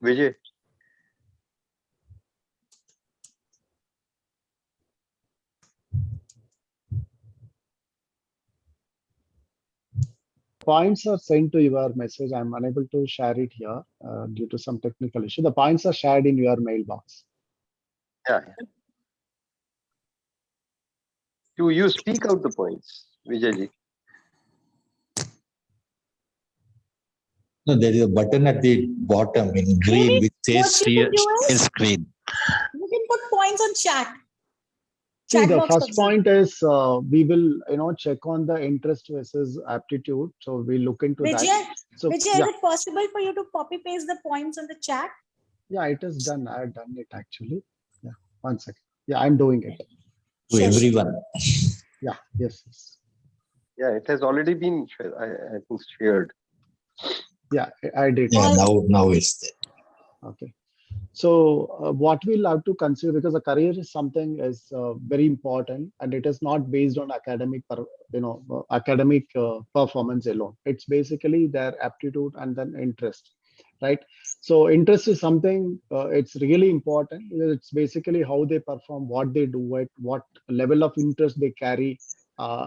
Vijay. Points are sent to your message. I'm unable to share it here due to some technical issue. The points are shared in your mailbox. Yeah. Do you speak out the points, Vijayji? No, there is a button at the bottom in green Maybe which says what you can do share is screen. you can put points on chat. See, Chat the box first also. point is we will check on the interest versus aptitude. So we look into that. Vijay, So Vijay, yeah, is it possible for you to copy paste the points on the chat? yeah, it is done. I have done it actually. Yeah, 1 second. Yeah, I'm doing it. To Sure, sure. everyone. Yeah, yes. Yeah, it has already been, I think, shared. Yeah, I did. Yeah, now it's there. Okay. So what we'll have to consider, because a career is something is very important, and it is not based on academic, academic performance alone. It's basically their aptitude and then interest, right? So interest is something it's really important. It's basically how they perform, what they do, what level of interest they carry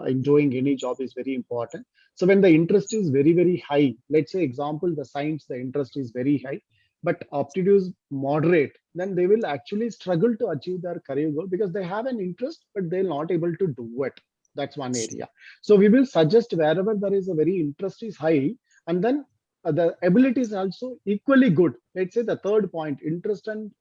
in doing any job is very important. So when the interest is very high, let's say example, the science, the interest is very high, but aptitude is moderate, then they will actually struggle to achieve their career goal because they have an interest, but they're not able to do it. That's one area. So we will suggest wherever there is a very interest is high, and then the ability is also equally good. Let's say the third point, interest and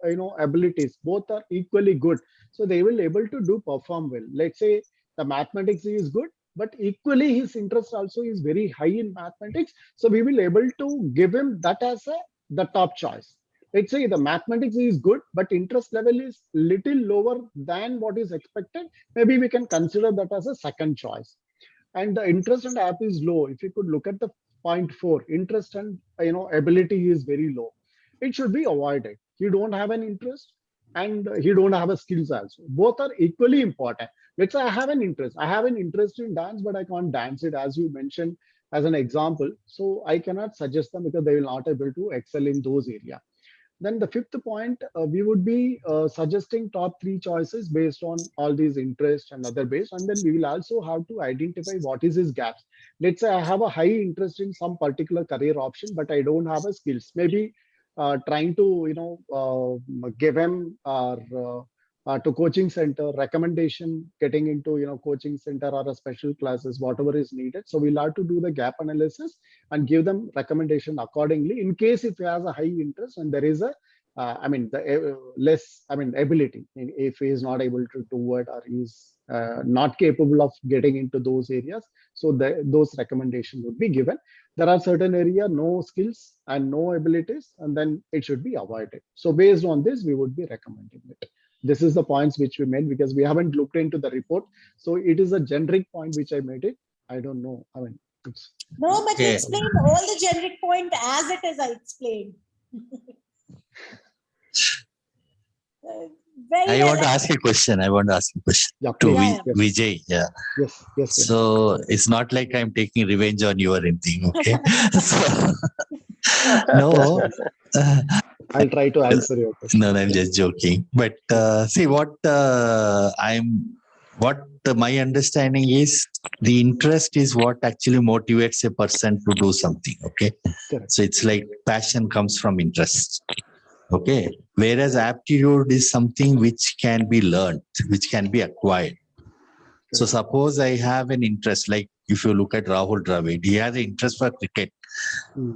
abilities, both are equally good. So they will able to do perform well. Let's say the mathematics is good, but equally his interest also is very high in mathematics. So we will able to give him that as the top choice. Let's say the mathematics is good, but interest level is little lower than what is expected. Maybe we can consider that as a second choice. And the interest and app is low. If you could look at the point 4, interest and ability is very low. It should be avoided. You don't have an interest and you don't have a skills also. Both are equally important. Let's say I have an interest. I have an interest in dance, but I can't dance it, as you mentioned as an example. So I cannot suggest them because they will not able to excel in those areas. Then the fifth point, we would be suggesting top 3 choices based on all these interests and other based. And then we will also have to identify what is his gaps. Let's say I have a high interest in some particular career option, but I don't have a skills. Maybe trying to, give him to coaching center, recommendation, getting into, coaching center or a special classes, whatever is needed. So we'll have to do the gap analysis and give them recommendation accordingly. In case if he has a high interest and there is a, ability, if he is not able to do it or he's not capable of getting into those areas, so those recommendations would be given. There are certain area, no skills and no abilities, and then it should be avoided. So based on this, we would be recommending it. This is the points which we made because we haven't looked into the report. So it is a generic point which I made it. I don't know. It's no, but you explained all the generic point as it is. I explained. I want to ask a question. Yeah, to yes. Vijay. Yeah. Yes. So it's not like I'm taking revenge on you or anything. Okay. No. I'll try to answer your question. No, I'm just joking. But see, what my understanding is, the interest is what actually motivates a person to do something. Okay. Correct. So it's like passion comes from interest. Okay. Whereas aptitude is something which can be learned, which can be acquired. So suppose I have an interest, like if you look at Rahul Dravid, he has an interest for cricket.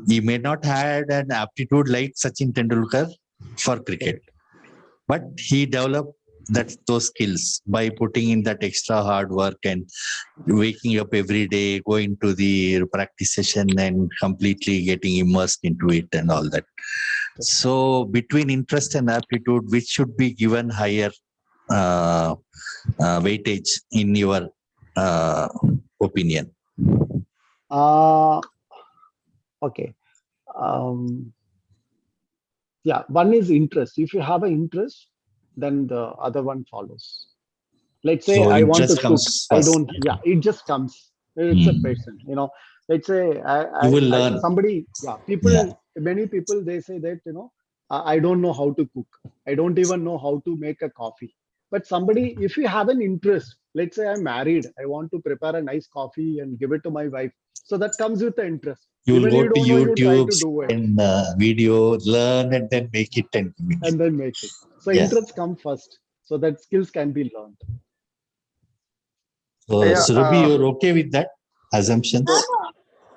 He may not have an aptitude like Sachin Tendulkar for cricket, but he developed those skills by putting in that extra hard work and waking up every day, going to the practice session and completely getting immersed into it and all that. So between interest and aptitude, which should be given higher weightage in your opinion? Okay. Yeah, one is interest. If you have an interest, then the other one follows. Let's say So I want to interest cook. comes I first. don't. Yeah, it just comes. It's a person. Let's say You will learn. somebody. Yeah, people. Many people they say that I don't know how to cook. I don't even know how to make a coffee. But somebody, if you have an interest, let's say I'm married, I want to prepare a nice coffee and give it to my wife. So that comes with the interest. You will Even go you to don't know, you try YouTube to do it. and video, learn, and then make it. And then make it. So interests come first, so that skills can be learned. So Surabhi, you're okay with that assumption?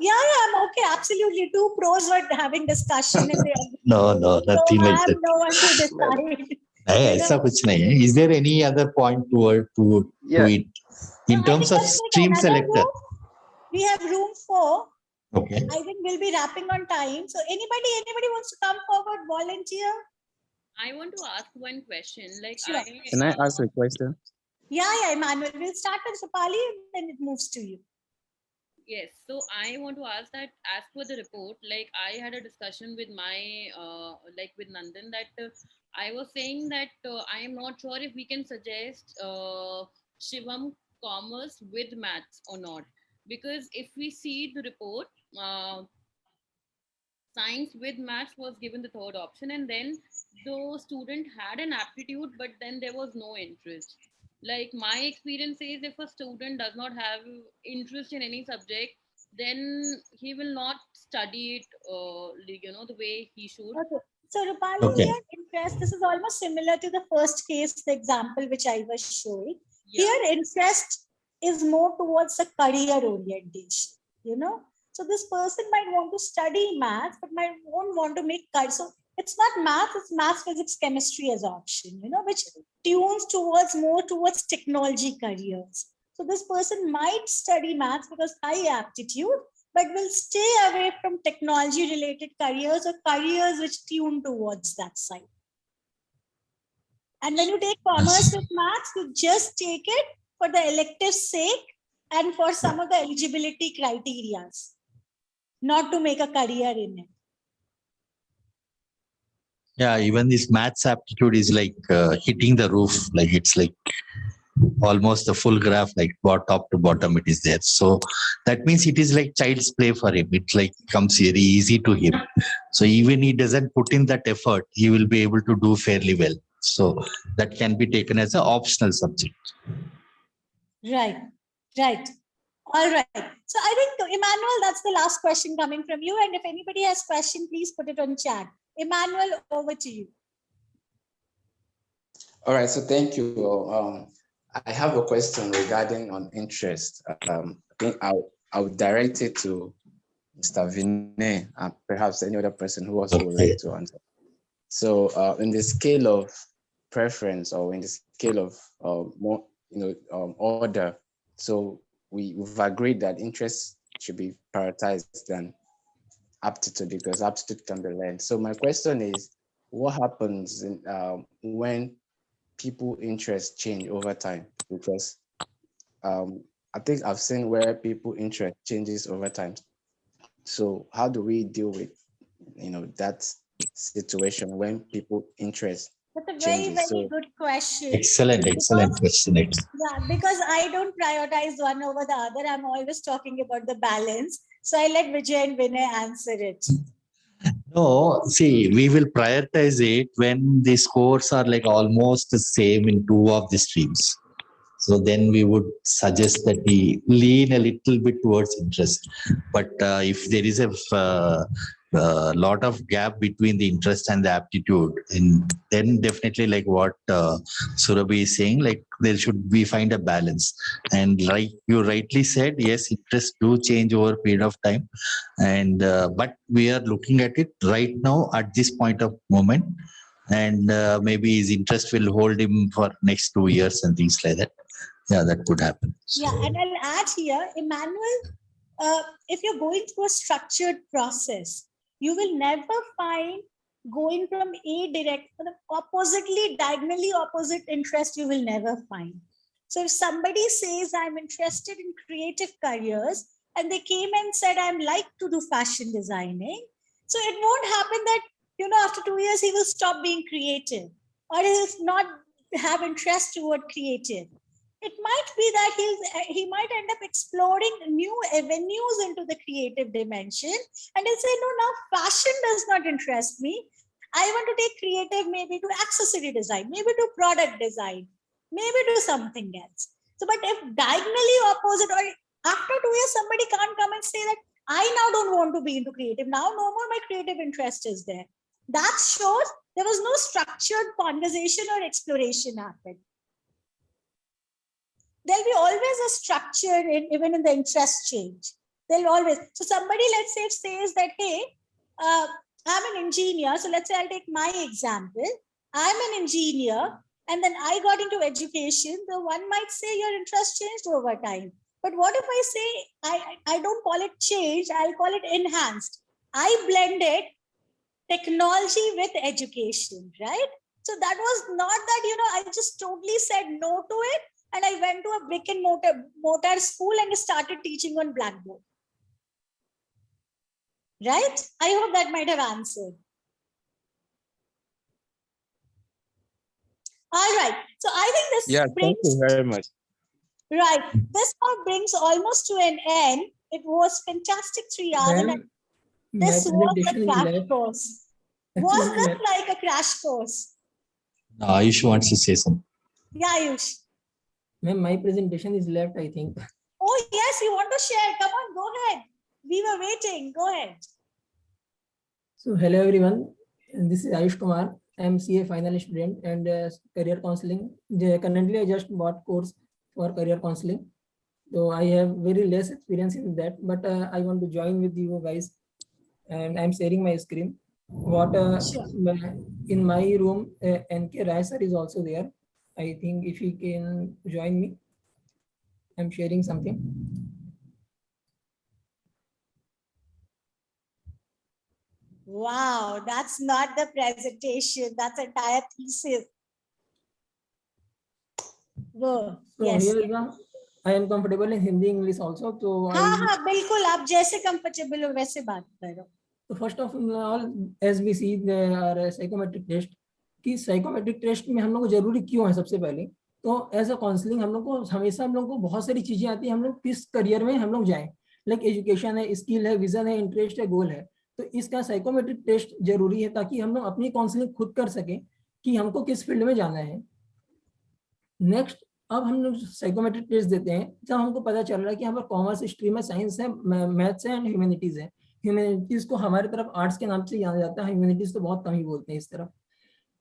Yeah, I'm okay. Absolutely. Two pros were having discussion and they No, nothing like that. I have no one to decide. ऐसा कुछ नहीं है. Is there any other point to Yeah. it in No, I terms think of let's take stream another selector? room. We have room 4. Okay. I think we'll be wrapping on time. So anybody wants to come forward, volunteer? I want to ask one question. Like, Sure. Can I ask a question? Yeah, Emmanuel. We'll start with Supali and then it moves to you. Yes, so I want to ask that as per the report, like I had a discussion with my like with Nandan that I was saying that I am not sure if we can suggest Shivam commerce with maths or not, because if we see the report, science with maths was given the third option, and then the student had an aptitude, but then there was no interest. Like my experience is, if a student does not have interest in any subject, then he will not study it the way he should. Okay. So Rupali, Okay. here interest, this is almost similar to the first case, the example which I was showing. Yeah. Here interest is more towards the career orientation, So this person might want to study math, but won't want to make career. So it's not math, it's math, physics, chemistry as option, which tunes more towards technology careers. So this person might study maths because high aptitude, but will stay away from technology related careers or careers which tune towards that side. And when you take commerce with maths, you just take it for the elective sake and for some of the eligibility criteria, not to make a career in it. Yeah, even this maths aptitude is like hitting the roof. Like it's like almost the full graph, like top to bottom it is there. So that means it is like child's play for him. It like comes very easy to him. So even he doesn't put in that effort, he will be able to do fairly well. So that can be taken as an optional subject. Right. All right. So I think, Emmanuel, that's the last question coming from you. And if anybody has question, please put it on chat. Emmanuel, over to you. All right, so thank you. I have a question regarding on interest. I think I would direct it to Mr. Vinay and perhaps any other person who also would like to answer. So in the scale of preference or in the scale of more, order, so we've agreed that interest should be prioritized than aptitude because aptitude can be learned. So my question is, what happens when people interest change over time? Because I think I've seen where people interest changes over time. So how do we deal with that situation when people interest That's a very, changes? very good question. Excellent question. Yeah, because I don't prioritize one over the other. I'm always talking about the balance. So I let Vijay and Vinay answer it. No, see, we will prioritize it when the scores are like almost the same in two of the streams. So then we would suggest that we lean a little bit towards interest. But if there is a lot of gap between the interest and the aptitude, then definitely like what Surabhi is saying, like there should be find a balance. And like you rightly said, yes, interests do change over a period of time. And but we are looking at it right now at this point of moment. And maybe his interest will hold him for next 2 years and things like that. Yeah, that could happen. Yeah, and I'll add here, Emmanuel, if you're going through a structured process, you will never find going from a direct, diagonally opposite interest, you will never find. So if somebody says, I'm interested in creative careers, and they came and said, I'm like to do fashion designing, so it won't happen that, after 2 years, he will stop being creative, or he will not have interest toward creative. It might be that he might end up exploring new avenues into the creative dimension, and he'll say, no, now fashion does not interest me. I want to take creative, maybe do accessory design, maybe do product design, maybe do something else. So, but if diagonally opposite, or after 2 years, somebody can't come and say that I now don't want to be into creative. Now, no more my creative interest is there. That shows there was no structured conversation or exploration happened. There'll be always a structure even in the interest change. There'll always. So somebody, let's say, says that, hey, I'm an engineer. So let's say I'll take my example. I'm an engineer, and then I got into education, the one might say your interest changed over time. But what if I say, I don't call it change, I'll call it enhanced. I blended technology with education, right? So that was not that, I just totally said no to it. And I went to a brick and mortar school and started teaching on Blackboard. Right? I hope that might have answered. All right. So I think this brings... Thank you very much. Right. This now brings almost to an end. It was fantastic 3 hours. And this was a crash course. Was this like a crash course? No, Ayush wants to say something. Yeah, Ayush. Ma'am, my presentation is left, I think. Oh, yes, you want to share. Come on, go ahead. We were waiting. Go ahead. So, hello everyone. This is Ayush Kumar. I am CA final student and career counseling. Currently, I just bought course for career counseling. So, I have very less experience in that, but I want to join with you guys. And I'm sharing my screen. In my room, NK Rai sir is also there. I think if he can join me, I'm sharing something. Wow, that's not the presentation. That's entire thesis. Whoa, So yes. here I am comfortable in Hindi, English also. So हाँ, बिल्कुल आप जैसे comfortable हो वैसे बात करो. So first of all, as we see the psychometric test, कि psychometric test में हम लोग को जरूरी क्यों है सबसे पहले. तो एज अ काउंसलिंग हम लोग को हमेशा हम लोग को बहुत सारी चीजें आती है, हम लोग किस करियर में हम लोग जाएं, लाइक एजुकेशन है, स्किल है, विजन है, इंटरेस्ट है, गोल है. तो इसका साइकोमेट्रिक टेस्ट जरूरी है ताकि हम लोग अपनी काउंसलिंग खुद कर सके कि हमको किस फील्ड में जाना है. नेक्स्ट, अब हम लोग साइकोमेट्रिक टेस्ट देते हैं जब हमको पता चल रहा है कि यहाँ पर कॉमर्स स्ट्रीम है, साइंस है, मैथ्स है एंड ह्यूमैनिटीज है. ह्यूमैनिटीज को हमारी तरफ आर्ट्स के नाम से जाना जाता है, ह्यूमैनिटीज तो बहुत कम ही बोलते हैं इस तरफ.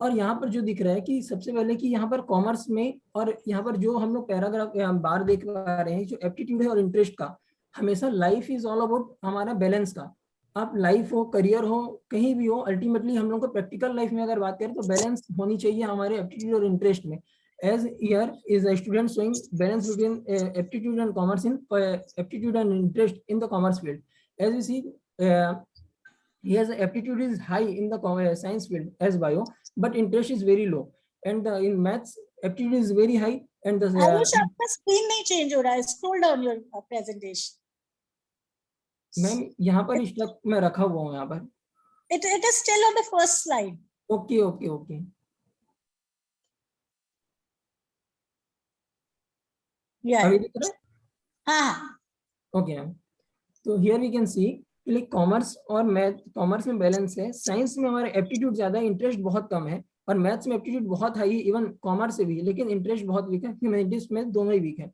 और यहाँ पर जो दिख रहा है कि सबसे पहले कि यहाँ पर कॉमर्स में और यहाँ पर जो हम लोग पैराग्राफ बार देख पा रहे हैं, जो एप्टीट्यूड है और इंटरेस्ट का, हमेशा लाइफ इज ऑल अबाउट हमारा बैलेंस का. आप लाइफ हो, करियर हो, कहीं भी हो, अल्टीमेटली हम लोग को प्रैक्टिकल लाइफ में अगर बात करें तो बैलेंस होनी चाहिए हमारे एप्टीट्यूड और इंटरेस्ट में. As here is a student showing balance between aptitude and commerce in aptitude and interest in the commerce field. As you see, his aptitude is high in the science field as bio, but interest is very low. And in maths, aptitude is very high. And the Ayush, आपका screen नहीं change हो रहा है. Scroll down your presentation. Ma'am यहाँ पर stuck में रखा हुआ हूँ यहाँ पर. It is still on the first slide. Okay. Yeah. अभी दिख रहा है? हाँ. Okay. तो here we can see like commerce और मैथ, कॉमर्स में बैलेंस है, साइंस में हमारा एप्टीट्यूड ज्यादा है, इंटरेस्ट बहुत कम है, और मैथ्स में एप्टीट्यूड बहुत हाई है, इवन कॉमर्स से भी, लेकिन इंटरेस्ट बहुत वीक है. ह्यूमैनिटीज में दोनों ही वीक है.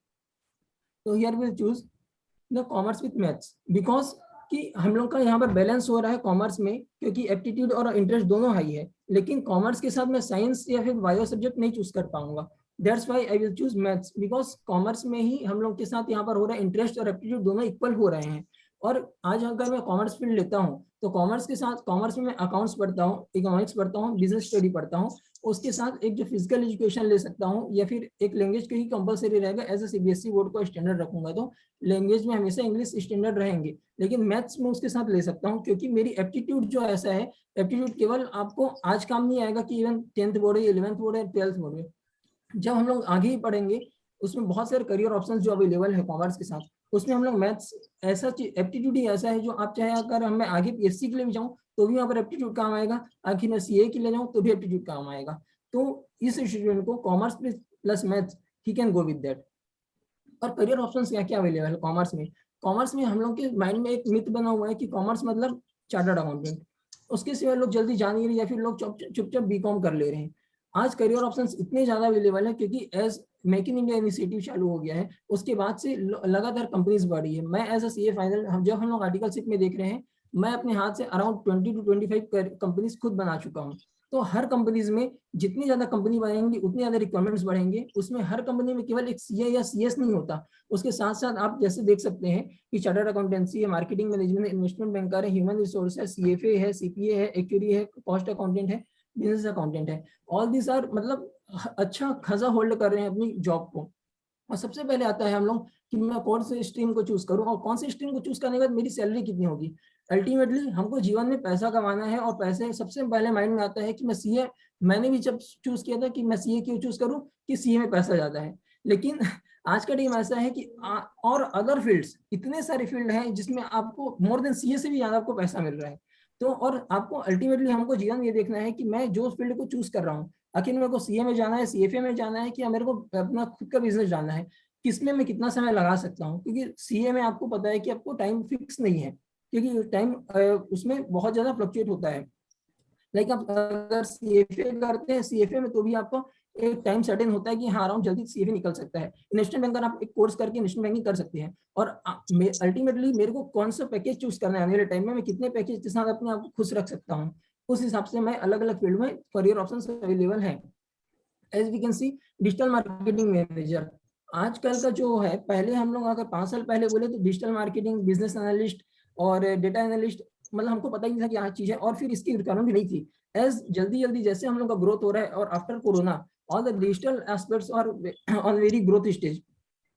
तो here will choose the commerce with maths because कि हम लोग का यहाँ पर बैलेंस हो रहा है कॉमर्स में, क्योंकि एप्टीट्यूड और इंटरेस्ट दोनों हाई है. लेकिन कॉमर्स के साथ मैं साइंस या फिर बायो सब्जेक्ट नहीं चूज कर पाऊंगा. That's why I will choose maths because commerce में ही हम लोग के साथ यहाँ पर हो रहा है, इंटरेस्ट और एप्टीट्यूड दोनों इक्वल हो रहे हैं. और आज अगर मैं कॉमर्स फील्ड लेता हूँ तो कॉमर्स के साथ, कॉमर्स में मैं अकाउंट्स पढ़ता हूँ, इकोनॉमिक्स पढ़ता हूँ, बिजनेस स्टडी पढ़ता हूँ, उसके साथ एक जो फिजिकल एजुकेशन ले सकता हूँ, या फिर एक लैंग्वेज के ही कंपलसरी रहेगा. एज ए सीबीएसई बोर्ड को स्टैंडर्ड रखूंगा तो लैंग्वेज में हमेशा इंग्लिश स्टैंडर्ड रहेंगे, लेकिन मैथ्स में उसके साथ ले सकता हूँ क्योंकि मेरी एप्टीट्यूड जो ऐसा है, एप्टीट्यूड केवल आपको आज काम नहीं आएगा कि इवन 10th बोर्ड है, 11th बोर्ड है, 12th बोर्ड है. जब हम लोग आगे ही पढ़ेंगे उसमें बहुत सारे करियर ऑप्शंस जो अवेलेबल है कॉमर्स के साथ, उसमें हम लोग मैथ्स ऐसा एप्टीट्यूड ही ऐसा है जो आप चाहे अगर मैं आगे पीएससी के लिए भी जाऊं तो भी वहाँ पर एप्टीट्यूड काम आएगा, आखिर मैं सीए के लिए जाऊं तो भी एप्टीट्यूड काम आएगा. तो इस स्टूडेंट को commerce plus maths he can go with that. और करियर ऑप्शंस क्या क्या अवेलेबल है कॉमर्स में? कॉमर्स में हम लोग के माइंड में एक मिथ बना हुआ है कि कॉमर्स मतलब चार्टर्ड अकाउंटेंट, उसके सिवाय लोग जल्दी जान नहीं रहे या फिर लोग चुपचाप बीकॉम कर ले रहे हैं. आज करियर ऑप्शंस इतने ज्यादा अवेलेबल है क्योंकि as make in India initiative चालू हो गया है, उसके बाद से लगातार कंपनीज बढ़ी है. मैं एज अ सीए फाइनल जब हम लोग आर्टिकलशिप में देख रहे हैं, मैं अपने हाथ से अराउंड 20 to 25 कंपनीज खुद बना चुका हूँ. तो हर कंपनीज में जितनी ज्यादा कंपनी बढ़ेंगी उतनी ज्यादा रिक्वायरमेंट्स बढ़ेंगे. उसमें हर कंपनी में केवल एक सीए या सीएस नहीं होता, उसके साथ साथ आप जैसे देख सकते हैं कि चार्टर्ड अकाउंटेंसी है, मार्केटिंग मैनेजमेंट, इन्वेस्टमेंट बैंकर है, ह्यूमन रिसोर्स है, सीएफए है, सीपीए है, एक्चुअरी है, कॉस्ट अकाउंटेंट है. बिजनेस अकाउंटेंट है, ऑल दिस आर मतलब अच्छा खासा होल्ड कर रहे हैं अपनी जॉब को। और सबसे पहले आता है हम लोग कि मैं कौन से स्ट्रीम को चूज करूं, और कौन से स्ट्रीम को चूज करने के बाद मेरी सैलरी कितनी होगी। अल्टीमेटली हमको जीवन में पैसा कमाना है, और पैसे सबसे पहले माइंड में आता है कि मैं सीए, मैंने भी जब चूज किया था कि मैं सीए क्यों चूज करूं, कि सीए में पैसा ज्यादा है। लेकिन आज का टाइम ऐसा है कि और अदर फील्ड्स, इतने सारे फील्ड हैं जिसमें आपको मोर देन सीए से भी ज्यादा आपको पैसा मिल रहा है। तो और आपको अल्टीमेटली हमको जीवन में ये देखना है कि मैं जो फील्ड को चूज कर रहा हूँ, आखिर मेरे को सीए में जाना है, सीएफए में जाना है, कि मेरे को अपना खुद का बिजनेस जाना है, किसमें मैं कितना समय लगा सकता हूँ। क्योंकि सीए में आपको पता है कि आपको टाइम फिक्स नहीं है, क्योंकि टाइम उसमें बहुत ज्यादा फ्लक्चुएट होता है। लाइक आप अगर सीएफए करते हैं, सीएफए में तो भी आपको एक टाइम सर्टेन होता है कि हाँ अराउंड जल्दी सीएफए निकल सकता है। इन्वेस्टमेंट बैंकर आप एक कोर्स करके इन्वेस्टमेंट बैंकिंग कर सकते हैं। और अल्टीमेटली मेरे को कौन सा पैकेज चूज करना है आने वाले टाइम में, मैं कितने पैकेज के साथ अपने आप को खुश रख सकता हूँ, उस हिसाब से मैं अलग अलग फील्ड में करियर ऑप्शन अवेलेबल है। As we can see, digital marketing manager आजकल का जो है, पहले हम लोग अगर 5 साल पहले बोले तो डिजिटल मार्केटिंग, बिजनेस एनालिस्ट और डेटा एनालिस्ट, मतलब हमको पता ही नहीं था कि क्या चीज है, और फिर इसकी रिक्वायरमेंट भी नहीं थी। एज जल्दी जल्दी जैसे हम लोग का ग्रोथ हो रहा है, और after corona all the digital aspects are on very growth stage.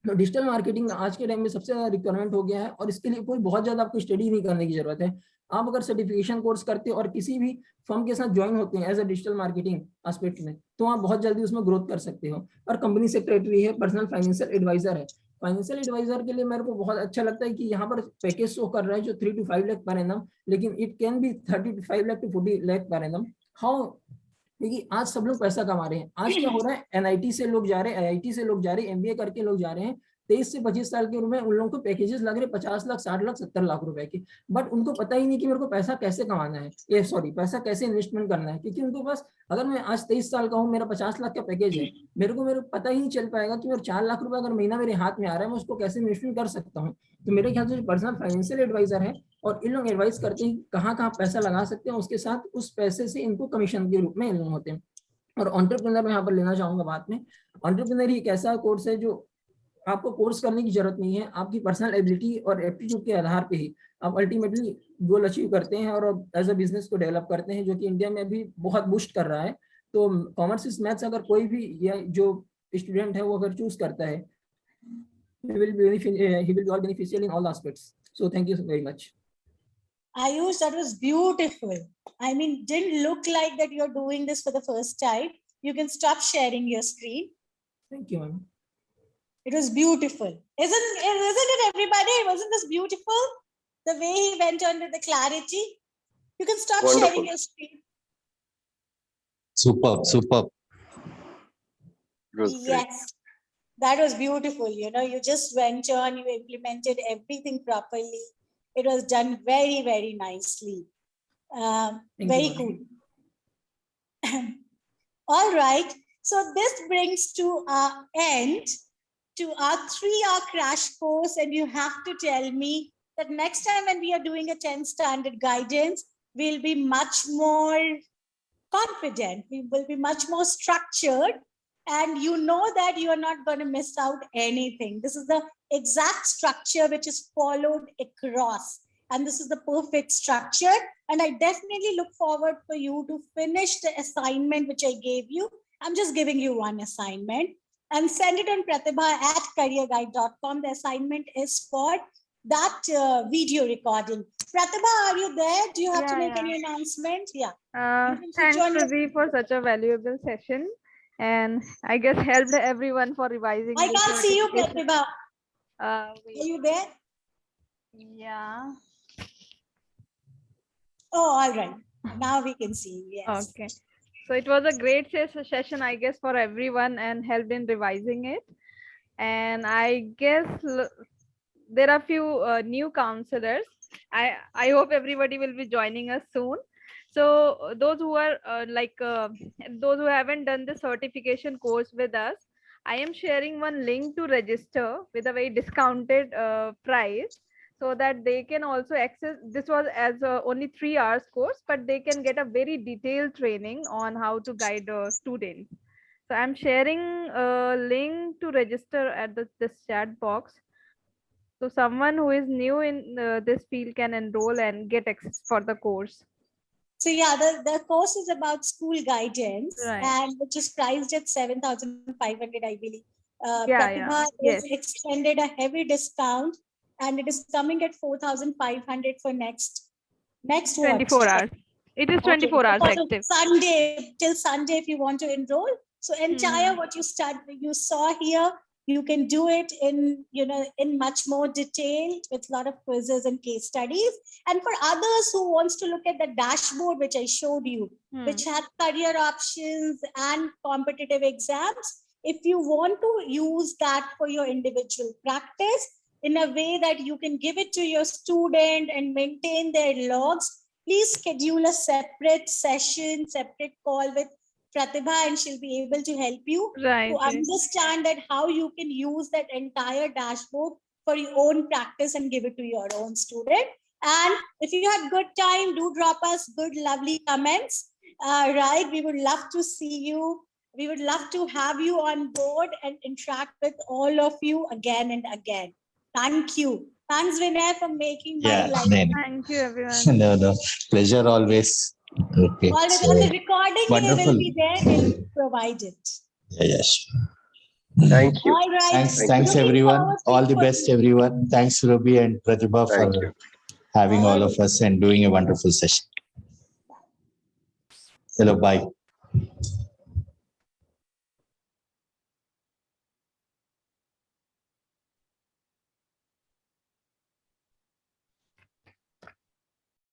तो डिजिटल मार्केटिंग आज के टाइम में सबसे ज्यादा रिक्वायरमेंट हो गया है, और इसके लिए कोई बहुत ज्यादा आपको स्टडी नहीं करने की जरूरत है। आप अगर सर्टिफिकेशन कोर्स करते हो और किसी भी फर्म के साथ ज्वाइन होते हैं as a digital marketing aspect में, तो आप बहुत जल्दी उसमें ग्रोथ कर सकते हो। और कंपनी सेक्रेटरी है, पर्सनल फाइनेंशियल एडवाइजर है। फाइनेंशियल एडवाइजर के लिए मेरे को बहुत अच्छा लगता है कि यहाँ पर पैकेज शो कर रहा है जो 3 to 5 लाख पर एनम, लेकिन it can be 30 to 5 lakh to 40 lakh per annum. How, क्योंकि आज सब लोग पैसा कमा रहे हैं। आज क्या हो रहा है, एनआईटी से लोग जा रहे हैं, आईआईटी से लोग जा रहे हैं, एमबीए करके लोग जा रहे हैं, 23 से 25 साल की उम्र में उन लोगों को पैकेजेस लग रहे 50 लाख, 60 लाख, 70 लाख रुपए के। बट उनको पता ही नहीं कि मेरे को पैसा कैसे कमाना है, ये सॉरी पैसा कैसे इन्वेस्टमेंट करना है। क्योंकि उनको पास, अगर मैं आज 23 साल का हूँ, मेरा 50 लाख का पैकेज है, मेरे पता ही नहीं चल पाएगा कि मेरे 4 लाख रुपए अगर महीना मेरे हाथ में आ रहा है, मैं उसको कैसे इन्वेस्टमेंट कर सकता हूँ। तो मेरे ख्याल से पर्सनल फाइनेंशियल एडवाइजर है, और इन लोग एडवाइस करते हैं कहाँ कहाँ पैसा लगा सकते हैं, उसके साथ उस पैसे से इनको कमीशन के रूप में इन लोग होते हैं। और एंटरप्रेन्योर में यहाँ पर लेना चाहूंगा बात में। एंटरप्रेन्योर ही एक ऐसा कोर्स है जो आपको कोर्स करने की जरूरत नहीं है, आपकी पर्सनल एबिलिटी और एप्टीट्यूड के आधार पे ही आप अल्टीमेटली गोल अचीव करते हैं, और एज अ बिजनेस को डेवलप करते हैं, जो कि इंडिया में भी बहुत बूस्ट कर रहा है। तो कॉमर्स मैथ्स अगर कोई भी या जो स्टूडेंट है वो अगर चूज करता है, he will be all beneficial in all aspects. So thank you very much. Ayush, that was beautiful. I mean, didn't look like that you're doing this for the first time. You can stop sharing your screen. Thank you, ma'am. It was beautiful. Isn't it, everybody? Wasn't this beautiful? The way he went on with the clarity. You can stop Wonderful. sharing your screen. Superb, superb. It was great. Yes, that was beautiful. You know, you just went on, you implemented everything properly. It was done very, very nicely. Very cool. All right. So this brings to our end to our 3-hour crash course. And you have to tell me that next time when we are doing a 10 standard guidance, we'll be much more confident. We will be much more structured. And you know that you are not going to miss out anything. This is the exact structure which is followed across. And this is the perfect structure. And I definitely look forward for you to finish the assignment which I gave you. I'm just giving you one assignment. And send it on Pratibha at CareerGuide.com. The assignment is for that video recording. Pratibha, are you there? Do you have to make any announcement? Yeah. Thanks, Surabhi, for such a valuable session. And I guess helped everyone for revising. I can't see you, Pratibha. Are you there? Yeah. Oh, all right. Now we can see you. Yes. Okay. So it was a great session, I guess, for everyone and helped in revising it. And I guess there are few new counselors. I hope everybody will be joining us soon. So those who are those who haven't done the certification course with us, I am sharing one link to register with a very discounted price, so that they can also access. This was as only 3 hours course, but they can get a very detailed training on how to guide students. So I'm sharing a link to register at this chat box. So someone who is new in this field can enroll and get access for the course. So yeah, the course is about school guidance, Right. and which is priced at 7,500, I believe. Yeah, Pratibha yes. is extended a heavy discount, and it is coming at 4,500 for next what? 24 hours. It is Okay, 24 hours so active. Sunday till Sunday if you want to enroll. So entire Hmm. what you saw here, you can do it in in much more detail with a lot of quizzes and case studies. And for others who wants to look at the dashboard which I showed you, which has career options and competitive exams, if you want to use that for your individual practice in a way that you can give it to your student and maintain their logs, please schedule a separate session, separate call with Pratibha, and she'll be able to help you Right. to understand that how you can use that entire dashboard for your own practice and give it to your own student. And if you had good time, do drop us good, lovely comments. Right, we would love to see you. We would love to have you on board and interact with all of you again and again. Thank you. Thanks, Vinay, for making my Yeah, life. Thank you, everyone. no, pleasure always. Okay. Always So, on the recording, wonderful. will be there. We'll provide it. Yes. Thank you. All right. Thanks, Thank thanks you. everyone. All the best, everyone. Thanks, Surabhi and Pratibha, Thank for you. having all of us and doing a wonderful session. Hello, bye.